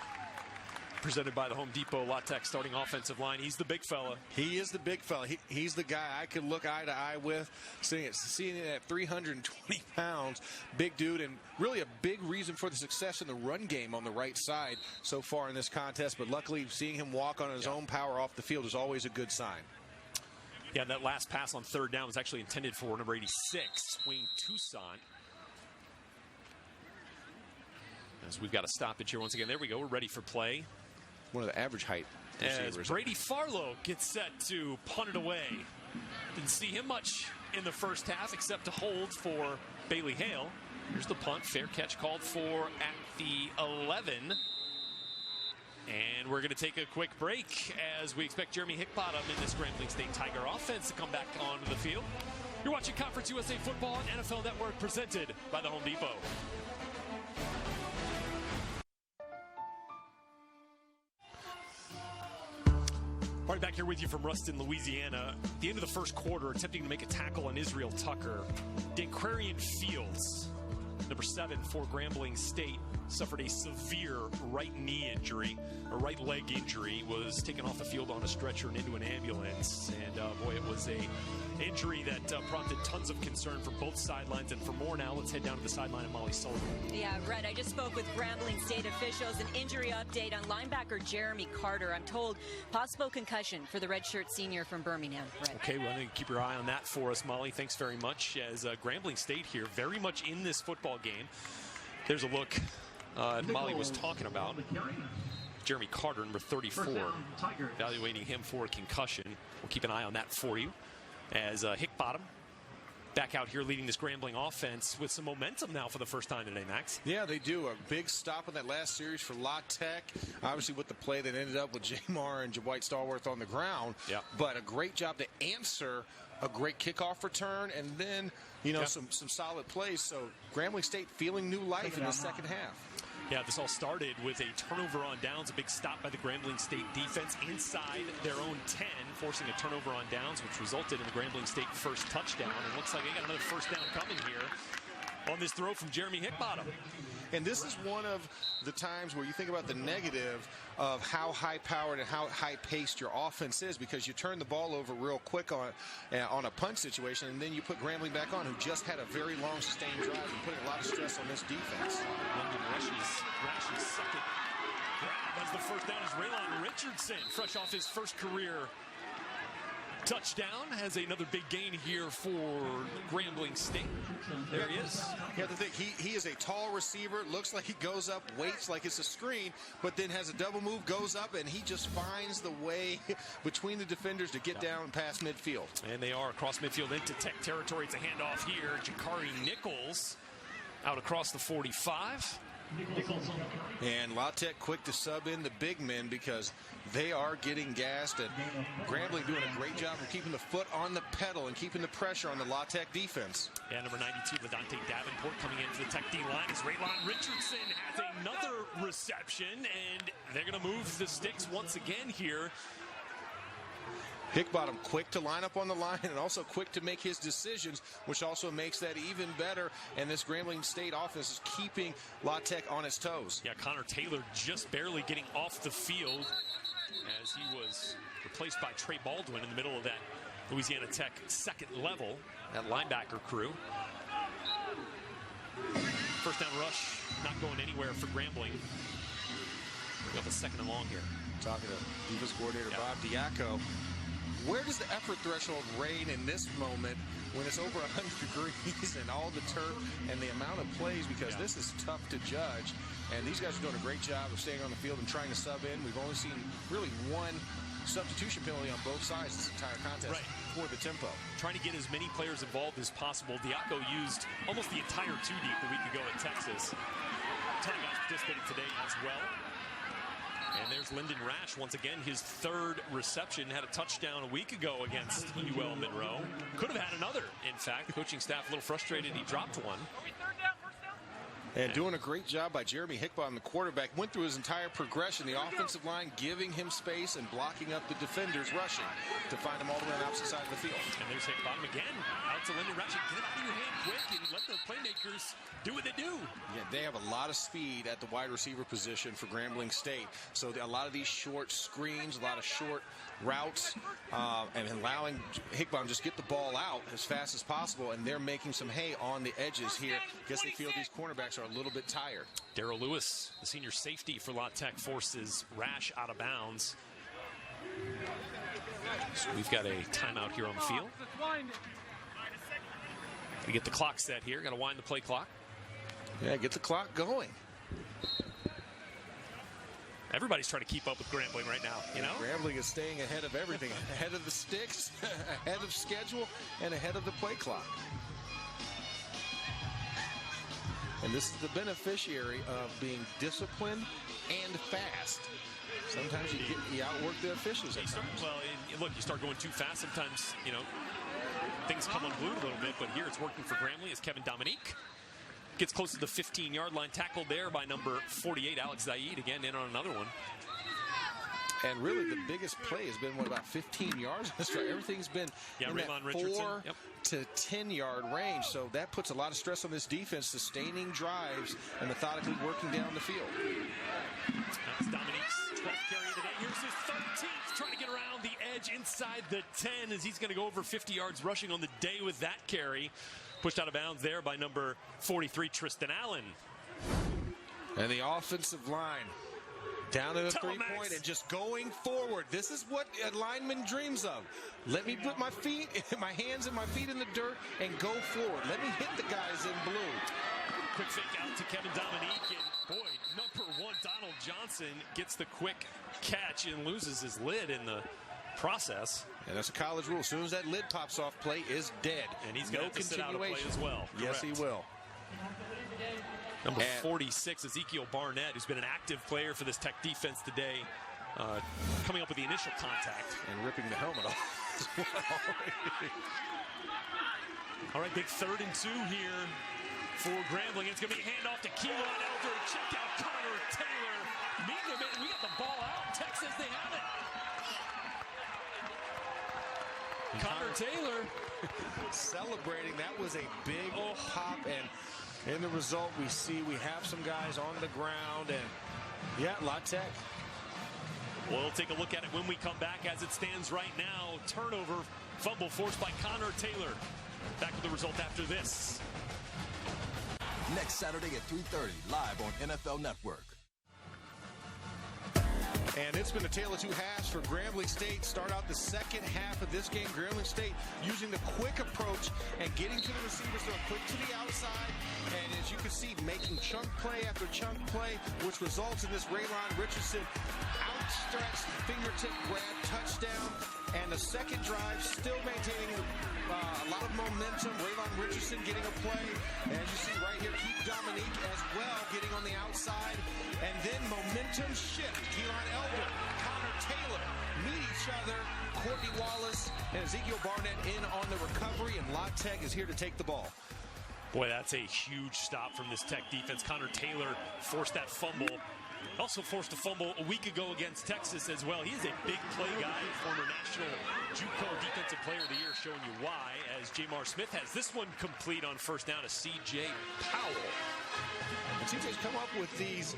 S1: presented by the Home Depot La Tech starting offensive line. He's the big fella.
S2: He is the big fella. He's the guy I could look eye to eye with, seeing it at 320 pounds, big dude, and really a big reason for the success in the run game on the right side so far in this contest. But luckily, seeing him walk on his own power off the field is always a good sign.
S1: Yeah, that last pass on third down was actually intended for number 86, Wayne Toussaint. As we've got a stoppage here once again. There we go. We're ready for play.
S2: One of the average height
S1: receivers. As Brady Farlow gets set to punt it away. Didn't see him much in the first half except to hold for Bailey Hale. Here's the punt. Fair catch called for at the 11. And we're going to take a quick break as we expect Jeremy Hickbottom in this Grambling State Tiger offense to come back onto the field. You're watching Conference USA Football on NFL Network, presented by the Home Depot. All right, back here with you from Ruston, Louisiana. At the end of the first quarter, attempting to make a tackle on Israel Tucker, Danquarian Fields, number 7 for Grambling State, suffered a severe right knee injury, a right leg injury, was taken off the field on a stretcher and into an ambulance. And boy, it was a injury that prompted tons of concern from both sidelines. And for more now, let's head down to the sideline of Molly Sullivan.
S3: Yeah, Red, I just spoke with Grambling State officials. An injury update on linebacker Jeremy Carter. I'm told possible concussion for the redshirt senior from Birmingham. Red.
S1: Okay, well, keep your eye on that for us, Molly. Thanks very much. As Grambling State here, very much in this football game. There's a look Molly was talking about. Jeremy Carter, number 34, evaluating him for a concussion. We'll keep an eye on that for you. As Hickbottom back out here leading this Grambling offense with some momentum now for the first time today, Max.
S2: Yeah, they do. A big stop in that last series for La Tech. Obviously with the play that ended up with Jamar and Dwight Stallworth on the ground.
S1: Yeah.
S2: But a great job to answer a great kickoff return, and then, you know, some solid plays. So Grambling State feeling new life in the second half.
S1: Yeah, this all started with a turnover on downs, a big stop by the Grambling State defense inside their own 10, forcing a turnover on downs, which resulted in the Grambling State first touchdown. And it looks like they got another first down coming here on this throw from Jeremy Hickbottom.
S2: And this is one of the times where you think about the negative of how high-powered and how high-paced your offense is, because you turn the ball over real quick on a punch situation, and then you put Grambling back on, who just had a very long sustained drive and putting a lot of stress on this defense.
S1: London Rash's second grab as the first down is Raylon Richardson, fresh off his first career touchdown, has another big gain here for Grambling State. There he is.
S2: Yeah, the thing, he is a tall receiver. Looks like he goes up, waits like it's a screen, but then has a double move, goes up, and he just finds the way between the defenders to get down past midfield.
S1: And they are across midfield into Tech territory. It's a handoff here. Jakari Nichols out across the 45.
S2: And La Tech quick to sub in the big men because they are getting gassed, and Grambling doing a great job of keeping the foot on the pedal and keeping the pressure on the La Tech defense.
S1: Yeah, number 92, Ladante Davenport coming into the Tech D-line as Raylon Richardson has another reception, and they're going to move the sticks once again here.
S2: Hickbottom quick to line up on the line and also quick to make his decisions, which also makes that even better. And this Grambling State offense is keeping La Tech on its toes.
S1: Yeah, Connor Taylor just barely getting off the field as he was replaced by Trey Baldwin in the middle of that Louisiana Tech second level, that linebacker crew. First down rush, not going anywhere for Grambling. We got the second and long here.
S2: Talking to defense coordinator Bob Diaco. where does the effort threshold reign in this moment when it's over 100 degrees and all the turf and the amount of plays, because this is tough to judge. And these guys are doing a great job of staying on the field and trying to sub in. We've only seen really one substitution penalty on both sides this entire contest for the tempo.
S1: Trying to get as many players involved as possible. Diaco used almost the entire 2 deep a week ago at Texas. A ton of guys participated today as well. And there's Lyndon Rash, once again, his 3rd reception. Had a touchdown a week ago against UL Monroe. Could have had another, in fact. The coaching staff a little frustrated he dropped one.
S2: And doing a great job by Jeremy Hickbottom, the quarterback. Went through his entire progression. The offensive line giving him space and blocking up the defenders rushing to find him all the way on the opposite side of the field.
S1: And there's Hickbottom again. Out to Lyndon Rash. Get it out of your hand quick and let the playmakers do what they do. Yeah,
S2: they have a lot of speed at the wide receiver position for Grambling State. So a lot of these short screens, a lot of short routes, and allowing Hickbottom just get the ball out as fast as possible, and they're making some hay on the edges here. Guess they feel these cornerbacks are a little bit tired.
S1: Darrell Lewis, the senior safety for La Tech, forces Rash out of bounds. So we've got a timeout here on the field. We get the clock set here. Got to wind the play clock.
S2: Yeah, get the clock going.
S1: Everybody's trying to keep up with Grambling right now, you know?
S2: Grambling is staying ahead of everything, ahead of the sticks, ahead of schedule, and ahead of the play clock. And this is the beneficiary of being disciplined and fast. Sometimes you outwork the officials at times.
S1: Well, look, you start going too fast, sometimes, you know, things come unglued a little bit, but here it's working for Grambling as Kevin Dominique gets close to the 15-yard line, tackled there by number 48, Alex Zaid, again in on another one.
S2: And really the biggest play has been, what, about 15 yards? Everything's been in that 4 to 10-yard range. So that puts a lot of stress on this defense, sustaining drives and methodically working down the field.
S1: That's Dominique's 12th carry of the day. Here's his 13th, trying to get around the edge inside the 10 as he's going to go over 50 yards rushing on the day with that carry. Pushed out of bounds there by number 43, Tristan Allen.
S2: And the offensive line down to the three-point and just going forward. This is what a lineman dreams of. Let me put my hands and my feet in the dirt and go forward. Let me hit the guys in blue.
S1: Quick fake out to Kevin Dominique, and boy, number 1, Donald Johnson gets the quick catch and loses his lid in the process.
S2: And that's a college rule. As soon as that lid pops off, play is dead.
S1: And he's going to have to sit out of play as well.
S2: Yes, he will.
S1: Number 46, Ezekiel Barnett, who's been an active player for this Tech defense today, coming up with the initial contact.
S2: And ripping the helmet off as well.
S1: All right, big 3rd and 2 here for Grambling. It's going to be a handoff to Keelan Elder. Check out Connor Taylor. Meeting him in. We got the ball out. Texas, they have it. Connor Taylor
S2: celebrating. That was a big pop, and in the result we see we have some guys on the ground, and yeah, La Tech.
S1: We'll take a look at it when we come back. As it stands right now, turnover, fumble forced by Connor Taylor. Back with the result after this.
S9: Next Saturday at 3:30, live on NFL Network.
S2: And it's been a tale of two halves for Grambling State. Start out the second half of this game. Grambling State using the quick approach and getting to the receivers, so quick to the outside. And as you can see, making chunk play after chunk play, which results in this Raylon Richardson outstretched fingertip grab touchdown. And the second drive still maintaining a lot of momentum. Raylon Richardson getting a play. And as you see right here, Keith Dominique as well getting on the outside. And then momentum shift. Keelan Elder, Connor Taylor meet each other. Courtney Wallace and Ezekiel Barnett in on the recovery. And La Tech is here to take the ball.
S1: Boy, that's a huge stop from this Tech defense. Connor Taylor forced that fumble. Also forced a fumble a week ago against Texas as well. He is a big play guy, former National JUCO Defensive Player of the Year, showing you why, as Jamar Smith has this one complete on first down to C.J. Powell.
S2: And CJ's come up with these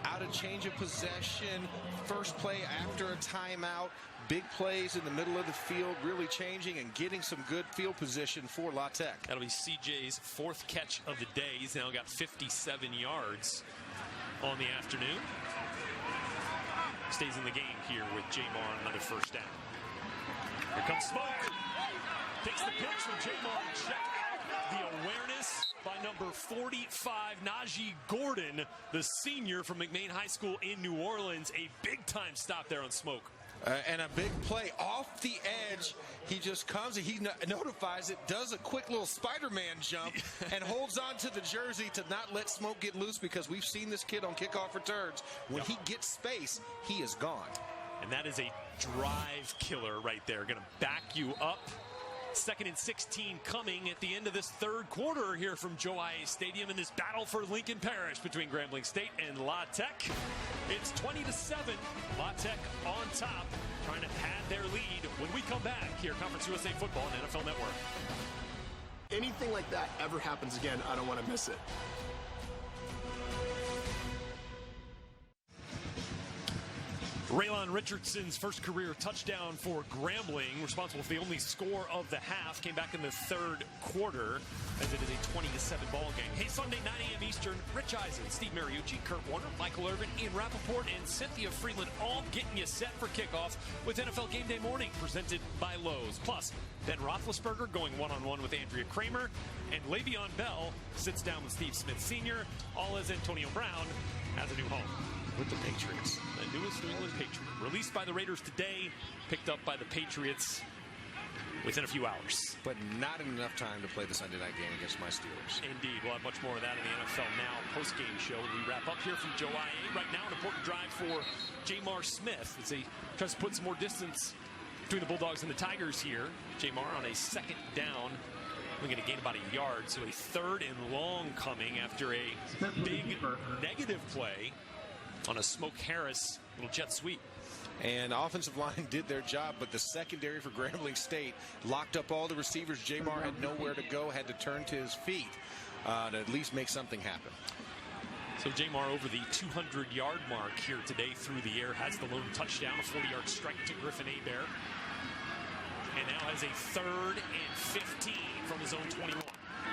S2: out of change of possession, first play after a timeout, big plays in the middle of the field, really changing and getting some good field position for La Tech.
S1: That'll be CJ's 4th catch of the day. He's now got 57 yards on the afternoon. Stays in the game here with Jamar on another first down. Here comes Smoke. Takes the pitch from Jamar. Check out the awareness by number 45, Najee Gordon, the senior from McMain High School in New Orleans. A big-time stop there on Smoke.
S2: And a big play off the edge. He just comes and he notifies it, does a quick little Spider-Man jump, and holds on to the jersey to not let Smoke get loose, because we've seen this kid on kickoff returns. When he gets space, he is gone.
S1: And that is a drive killer right there. Going to back you up. 2nd and 16 coming at the end of this third quarter here from Joe IA Stadium in this battle for Lincoln Parish between Grambling State and La Tech. It's 20-7. La Tech on top, trying to pad their lead. When we come back here, Conference USA Football on NFL Network.
S16: Anything like that ever happens again, I don't want to miss it.
S1: Raylon Richardson's first career touchdown for Grambling, responsible for the only score of the half, came back in the third quarter as it is a 20-7 ball game. Hey, Sunday, 9 a.m. Eastern, Rich Eisen, Steve Mariucci, Kurt Warner, Michael Irvin, Ian Rappaport, and Cynthia Freeland, all getting you set for kickoff with NFL Game Day Morning, presented by Lowe's. Plus, Ben Roethlisberger going one-on-one with Andrea Kramer, and Le'Veon Bell sits down with Steve Smith Sr., all as Antonio Brown has a new home with the Patriots. The newest New England Patriot, released by the Raiders today, picked up by the Patriots within a few hours.
S2: But not enough time to play the Sunday night game against my Steelers.
S1: Indeed. We'll have much more of that in the NFL Now post-game show. We wrap up here from Joe IA. Right now, an important drive for Jamar Smith as he tries to put some more distance between the Bulldogs and the Tigers here. Jamar on a 2nd down. We're going to gain about a yard, so a 3rd and long coming after a big negative play on a Smoke Harris little jet sweep.
S2: And offensive line did their job, but the secondary for Grambling State locked up all the receivers. Jamar had nowhere to go, had to turn to his feet to at least make something happen.
S1: So Jamar over the 200-yard mark here today through the air, has the lone touchdown, a 40-yard strike to Griffin Hebert. And now has a 3rd and 15 from his own 21.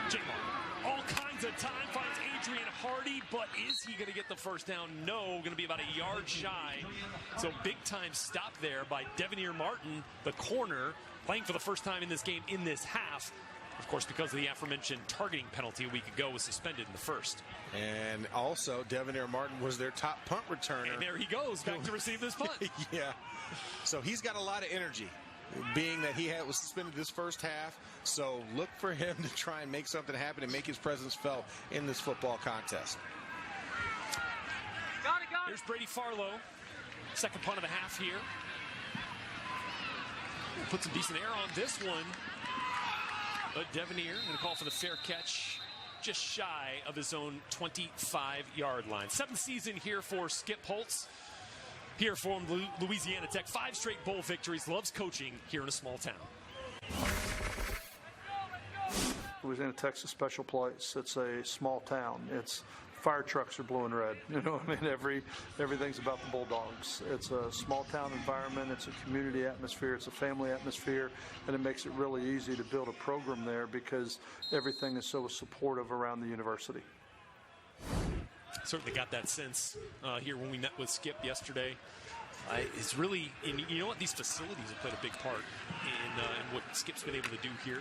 S1: Jamar, all kinds of time, finds Adrian Hardy, but is he going to get the first down? No, going to be about a yard shy. So big-time stop there by Devanir Martin, the corner, playing for the first time in this game in this half. Of course, because of the aforementioned targeting penalty a week ago, was suspended in the first.
S2: And also, Devanir Martin was their top punt returner.
S1: And there he goes, back to receive this punt.
S2: Yeah. So he's got a lot of energy, being that he was suspended this first half. So look for him to try and make something happen and make his presence felt in this football contest.
S1: Here's Brady Farlow, 2nd punt of the half here. Put some decent air on this one. But Devanir going to call for the fair catch, just shy of his own 25-yard line. 7th season here for Skip Holtz. Here from Louisiana Tech, 5 straight bowl victories, loves coaching here in a small town.
S4: Louisiana Tech's a special place. It's a small town. It's fire trucks are blue and red. You know what I mean? Everything's about the Bulldogs. It's a small town environment. It's a community atmosphere. It's a family atmosphere. And it makes it really easy to build a program there because everything is so supportive around the university.
S1: Certainly got that sense here when we met with Skip yesterday. It's really, you know what, these facilities have played a big part in what Skip's been able to do here.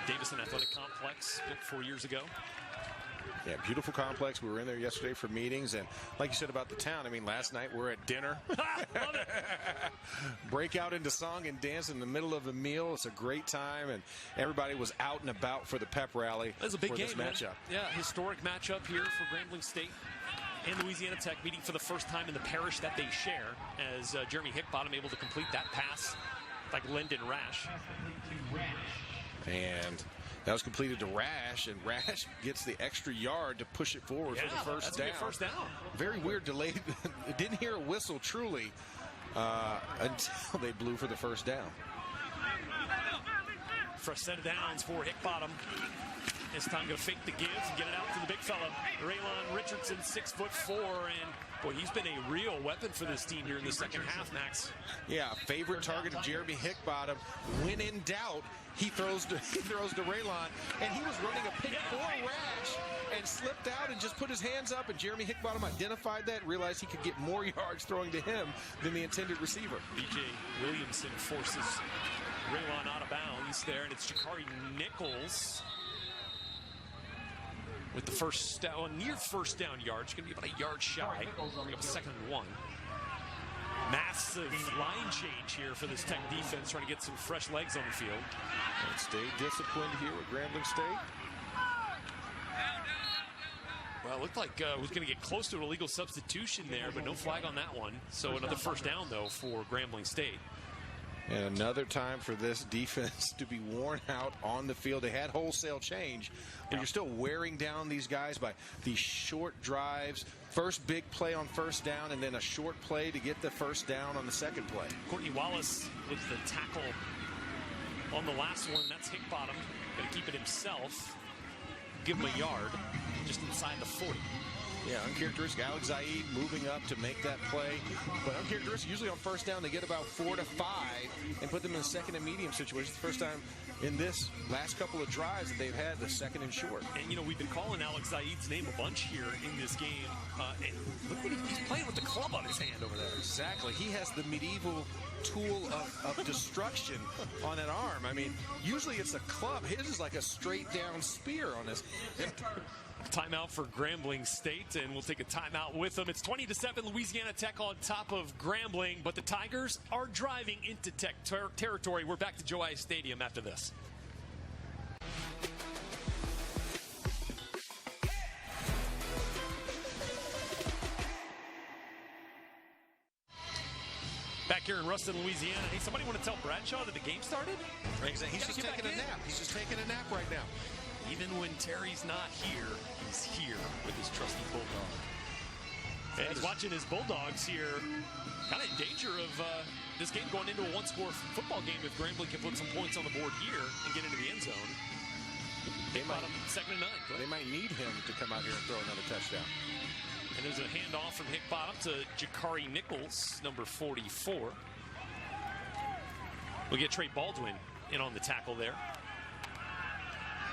S1: Davison Athletic Complex, built 4 years ago.
S2: Yeah, beautiful complex. We were in there yesterday for meetings, and like you said about the town, I mean, last night we're at dinner.
S1: Love it.
S2: Break out into song and dance in the middle of a meal. It's a great time, and everybody was out and about for the pep rally.
S1: That's a big game,
S2: this matchup.
S1: Man. Yeah, historic matchup here for Grambling State and Louisiana Tech, meeting for the first time in the parish that they share, as Jeremy Hickbottom able to complete that pass like Lyndon Rash.
S2: And that was completed to Rash, and Rash gets the extra yard to push it forward for the first down.
S1: First down.
S2: Very weird delay. Didn't hear a whistle truly until they blew for the first down.
S1: Fresh set of downs for Hickbottom This time going to fake the give and get it out to the big fella. Raylon Richardson, 6'4", and boy, he's been a real weapon for this team here in the second half, Max.
S2: Yeah, favorite target of Jeremy Hickbottom. When in doubt, he throws to Raylon, and he was running a pick for Rash and slipped out and just put his hands up, and Jeremy Hickbottom identified that, realized he could get more yards throwing to him than the intended receiver.
S1: B.J. Williamson forces Raylon out of bounds there, and it's Jakari Nichols with the first down, near first down yard. It's going to be about a yard shy. Bring up a 2nd and 1. Massive line change here for this Tech defense, trying to get some fresh legs on the field.
S2: And stay disciplined here at Grambling State.
S1: Well, it looked like it was going to get close to an illegal substitution there, but no flag on that one. So another first down, though, for Grambling State.
S2: And another time for this defense to be worn out on the field. They had wholesale change, but you're still wearing down these guys by these short drives. First big play on first down, and then a short play to get the first down on the second play.
S1: Courtney Wallace with the tackle on the last one. That's Hickbottom. Going to keep it himself. Give him a yard just inside the 40.
S2: Yeah, uncharacteristic. Alex Zaid moving up to make that play. But uncharacteristic, usually on first down, they get about 4 to 5 and put them in a second and medium situation. The first time in this last couple of drives that they've had the second and short.
S1: And, you know, we've been calling Alex Zaid's name a bunch here in this game. And look what he's playing with the club on his hand over there.
S2: Exactly. He has the medieval tool of destruction on that arm. I mean, usually it's a club. His is like a straight down spear on his hand.
S1: Timeout for Grambling State, and we'll take a timeout with them. It's 20-7, Louisiana Tech on top of Grambling, but the Tigers are driving into Tech territory. We're back to Joe Ice Stadium after this. Back here in Ruston, Louisiana. Hey, somebody want to tell Bradshaw that the game started?
S2: He's just taking a nap. He's just taking a nap right now.
S1: Even when Terry's not here, he's here with his trusty Bulldog. And he's watching his Bulldogs here, kind of in danger of this game going into a one-score football game if Grambling can put some points on the board here and get into the end zone. They might, 2nd and 9.
S2: They might need him to come out here and throw another touchdown.
S1: And there's a handoff from Hickbottom to Jakari Nichols, number 44. We'll get Trey Baldwin in on the tackle there.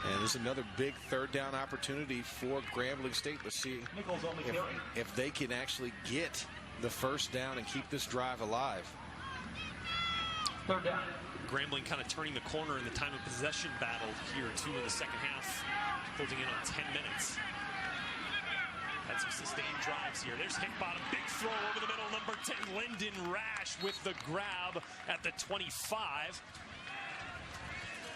S2: And there's another big third down opportunity for Grambling State. Let's see if they can actually get the first down and keep this drive alive.
S1: 3rd down. Grambling kind of turning the corner in the time of possession battle here, too, in the second half, closing in on 10 minutes. Had some sustained drives here. There's Hickbottom, big throw over the middle, number 10, Lyndon Rash with the grab at the 25.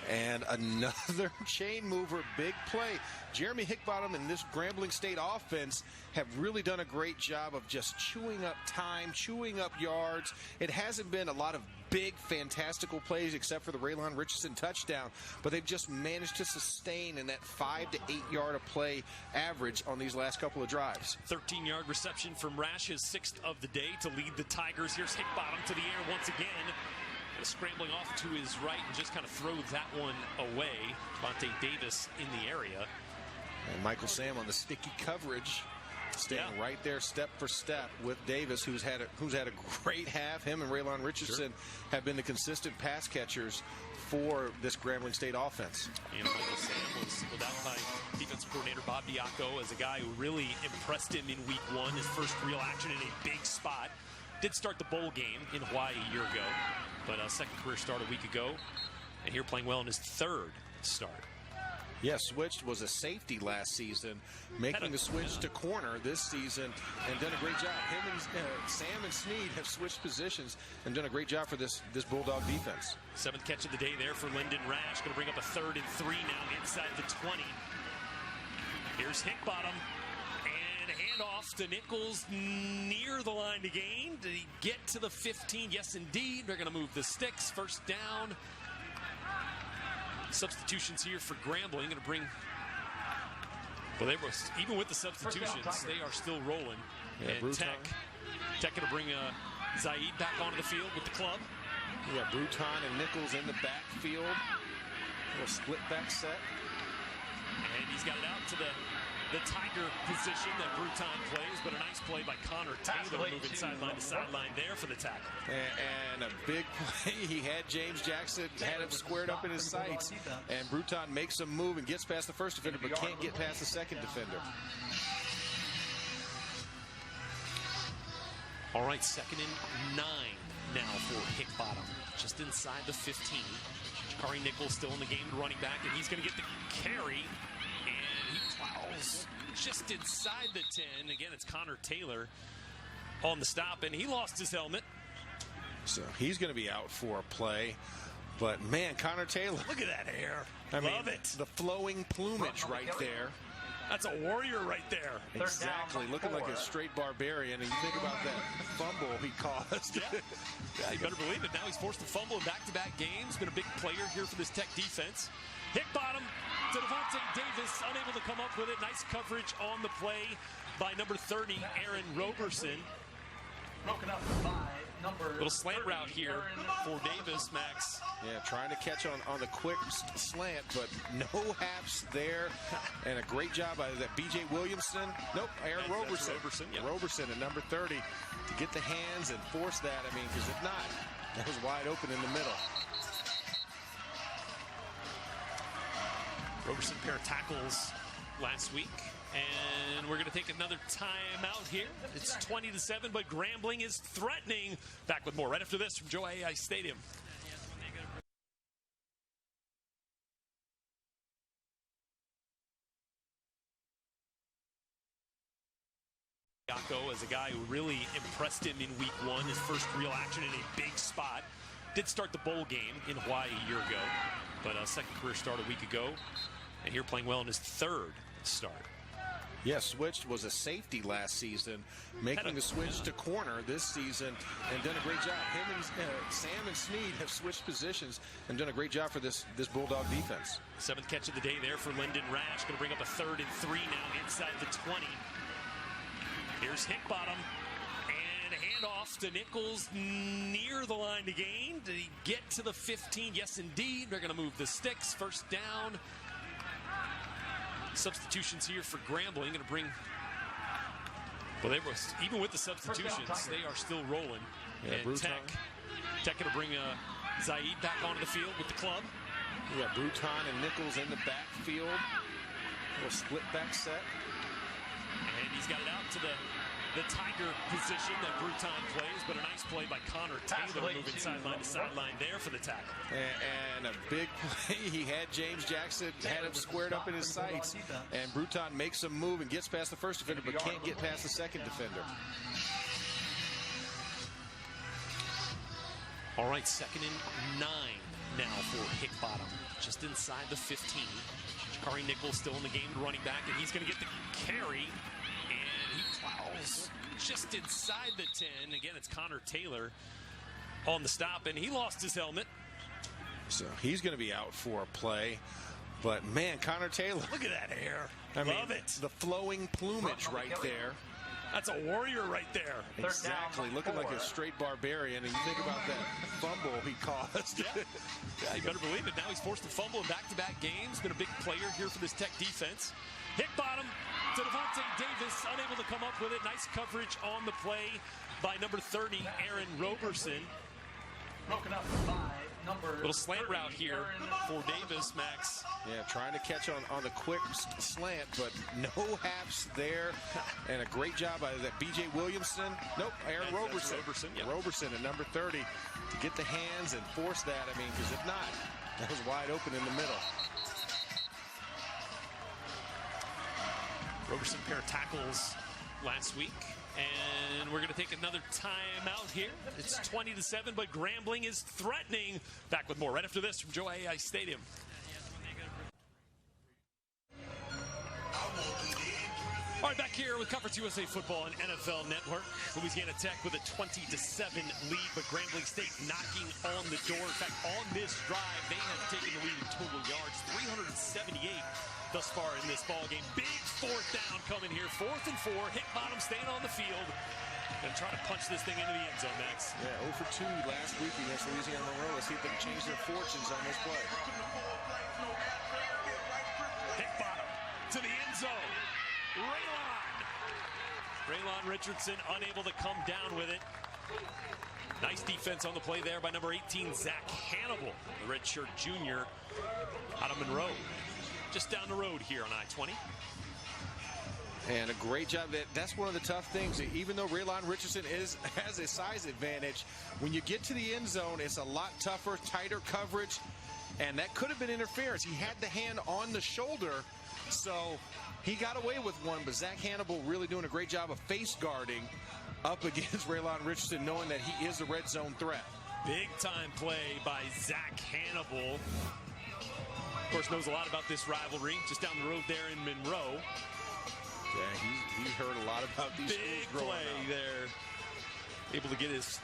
S2: And another chain mover, big play. Jeremy Hickbottom and this Grambling State offense have really done a great job of just chewing up time, chewing up yards. It hasn't been a lot of big, fantastical plays except for the Raylon Richardson touchdown, but they've just managed to sustain in that 5 to 8 yard a play average on these last couple of drives.
S1: 13-yard reception from Rash, his 6th of the day to lead the Tigers. Here's Hickbottom to the air once again. Scrambling off to his right and just kind of throws that one away. Vontae Davis in the area.
S2: And Michael Sam on the sticky coverage, staying right there step for step with Davis, who's had a great half. Him and Raylon Richardson have been the consistent pass catchers for this Grambling State offense.
S1: And Michael Sam was out by defensive coordinator Bob Diaco as a guy who really impressed him in week 1. His first real action in a big spot. Did start the bowl game in Hawaii a year ago, but second career start a week ago, and here playing well in his 3rd start.
S2: Yeah, switched, was a safety last season, making the switch to corner this season, and done a great job. Him and Sam and Snead have switched positions and done a great job for this Bulldog defense.
S1: 7th catch of the day there for Lyndon Rash. Going to bring up a 3rd and 3 now inside the 20. Here's Hickbottom. Handoff to Nichols near the line to gain. Did he get to the 15? Yes, indeed. They're going to move the sticks. First down. Substitutions here for Grambling. Going to bring. Well, they were, even with the substitutions, they are still rolling.
S2: Yeah,
S1: and Tech going to bring Zaid back onto the field with the club.
S2: Yeah, Bruton and Nichols in the backfield. A little split back set.
S1: And he's got it out to the Tiger position that Bruton plays, but a nice play by Connor Taylor moving sideline to sideline there for the tackle.
S2: And a big play. He had James Jackson, had him squared up in his sights, and Bruton makes a move and gets past the first defender, but can't get past the second defender.
S1: All right, 2nd and 9 now for Hickbottom, just inside the 15. Jakari Nichols still in the game, running back, and he's going to get the carry. And he plows just inside the 10. Again, it's Connor Taylor on the stop, and he lost his helmet.
S2: So he's going to be out for a play. But, man, Connor Taylor.
S1: Look at that hair.
S2: Love it. The flowing plumage right there.
S1: That's a warrior right there.
S2: Exactly. Looking like a straight barbarian. And you think about that fumble he caused.
S1: Yeah, you better believe it. Now he's forced to fumble in back-to-back games. Been a big player here for this Tech defense. Hickbottom to Devontae Davis, unable to come up with it. Nice coverage on the play by number 30, Aaron Roberson.
S10: Broken up by number
S1: little slant route here for Davis, Max.
S2: Yeah, trying to catch on the quick slant, but no haps there. And a great job by that B.J. Williamson. Nope, Aaron Roberson. Roberson at number 30 to get the hands and force that. I mean, because if not, that was wide open in the middle.
S1: Roberson pair of tackles last week. And we're going to take another timeout here. It's 20-7, but Grambling is threatening. Back with more right after this from Joe AI Stadium. Yako as a guy who really impressed him in week 1, his first real action in a big spot. Did start the bowl game in Hawaii a year ago, but a second career start a week ago. And here playing well in his 3rd start.
S2: Yeah, switched, was a safety last season, making the switch to corner this season and done a great job. Him and Sam and Snead have switched positions and done a great job for this Bulldog defense.
S1: 7th catch of the day there for Lyndon Rash. Going to bring up a 3rd and 3 now inside the 20. Here's Hickbottom and a handoff to Nichols near the line to gain. Did he get to the 15? Yes, indeed. They're going to move the sticks. 1st down. Substitutions here for Grambling. Going to bring, well, they were, even with the substitutions, they are still rolling.
S2: Yeah,
S1: and Tech going to bring Zaid back onto the field with the club.
S2: Yeah, Bruton and Nichols in the backfield. A little split back set.
S1: And he's got it out to the Tiger position that Bruton plays, but a nice play by Connor Taylor moving sideline to sideline there for the tackle.
S2: And a big play. He had James Jackson, had him squared up in his sights, and Bruton makes a move and gets past the first defender, but can't get past the second defender.
S1: All right, 2nd and 9 now for Hickbottom, just inside the 15. Jakari Nichols still in the game, running back, and he's going to get the carry. And he plows just inside the 10. Again, it's Connor Taylor on the stop, and he lost his helmet.
S2: So he's going to be out for a play. But, man, Connor Taylor.
S1: Look at that hair.
S2: Love it. The flowing plumage right there.
S1: That's a warrior right there.
S2: Exactly. Looking like a straight barbarian. And you think about that fumble he caused.
S1: Yeah, you better believe it. Now he's forced to fumble in back-to-back games. Been a big player here for this Tech defense. Hickbottom to Devontae Davis, unable to come up with it. Nice coverage on the play by number 30, Aaron Roberson.
S10: Broken up by number
S1: little slant route here for Davis, Max.
S2: Yeah, trying to catch on the quick slant, but no haps there. And a great job by that B.J. Williamson. Nope, Aaron Roberson. Roberson at number 30 to get the hands and force that. I mean, because if not, that was wide open in the middle.
S1: Roberson pair of tackles last week. And we're going to take another timeout here. It's 20-7, but Grambling is threatening. Back with more right after this from Joe AI Stadium. All right, back here with Conference USA Football and NFL Network. Louisiana Tech with a 20-7 lead, but Grambling State knocking on the door. In fact, on this drive, they have taken the lead in total yards, 378 thus far in this ball game. Big 4th down coming here, 4th and 4. Hickbottom staying on the field. Gonna try to punch this thing into the end zone, Max.
S2: Yeah, 0 for 2 last week against Louisiana Monroe. Let's see if they can change their fortunes on this play.
S1: Hickbottom to zone. Raylon Richardson unable to come down with it. Nice defense on the play there by number 18, Zach Hannibal, the redshirt junior out of Monroe. Just down the road here on I-20.
S2: And a great job. That's one of the tough things. Even though Raylon Richardson has a size advantage, when you get to the end zone, it's a lot tougher, tighter coverage. And that could have been interference. He had the hand on the shoulder, so he got away with one. But Zach Hannibal really doing a great job of face guarding up against Raylon Richardson, knowing that he is a red zone threat.
S1: Big time play by Zach Hannibal. Of course, knows a lot about this rivalry. Just down the road there in Monroe.
S2: Yeah, he heard a lot about these
S1: big play there. Able to get his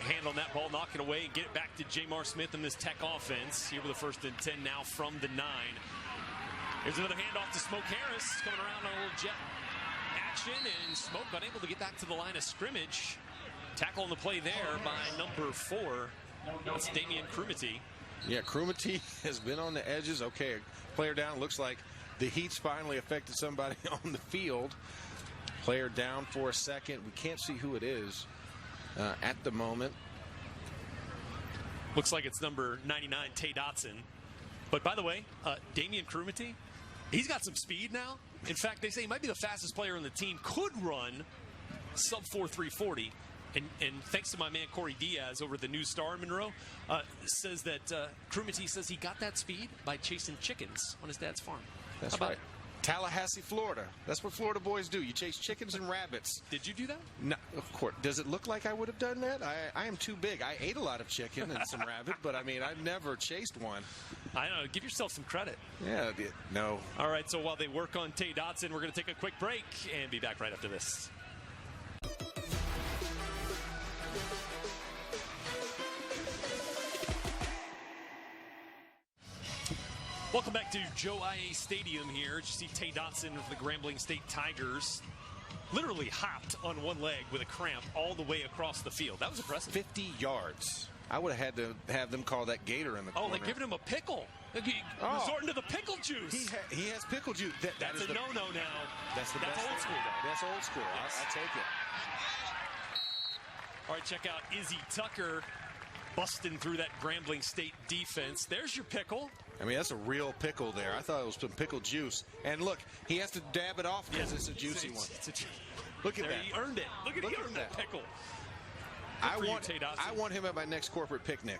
S1: hand on that ball, knock it away, and get it back to Jamar Smith and this Tech offense. Here with the 1st and 10 now from the 9. Here's another handoff to Smoke Harris, coming around on a little jet action, and Smoke unable to get back to the line of scrimmage. Tackle on the play there by number 4. That's Damian Krumity.
S2: Yeah, Krumity has been on the edges. Okay, player down. Looks like the heat's finally affected somebody on the field. Player down for a second. We can't see who it is at the moment.
S1: Looks like it's number 99, Tay Dotson. But by the way, Damian Krumity, he's got some speed now. In fact, they say he might be the fastest player on the team. Could run sub 4.340. And thanks to my man Corey Diaz over at the News Star in Monroe, says that Krumity says he got that speed by chasing chickens on his dad's farm.
S2: That's right. Tallahassee, Florida. That's what Florida boys do. You chase chickens and rabbits.
S1: Did you do that?
S2: No, of course. Does it look like I would have done that? I am too big. I ate a lot of chicken and some rabbit, but I mean, I've never chased one.
S1: I know. Give yourself some credit.
S2: Yeah, no.
S1: All right, so while they work on Tay Dotson, we're going to take a quick break and be back right after this. Welcome back to Joe IA Stadium here. You see Tay Dotson of the Grambling State Tigers literally hopped on one leg with a cramp all the way across the field. That was impressive.
S2: 50 yards. I would have had to have them call that gator in the corner.
S1: Oh, they're giving him a pickle. Resorting to the pickle juice.
S2: He has pickle juice.
S1: That's a no-no now.
S2: That's
S1: old school, though.
S2: That's old school. I'll take it.
S1: All right, check out Izzy Tucker busting through that Grambling State defense. There's your pickle.
S2: I mean, that's a real pickle there. I thought it was some pickle juice. And look, he has to dab it off because it's a juicy one. Look at that.
S1: He earned it. Look at that pickle.
S2: I want him at my next corporate picnic.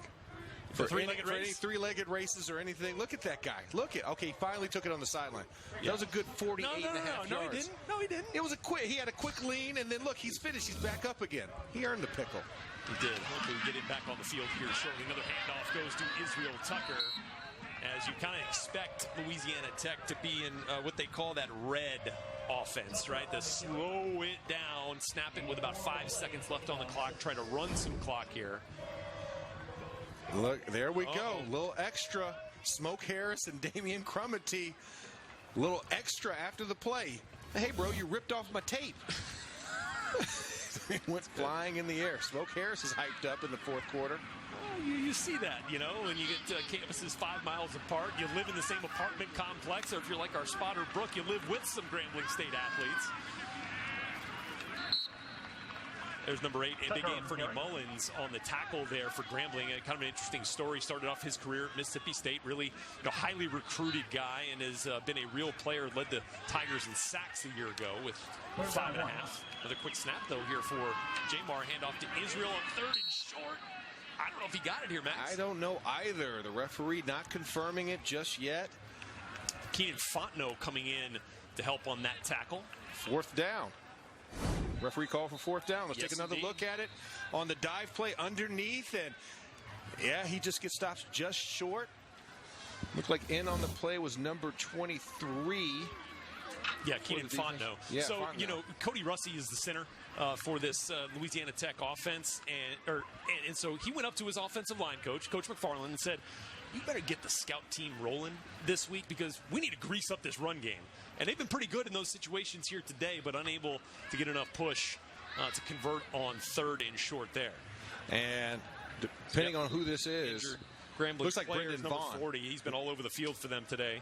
S2: For any three-legged races or anything. Look at that guy. Look at. Okay, he finally took it on the sideline. Yeah. That was a good 48 and a half yards.
S1: No, he didn't.
S2: It was he had a quick lean, and then look, he's finished. He's back up again. He earned the pickle.
S1: He did. Hopefully we get him back on the field here shortly. Another handoff goes to Israel Tucker. As you kind of expect Louisiana Tech to be in what they call that red offense, right? The slow it down, snap it with about 5 seconds left on the clock, try to run some clock here.
S2: Look, there we go. A little extra. Smoke Harris and Damian Krumity. A little extra after the play. Hey, bro, you ripped off my tape. It went flying in the air. Smoke Harris is hyped up in the fourth quarter.
S1: You see that, when you get campuses 5 miles apart, you live in the same apartment complex, or if you're like our spotter Brooke, you live with some Grambling State athletes. There's number 8, Big Anthony Mullins on the tackle there for Grambling. Kind of an interesting story. Started off his career at Mississippi State. Really highly recruited guy and has been a real player. Led the Tigers in sacks a year ago with 5.5. Another quick snap, though, here for Jamar. Handoff to Israel on 3rd and short. I don't know if he got it here, Max.
S2: I don't know either. The referee not confirming it just yet.
S1: Keenan Fontenot coming in to help on that tackle.
S2: 4th down. Referee call for 4th down. Let's take another look at it on the dive play underneath. And, yeah, he just gets stopped just short. Looked like in on the play was number 23.
S1: Yeah, Keenan Fontenot.
S2: Yeah,
S1: so,
S2: Fontenot.
S1: Cody Russey is the center for this Louisiana Tech offense. And so he went up to his offensive line coach, Coach McFarland, and said, you better get the scout team rolling this week because we need to grease up this run game. And they've been pretty good in those situations here today, but unable to get enough push to convert on 3rd and short there.
S2: And depending on who this is,
S1: Grambling
S2: looks like Brendan
S1: number
S2: Vaughn.
S1: 40. He's been all over the field for them today.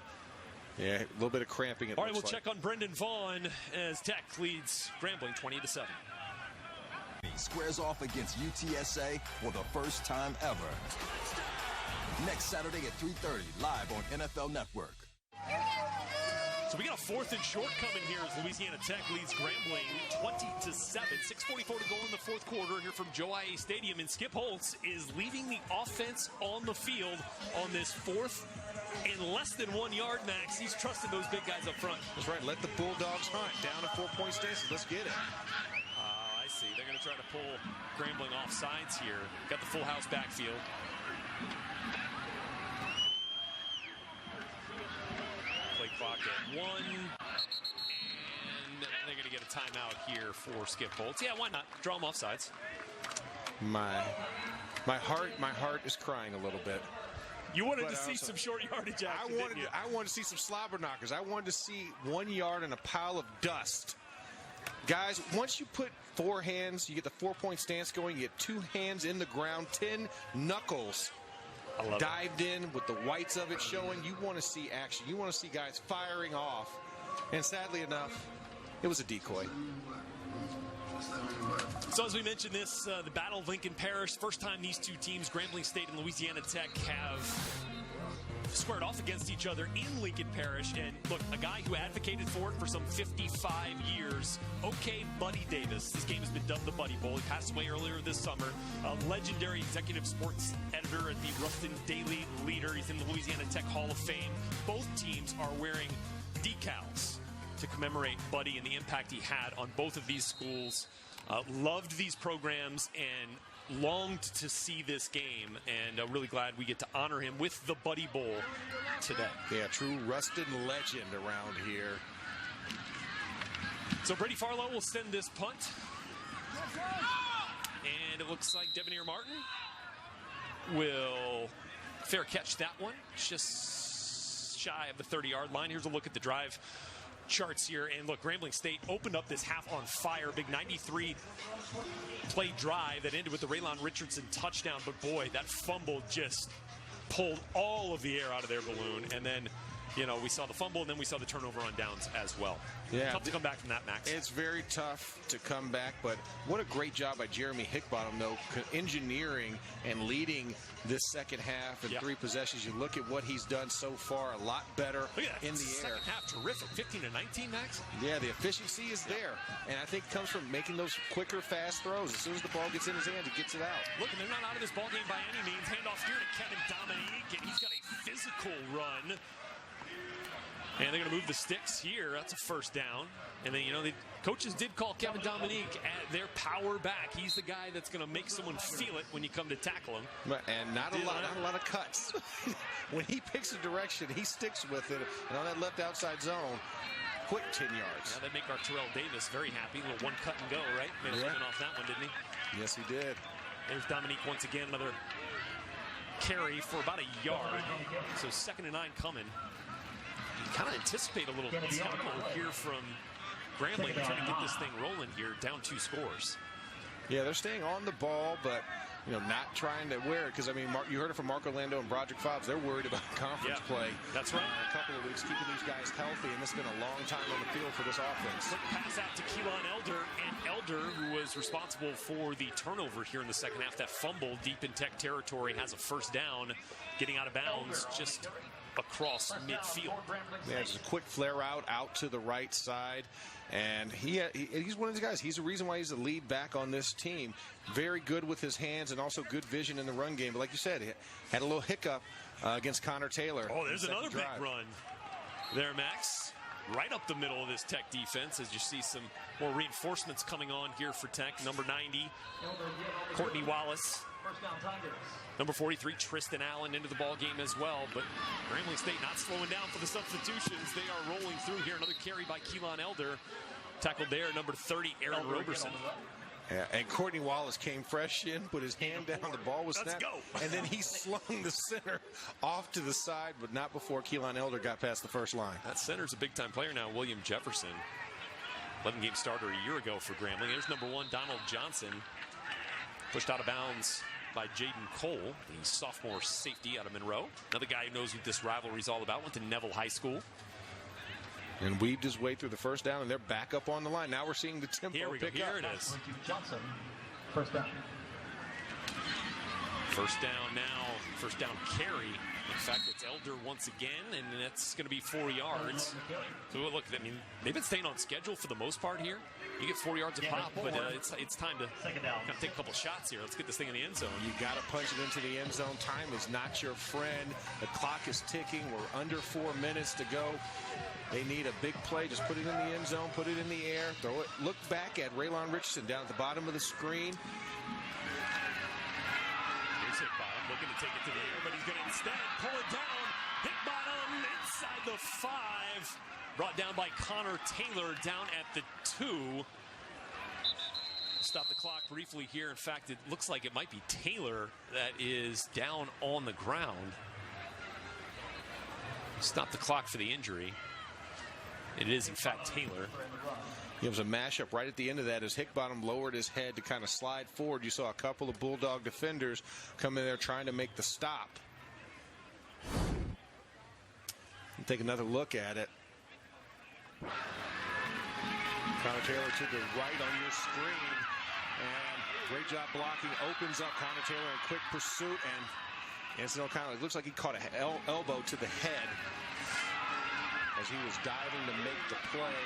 S2: Yeah, a little bit of cramping.
S1: All right, we'll check on Brendan Vaughn as Tech leads Grambling 20-7.
S9: Squares off against UTSA for the first time ever. Next Saturday at 3:30, live on NFL Network.
S1: So we got a 4th and short coming here as Louisiana Tech leads Grambling 20-7. 6:44 to go in the 4th quarter here from Joe IA Stadium. And Skip Holtz is leaving the offense on the field on this 4th and less than 1 yard, Max. He's trusted those big guys up front.
S2: That's right. Let the Bulldogs hunt. Down a 4-point stance. Let's get it.
S1: I see. They're going to try to pull Grambling off sides here. Got the full house backfield. Play clock at 1. And they're going to get a timeout here for Skip Holtz. Yeah, why not? Draw them off sides.
S2: My heart is crying a little bit.
S1: You wanted to see some short yardage action, didn't you?
S2: I wanted to see some slobber knockers. I wanted to see 1 yard and a pile of dust. Guys, once you put 4 hands, you get the 4-point stance going, you get 2 hands in the ground, 10 knuckles dived in with the whites of it showing. You want to see action. You want to see guys firing off. And sadly enough, it was a decoy.
S1: So as we mentioned this, the Battle of Lincoln Parish, first time these two teams, Grambling State and Louisiana Tech, have squared off against each other in Lincoln Parish. And look, a guy who advocated for it for some 55 years, OK Buddy Davis. This game has been dubbed the Buddy Bowl. He passed away earlier this summer. A legendary executive sports editor at the Ruston Daily Leader. He's in the Louisiana Tech Hall of Fame. Both teams are wearing decals to commemorate Buddy and the impact he had on both of these schools. Loved these programs and longed to see this game, and really glad we get to honor him with the Buddy Bowl today.
S2: Yeah, true Ruston legend around here.
S1: So Brady Farlow will send this punt, and it looks like Devoneer Martin will fair catch that one, just shy of the 30-yard line. Here's a look at the drive charts here, and look, Grambling State opened up this half on fire. Big 93-play drive that ended with the Raylon Richardson touchdown, but boy, that fumble just pulled all of the air out of their balloon. And then, you know, we saw the fumble, and then we saw the turnover on downs as well.
S2: Yeah,
S1: tough to come back from that, Max.
S2: It's very tough to come back, but what a great job by Jeremy Hickbottom, though, engineering and leading this second half and 3 possessions. You look at what he's done so far, a lot better in the air.
S1: Second half, terrific. 15-19, Max.
S2: Yeah, the efficiency is there, and I think it comes from making those quicker, fast throws. As soon as the ball gets in his hands, he gets it out.
S1: Look, and they're not out of this ball game by any means. Handoff here to Kevin Dominique, and he's got a physical run. And they're going to move the sticks here. That's a first down. And then, you know, the coaches did call Kevin Dominique at their power back. He's the guy that's going to make someone feel it when you come to tackle him.
S2: And not a lot of cuts. When he picks a direction, he sticks with it. And on that left outside zone, quick 10 yards.
S1: Now that make our Terrell Davis very happy. A little one cut and go, right? Made a living off that one, didn't he?
S2: Yes, he did.
S1: There's Dominique once again, another carry for about a yard. So 2nd and 9 coming. Kind of anticipate a little tempo here from Grambling, trying to get this thing rolling here, down 2 scores.
S2: Yeah, they're staying on the ball, but you know, not trying to wear it, because I mean, you heard it from Mark Orlando and Broderick Fobbs. They're worried about conference play.
S1: That's right.
S2: A couple of weeks, keeping these guys healthy, and this has been a long time on the field for this offense.
S1: Quick pass out to Keelan Elder, and Elder, who was responsible for the turnover here in the second half, that fumble deep in Tech territory, has a first down, getting out of bounds just across midfield.
S2: Yeah, just a quick flare out to the right side. And he's one of these guys. He's the reason why he's the lead back on this team. Very good with his hands and also good vision in the run game. But like you said, he had a little hiccup against Connor Taylor.
S1: Oh, there's another big run there, Max. Right up the middle of this Tech defense as you see some more reinforcements coming on here for Tech. Number 90, Courtney Wallace. Number 43, Tristan Allen into the ball game as well. But Grambling State not slowing down for the substitutions. They are rolling through here. Another carry by Keelan Elder. Tackled there, number 30, Aaron Roberson.
S2: Yeah, and Courtney Wallace came fresh in, put his hand down, the ball was snapped. And then he slung the center off to the side, but not before Keelan Elder got past the first line.
S1: That center's a big-time player now, William Jefferson. 11-game starter a year ago for Grambling. There's number 1, Donald Johnson. Pushed out of bounds by Jaden Cole, the sophomore safety out of Monroe. Another guy who knows what this rivalry is all about. Went to Neville High School.
S2: And weaved his way through the first down, and they're back up on the line. Now we're seeing the tempo pick up.
S1: Here it is.
S10: Johnson, first down.
S1: First down now. First down carry. In fact, it's Elder once again, and that's going to be 4 yards. So look, I mean, they've been staying on schedule for the most part here. You get 4 yards a pop, but it's time to kind of take a couple shots here. Let's get this thing in the end zone.
S2: You got to punch it into the end zone. Time is not your friend. The clock is ticking. We're under 4 minutes to go. They need a big play. Just put it in the end zone, put it in the air, throw it. Look back at Raylon Richardson down at the bottom of the screen.
S1: Here's Hickbottom looking to take it to the air, but he's going to instead pull it down. Hickbottom inside the 5. Brought down by Connor Taylor down at the 2. Stop the clock briefly here. In fact, it looks like it might be Taylor that is down on the ground. Stop the clock for the injury. It is, in fact, Taylor.
S2: It was a mashup right at the end of that as Hickbottom lowered his head to kind of slide forward. You saw a couple of Bulldog defenders come in there trying to make the stop. Take another look at it. Connor Taylor to the right on your screen. And great job blocking. Opens up Connor Taylor in quick pursuit. And Anson O'Connell, it looks like he caught an elbow to the head as he was diving to make the play.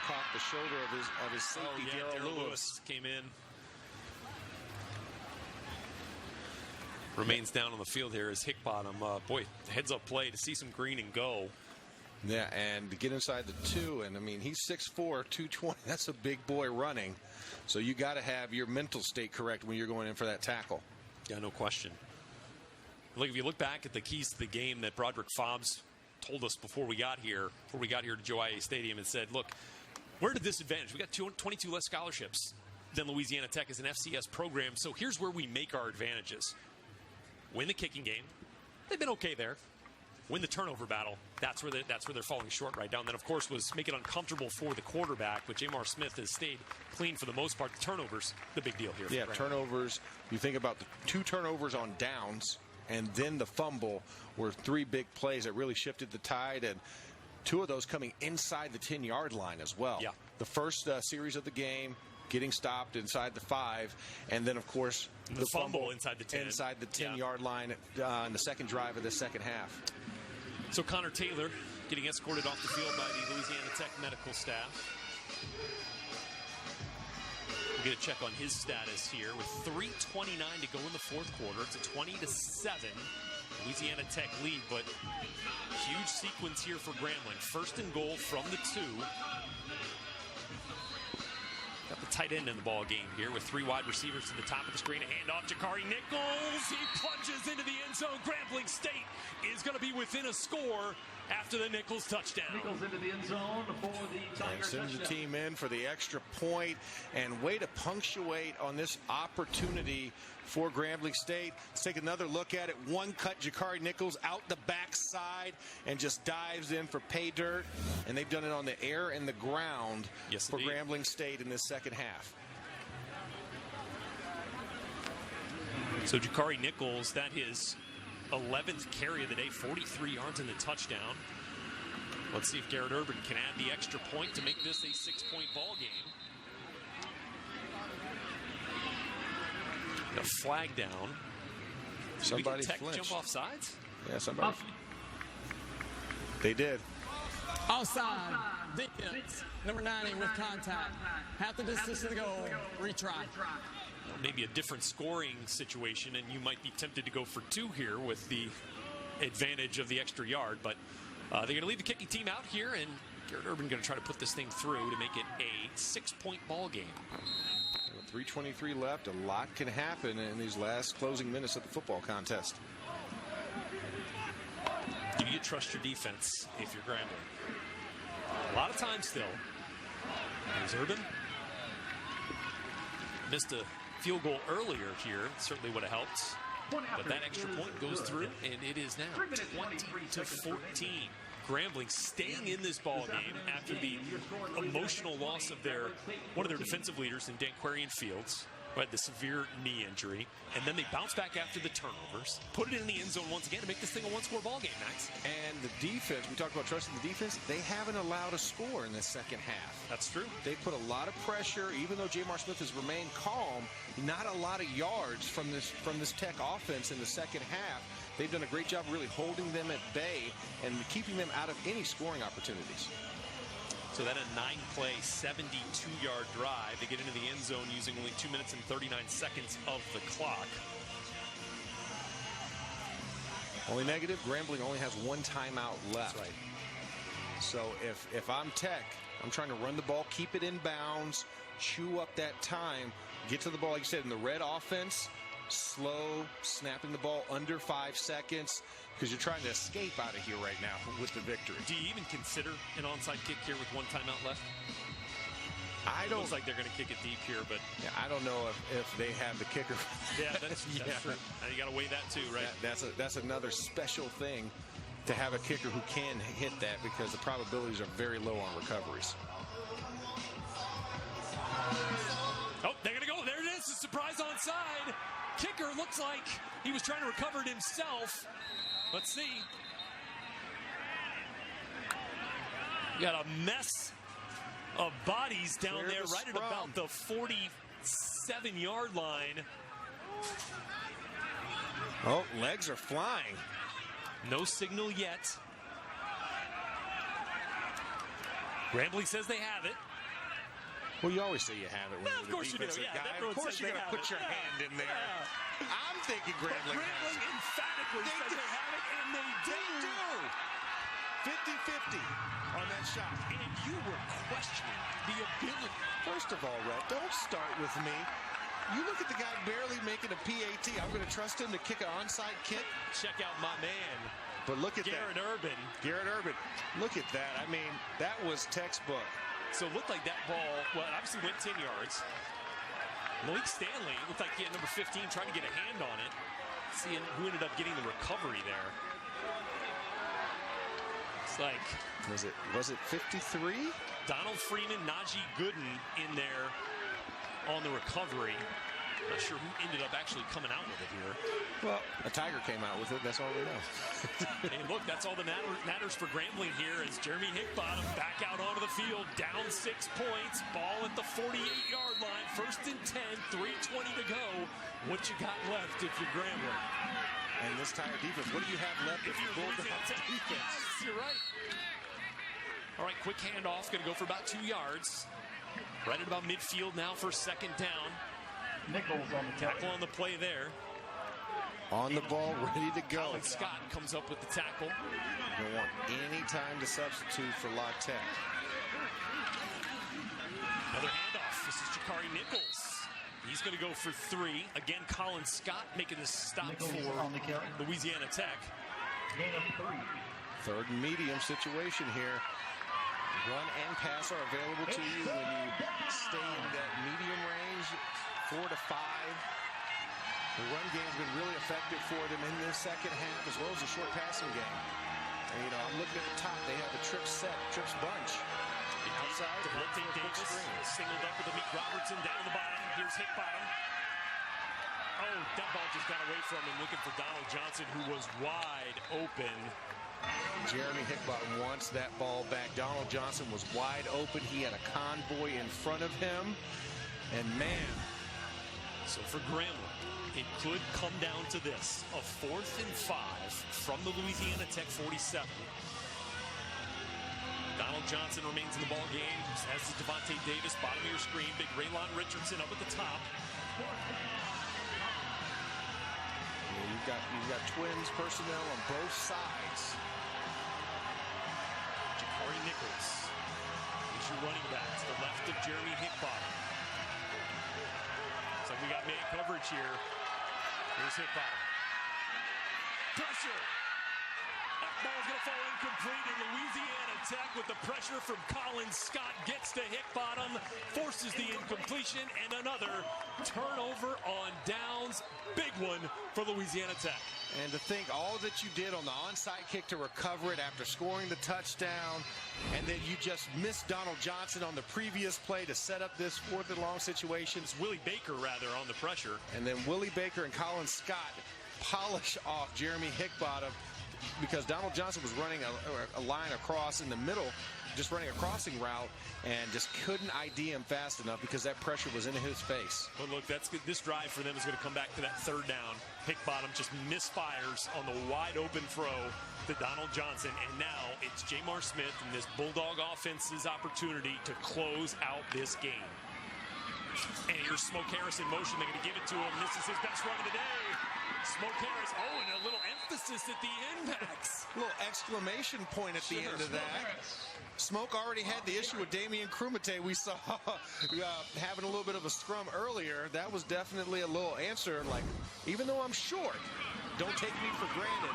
S2: Caught the shoulder of his safety, Darrell Lewis.
S1: Came in. Remains down on the field here as Hickbottom. Boy, heads up play to see some green and go.
S2: Yeah, and to get inside the 2, and I mean, he's 6'4", 220. That's a big boy running. So you got to have your mental state correct when you're going in for that tackle.
S1: Yeah, no question. Look, if you look back at the keys to the game that Broderick Fobbs told us before we got here to Joe IA Stadium and said, look, we're at a disadvantage. We got 22 less scholarships than Louisiana Tech as an FCS program. So here's where we make our advantages. Win the kicking game. They've been okay there. Win the turnover battle. That's where they're falling short right now. And then, of course, was make it uncomfortable for the quarterback. But Jamar Smith has stayed clean for the most part. The turnovers, the big deal here.
S2: Yeah, turnovers. You think about the 2 turnovers on downs and then the fumble were 3 big plays that really shifted the tide. And 2 of those coming inside the 10-yard line as well.
S1: Yeah.
S2: The first series of the game, getting stopped inside the 5, and then, of course,
S1: the fumble inside the 10.
S2: Inside the 10-yard line in the second drive of the second half.
S1: So Connor Taylor getting escorted off the field by the Louisiana Tech medical staff. We'll get a check on his status here with 3:29 to go in the fourth quarter. It's a 20-7 Louisiana Tech lead, but huge sequence here for Grambling. First and goal from the 2. Got the tight end in the ball game here with 3 wide receivers to the top of the screen. A handoff, Jakari Nichols. He plunges into the end zone. Grambling State is going to be within a score after the Nichols touchdown.
S10: Nichols into the end zone for the Tigers.
S2: And sends the team in for the extra point. And way to punctuate on this opportunity for Grambling State. Let's take another look at it. One cut, Jakari Nichols out the backside and just dives in for pay dirt. And they've done it on the air and the ground for
S1: indeed.
S2: Grambling State in this second half.
S1: So Jakari Nichols, that is 11th carry of the day, 43 yards in the touchdown. Let's see if Garrett Urban can add the extra point to make this a 6-point ball game. A flag down.
S2: Somebody
S1: Tech
S2: flinched.
S1: jump off sides?
S2: Yeah, somebody. They did.
S5: Offside. Defense. Number 90 with contact. Half the distance to the goal. Retry.
S1: Well, maybe a different scoring situation, and you might be tempted to go for 2 here with the advantage of the extra yard. But they're going to leave the kicking team out here, and Garrett Urban going to try to put this thing through to make it a 6-point ball game.
S2: 3:23 left. A lot can happen in these last closing minutes of the football contest.
S1: Do you trust your defense if you're Grambling? A lot of times still. There's Urban. Missed a field goal earlier here. Certainly would have helped. But that extra point goes through, and it is now 20-14. Grambling staying in this ball game after the emotional loss of one of their defensive leaders in Danquarian Fields. Right, the severe knee injury, and then they bounce back after the turnovers, put it in the end zone once again to make this thing a one-score ball game, Max.
S2: And the defense, we talked about trusting the defense, they haven't allowed a score in the second half.
S1: That's true.
S2: They put a lot of pressure, even though Jamar Smith has remained calm, not a lot of yards from this Tech offense in the second half. They've done a great job really holding them at bay and keeping them out of any scoring opportunities.
S1: So then a 9-play, 72-yard drive. They get into the end zone using only 2 minutes and 39 seconds of the clock.
S2: Only negative, Grambling only has one timeout left.
S1: That's right.
S2: So if I'm Tech, I'm trying to run the ball, keep it in bounds, chew up that time, get to the ball, like you said, in the red offense, slow, snapping the ball under 5 seconds, because you're trying to escape out of here right now with the victory.
S1: Do you even consider an onside kick here with one timeout left?
S2: I don't.
S1: Looks like they're going to kick it deep here, but
S2: yeah, I don't know if they have the kicker.
S1: Yeah, that's true. And you got to weigh that too, right?
S2: That's another special thing to have a kicker who can hit that, because the probabilities are very low on recoveries.
S1: Oh, they're going to go. There it is. A surprise onside. Kicker looks like he was trying to recover it himself. Let's see. You got a mess of bodies down there right at about the 47-yard line.
S2: Oh, legs are flying.
S1: No signal yet. Grambling says they have it.
S2: Well, you always say you have it when
S1: of course you do. Yeah,
S2: of course you're going to put your hand in there.
S1: Yeah.
S2: I'm thinking Grambling
S1: emphatically says they have it, and they do.
S2: 50-50 on that shot.
S1: And you were questioning the ability.
S2: First of all, Rhett, don't start with me. You look at the guy barely making a PAT. I'm going to trust him to kick an onside kick.
S1: Check out my man.
S2: But look at
S1: Garrett Urban.
S2: Garrett Urban. Look at that. I mean, that was textbook.
S1: So it looked like that ball, well, it obviously went 10 yards. Malik Stanley looked like he had number 15 trying to get a hand on it. Seeing who ended up getting the recovery there. It's like,
S2: was it 53?
S1: Donald Freeman, Najee Gooden in there on the recovery. Not sure who ended up actually coming out with it here.
S2: Well, a Tiger came out with it. That's all we know.
S1: And look, that's all that matters for Grambling here as Jeremy Hickbottom back out onto the field, down 6 points, ball at the 48-yard line, 1st and 10, 3:20 to go. What you got left if you're Grambling?
S2: And this Tiger defense, what do you have left if you're Bulldogs defense?
S1: Yes, you're right. All right, quick handoff, going to go for about 2 yards. Right at about midfield now for 2nd down.
S10: Nichols on the
S1: tackle on the play there.
S2: On the ball, ready to go.
S1: Colin Scott comes up with the tackle.
S2: You don't want any time to substitute for La Tech.
S1: Another handoff. This is Jakari Nichols. He's going to go for 3. Again, Colin Scott making the stop
S10: Nichols
S1: for Louisiana Tech.
S10: Gain of 3.
S2: 3rd and medium situation here. Run and pass are available to you when you stay in that medium range, 4 to 5. The run game's been really effective for them in this second half, as well as the short passing game. And, you know, I'm looking at the top. They have the trips bunch. Outside,
S1: Devontae Davis singled up with Amik Robertson down the bottom. Here's Hickbottom. Oh, that ball just got away from him, looking for Donald Johnson, who was wide open.
S2: Jeremy Hickbottom wants that ball back. Donald Johnson was wide open. He had a convoy in front of him. And, man.
S1: So for Grambling, it could come down to this. A 4th and 5 from the Louisiana Tech 47. Donald Johnson remains in the ball game, as is Devontae Davis, bottom of your screen. Big Raylon Richardson up at the top.
S2: Yeah, you've got twins personnel on both sides.
S1: Jakari Nichols is your running back to the left of Jeremy Hickbottom. Looks like we got man coverage here. Here's Hickbottom. Pressure. ball's going to fall incomplete, and Louisiana Tech, with the pressure from Colin Scott, gets to Hickbottom, forces the incompletion, and another turnover on downs. Big one for Louisiana Tech.
S2: And to think all that you did on the onside kick to recover it after scoring the touchdown, and then you just missed Donald Johnson on the previous play to set up this 4th and long situation.
S1: It's Willie Baker, rather, on the pressure.
S2: And then Willie Baker and Colin Scott polish off Jeremy Hickbottom, because Donald Johnson was running a line across in the middle, just running a crossing route, and just couldn't ID him fast enough because that pressure was in his face.
S1: But look, that's good. This drive for them is going to come back to that 3rd down. Hickbottom just misfires on the wide open throw to Donald Johnson, and now it's Jamar Smith and this Bulldog offense's opportunity to close out this game. And here's Smoke Harris in motion. They're going to give it to him. This is his best run of the day. Smoke Harris, and a little emphasis at the impacts.
S2: A little exclamation point at the end of that. Smoke already had the issue with Damian Krumate. We saw having a little bit of a scrum earlier. That was definitely a little answer, like, even though I'm short, don't take me for granted.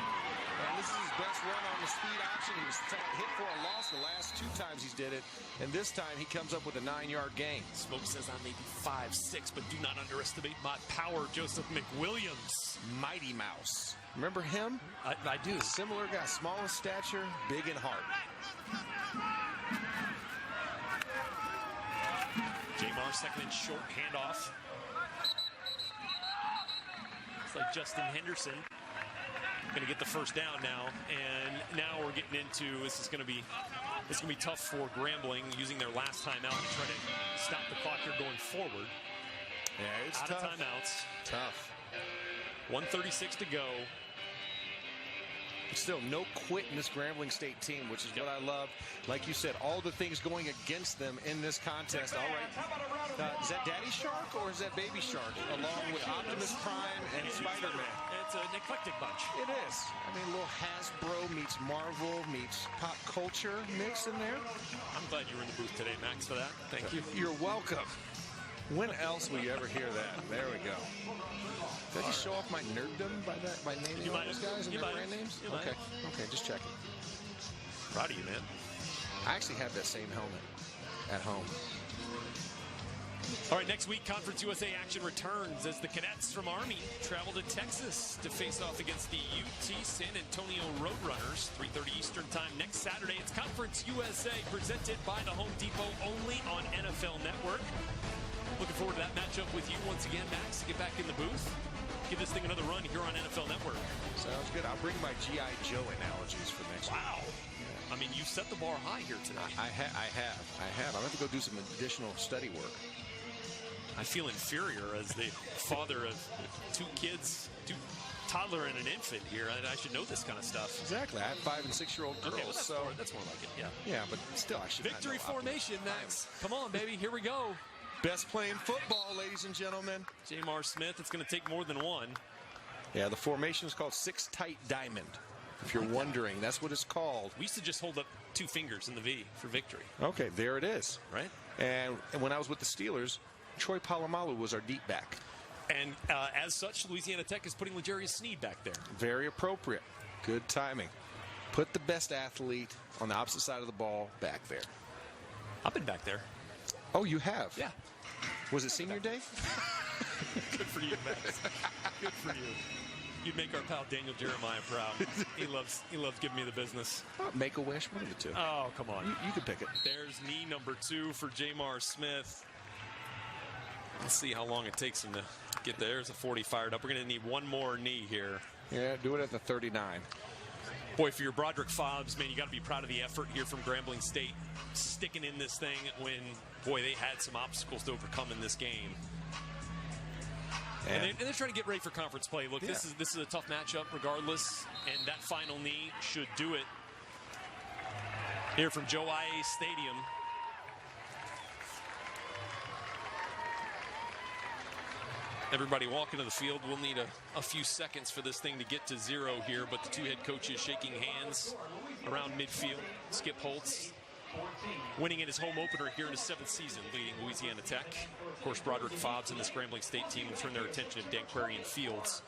S2: And this is his best run on the speed option. He was hit for a loss the last 2 times he's did it. And this time he comes up with a 9-yard gain.
S1: Smoke says I may be 5'6", but do not underestimate my power. Joseph McWilliams.
S2: Mighty Mouse. Remember him?
S1: I do.
S2: Similar guy, small in stature, big in heart.
S1: Jamar, second and short, handoff. It's like Justin Henderson. Going to get the first down now, and now we're getting into this is going to be tough for Grambling, using their last timeout to try to stop the clock here going forward.
S2: Yeah, it's
S1: out
S2: tough.
S1: of timeouts.
S2: Tough.
S1: 1:36 to go.
S2: Still no quit in this Grambling State team, which is what I love. Like you said, all the things going against them in this contest. All right. Is that Daddy Shark or is that Baby Shark? Along with Optimus Prime and Spider-Man.
S1: It's an eclectic bunch.
S2: It is. I mean, a little Hasbro meets Marvel meets pop culture mix in there.
S1: I'm glad you were in the booth today, Max, for that. Thank you.
S2: You're welcome. When else will you ever hear that? There we go. Did you show off my nerddom by naming all those guys and their brand names? Okay, just checking.
S1: Proud of you, man.
S2: I actually have that same helmet at home.
S1: All right, next week, Conference USA action returns as the cadets from Army travel to Texas to face off against the UT San Antonio Roadrunners. 3:30 Eastern Time next Saturday. It's Conference USA presented by the Home Depot, only on NFL Network. Looking forward to that matchup with you once again, Max, to get back in the booth. Give this thing another run here on NFL Network.
S2: Sounds good. I'll bring my G.I. Joe analogies for next week.
S1: Wow. I mean, you set the bar high here tonight.
S2: I have. I'll have to go do some additional study work.
S1: I feel inferior as the father of 2 kids, 2 toddler and an infant here. I should know this kind of stuff.
S2: Exactly. I have 5- and 6-year-old girls.
S1: Okay, well, that's more like it, yeah.
S2: Yeah, but still, I should
S1: Victory
S2: not know
S1: formation, Max. Come on, baby. Here we go.
S2: Best play in football, ladies and gentlemen.
S1: Jamar Smith. It's going to take more than one.
S2: Yeah, the formation is called 6 tight diamond. If you're wondering, that's what it's called.
S1: We used to just hold up 2 fingers in the V for victory.
S2: Okay, there it is.
S1: Right.
S2: And when I was with the Steelers, Troy Polamalu was our deep back.
S1: And as such, Louisiana Tech is putting L'Jarius Sneed back there.
S2: Very appropriate. Good timing. Put the best athlete on the opposite side of the ball back there.
S1: I've been back there.
S2: Oh, you have?
S1: Yeah.
S2: Was it senior day?
S1: Good for you, Max. Good for you. You'd make our pal Daniel Jeremiah proud. He loves giving me the business.
S2: Make-A-Wish, one of the 2.
S1: Oh, come on.
S2: You can pick it.
S1: There's knee number 2 for Jamar Smith. Let's see how long it takes him to get there. There's a 40 fired up. We're going to need one more knee here.
S2: Yeah, do it at the 39.
S1: Boy, for your Broderick Fobbs, man, you got to be proud of the effort here from Grambling State, sticking in this thing when, boy, they had some obstacles to overcome in this game. And they're trying to get ready for conference play. Look, this is a tough matchup regardless, and that final knee should do it. Here from Joe IA Stadium. Everybody walking to the field. We'll need a few seconds for this thing to get to 0 here, but the 2 head coaches shaking hands around midfield. Skip Holtz winning in his home opener here in his 7th season, leading Louisiana Tech. Of course, Broderick Fobbs and this Grambling State team will turn their attention to Danquarian Fields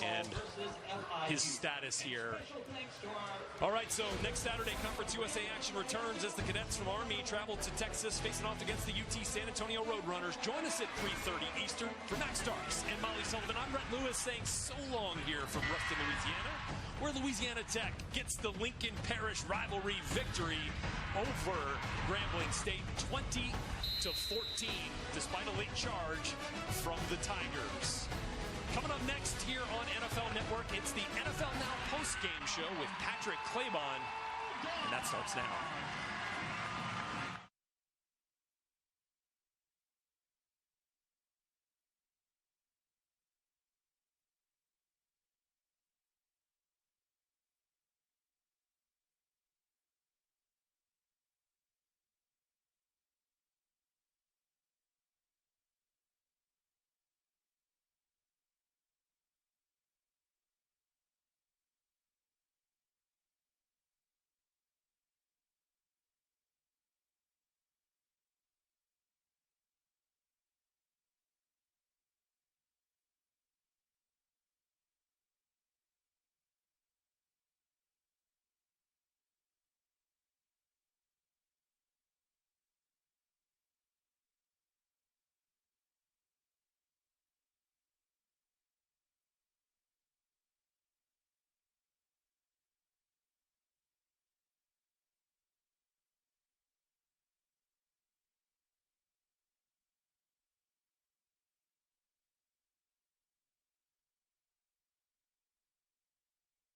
S1: and his status here. All right, so next Saturday, Conference USA action returns as the cadets from Army travel to Texas, facing off against the UT San Antonio Roadrunners. Join us at 3:30 Eastern. For Max Starks and Molly Sullivan, I'm Brett Lewis saying so long here from Ruston, Louisiana, where Louisiana Tech gets the Lincoln Parish rivalry victory over Grambling State 20-14, despite a late charge from the Tigers. Coming up next here on NFL Network, it's the NFL Now post-game show with Patrick Claybon, and that starts now.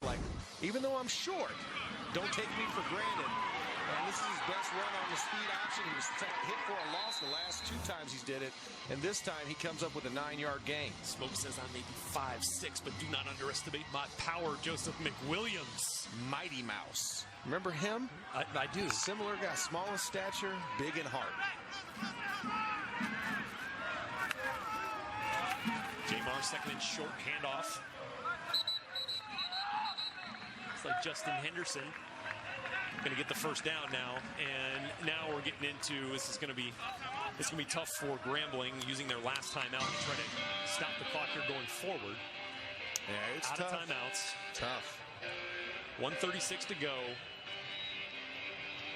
S2: Like, even though I'm short, don't take me for granted. And this is his best run on the speed option. He was hit for a loss the last 2 times he's did it, and this time he comes up with a 9-yard gain.
S1: Smoke says I may be 5'6", but do not underestimate my power. Joseph McWilliams.
S2: Mighty Mouse. Remember him?
S1: I do.
S2: Similar guy, small in stature, big in heart.
S1: Jamar, second and short handoff. It's like Justin Henderson going to get the first down now, and now we're getting into this is going to be tough for Grambling using their last timeout to try to stop the clock here going forward.
S2: Yeah, it's
S1: out
S2: tough.
S1: of timeouts.
S2: Tough.
S1: 1:36 to go.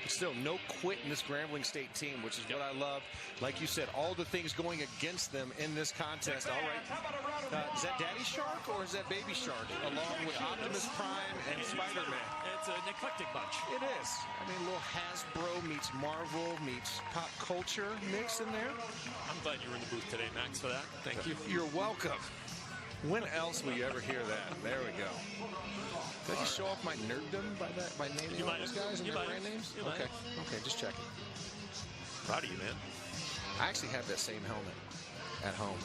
S2: But still, no quit in this Grambling State team, which is what I love. Like you said, all the things going against them in this contest. All right. Is that Daddy Shark or is that Baby Shark? Along with Optimus Prime and Spider-Man.
S1: It's an eclectic bunch.
S2: It is. I mean, a little Hasbro meets Marvel meets pop culture mix in there.
S1: I'm glad you were in the booth today, Max, for that. Thank you.
S2: You're welcome. When else will you ever hear that? There we go. Did I just show off my nerddom by naming all those guys and their brand names? Okay, just checking.
S1: Proud of you, man.
S2: I actually have that same helmet at home.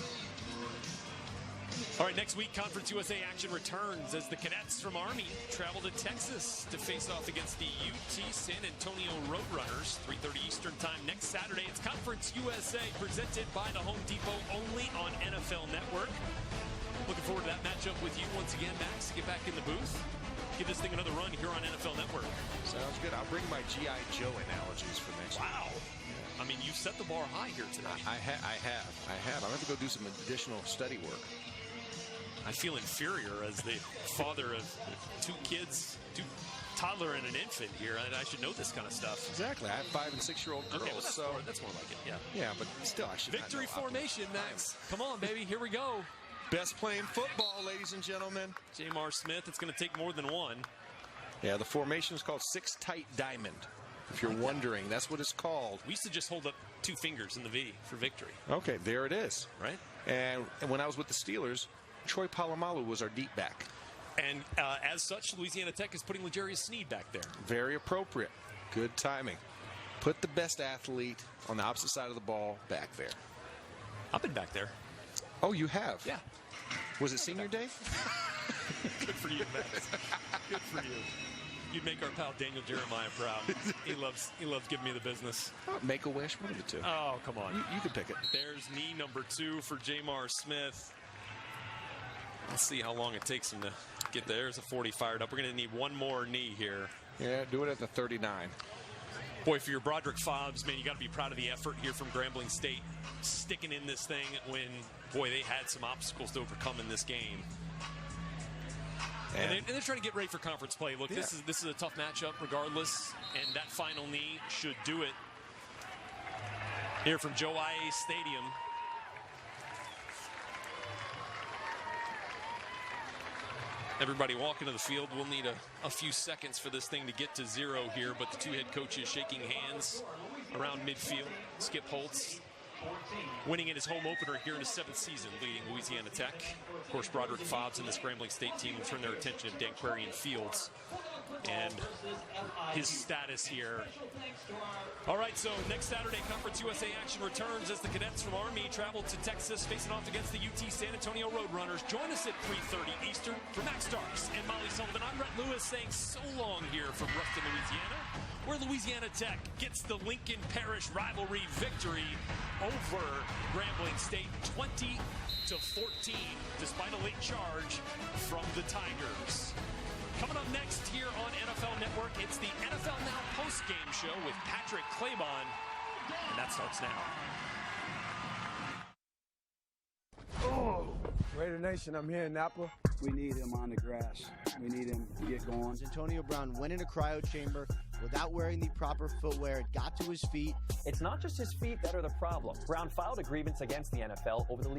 S1: All right, next week, Conference USA action returns as the cadets from Army travel to Texas to face off against the UT San Antonio Roadrunners. 3:30 Eastern time next Saturday. It's Conference USA presented by the Home Depot, only on NFL Network. Looking forward to that matchup with you once again, Max, to get back in the booth. Give this thing another run here on NFL Network.
S2: Sounds good. I'll bring my G.I. Joe analogies for next week.
S1: Wow. I mean, you've set the bar high here tonight.
S2: I have. I'll have to go do some additional study work.
S1: I feel inferior as the father of 2 kids, 2 toddler and an infant here. I should know this kind of stuff.
S2: Exactly. I have 5- and 6-year-old girls.
S1: Okay, well, that's more like it, yeah.
S2: Yeah, but still, I should
S1: Victory formation, Max. Come on, baby. Here we go.
S2: Best playing football, ladies and gentlemen.
S1: Jamar Smith. It's going to take more than one.
S2: Yeah, the formation is called 6 tight diamond. If you're wondering, that's what it's called.
S1: We used to just hold up 2 fingers in the V for victory.
S2: Okay, there it is.
S1: Right.
S2: And when I was with the Steelers, Troy Polamalu was our deep back.
S1: And as such, Louisiana Tech is putting L'Jarius Sneed back there.
S2: Very appropriate. Good timing. Put the best athlete on the opposite side of the ball back there.
S1: I've been back there.
S2: Oh, you have?
S1: Yeah.
S2: Was it senior day?
S1: Good for you, Max. Good for you. You'd make our pal Daniel Jeremiah proud. He loves giving me the business.
S2: Make-A-Wish, one of the 2.
S1: Oh, come on.
S2: You can pick it.
S1: There's knee number 2 for Jamar Smith. Let's see how long it takes him to get there. There's a 40 fired up. We're going to need one more knee here.
S2: Yeah, do it at the 39.
S1: Boy, for your Broderick Fobbs, man, you got to be proud of the effort here from Grambling State, sticking in this thing when, boy, they had some obstacles to overcome in this game. And they're trying to get ready for conference play. Look, this is a tough matchup regardless, and that final knee should do it. Here from Joe IA Stadium. Everybody walking to the field. We'll need a few seconds for this thing to get to 0 here, but the two head coaches shaking hands around midfield. Skip Holtz winning in his home opener here in his 7th season, leading Louisiana Tech. Of course, Broderick Fobbs and this Grambling State team will turn their attention to Danquarian Fields and his status here. All right, so next Saturday, Conference USA action returns as the cadets from Army travel to Texas, facing off against the UT San Antonio Roadrunners. Join us at 3:30 Eastern. For Max Starks and Molly Sullivan, I'm Rhett Lewis saying so long here from Ruston, Louisiana, where Louisiana Tech gets the Lincoln Parish rivalry victory over Grambling State 20-14, despite a late charge from the Tigers. Coming up next here on NFL Network, it's the NFL Now post-game show with Patrick Claybon, and that starts now.
S7: Oh, Raider Nation, I'm here in Napa. We need him on the grass. We need him to get going.
S17: Antonio Brown went in a cryo chamber without wearing the proper footwear. It got to his feet.
S18: It's not just his feet that are the problem. Brown filed a grievance against the NFL over the league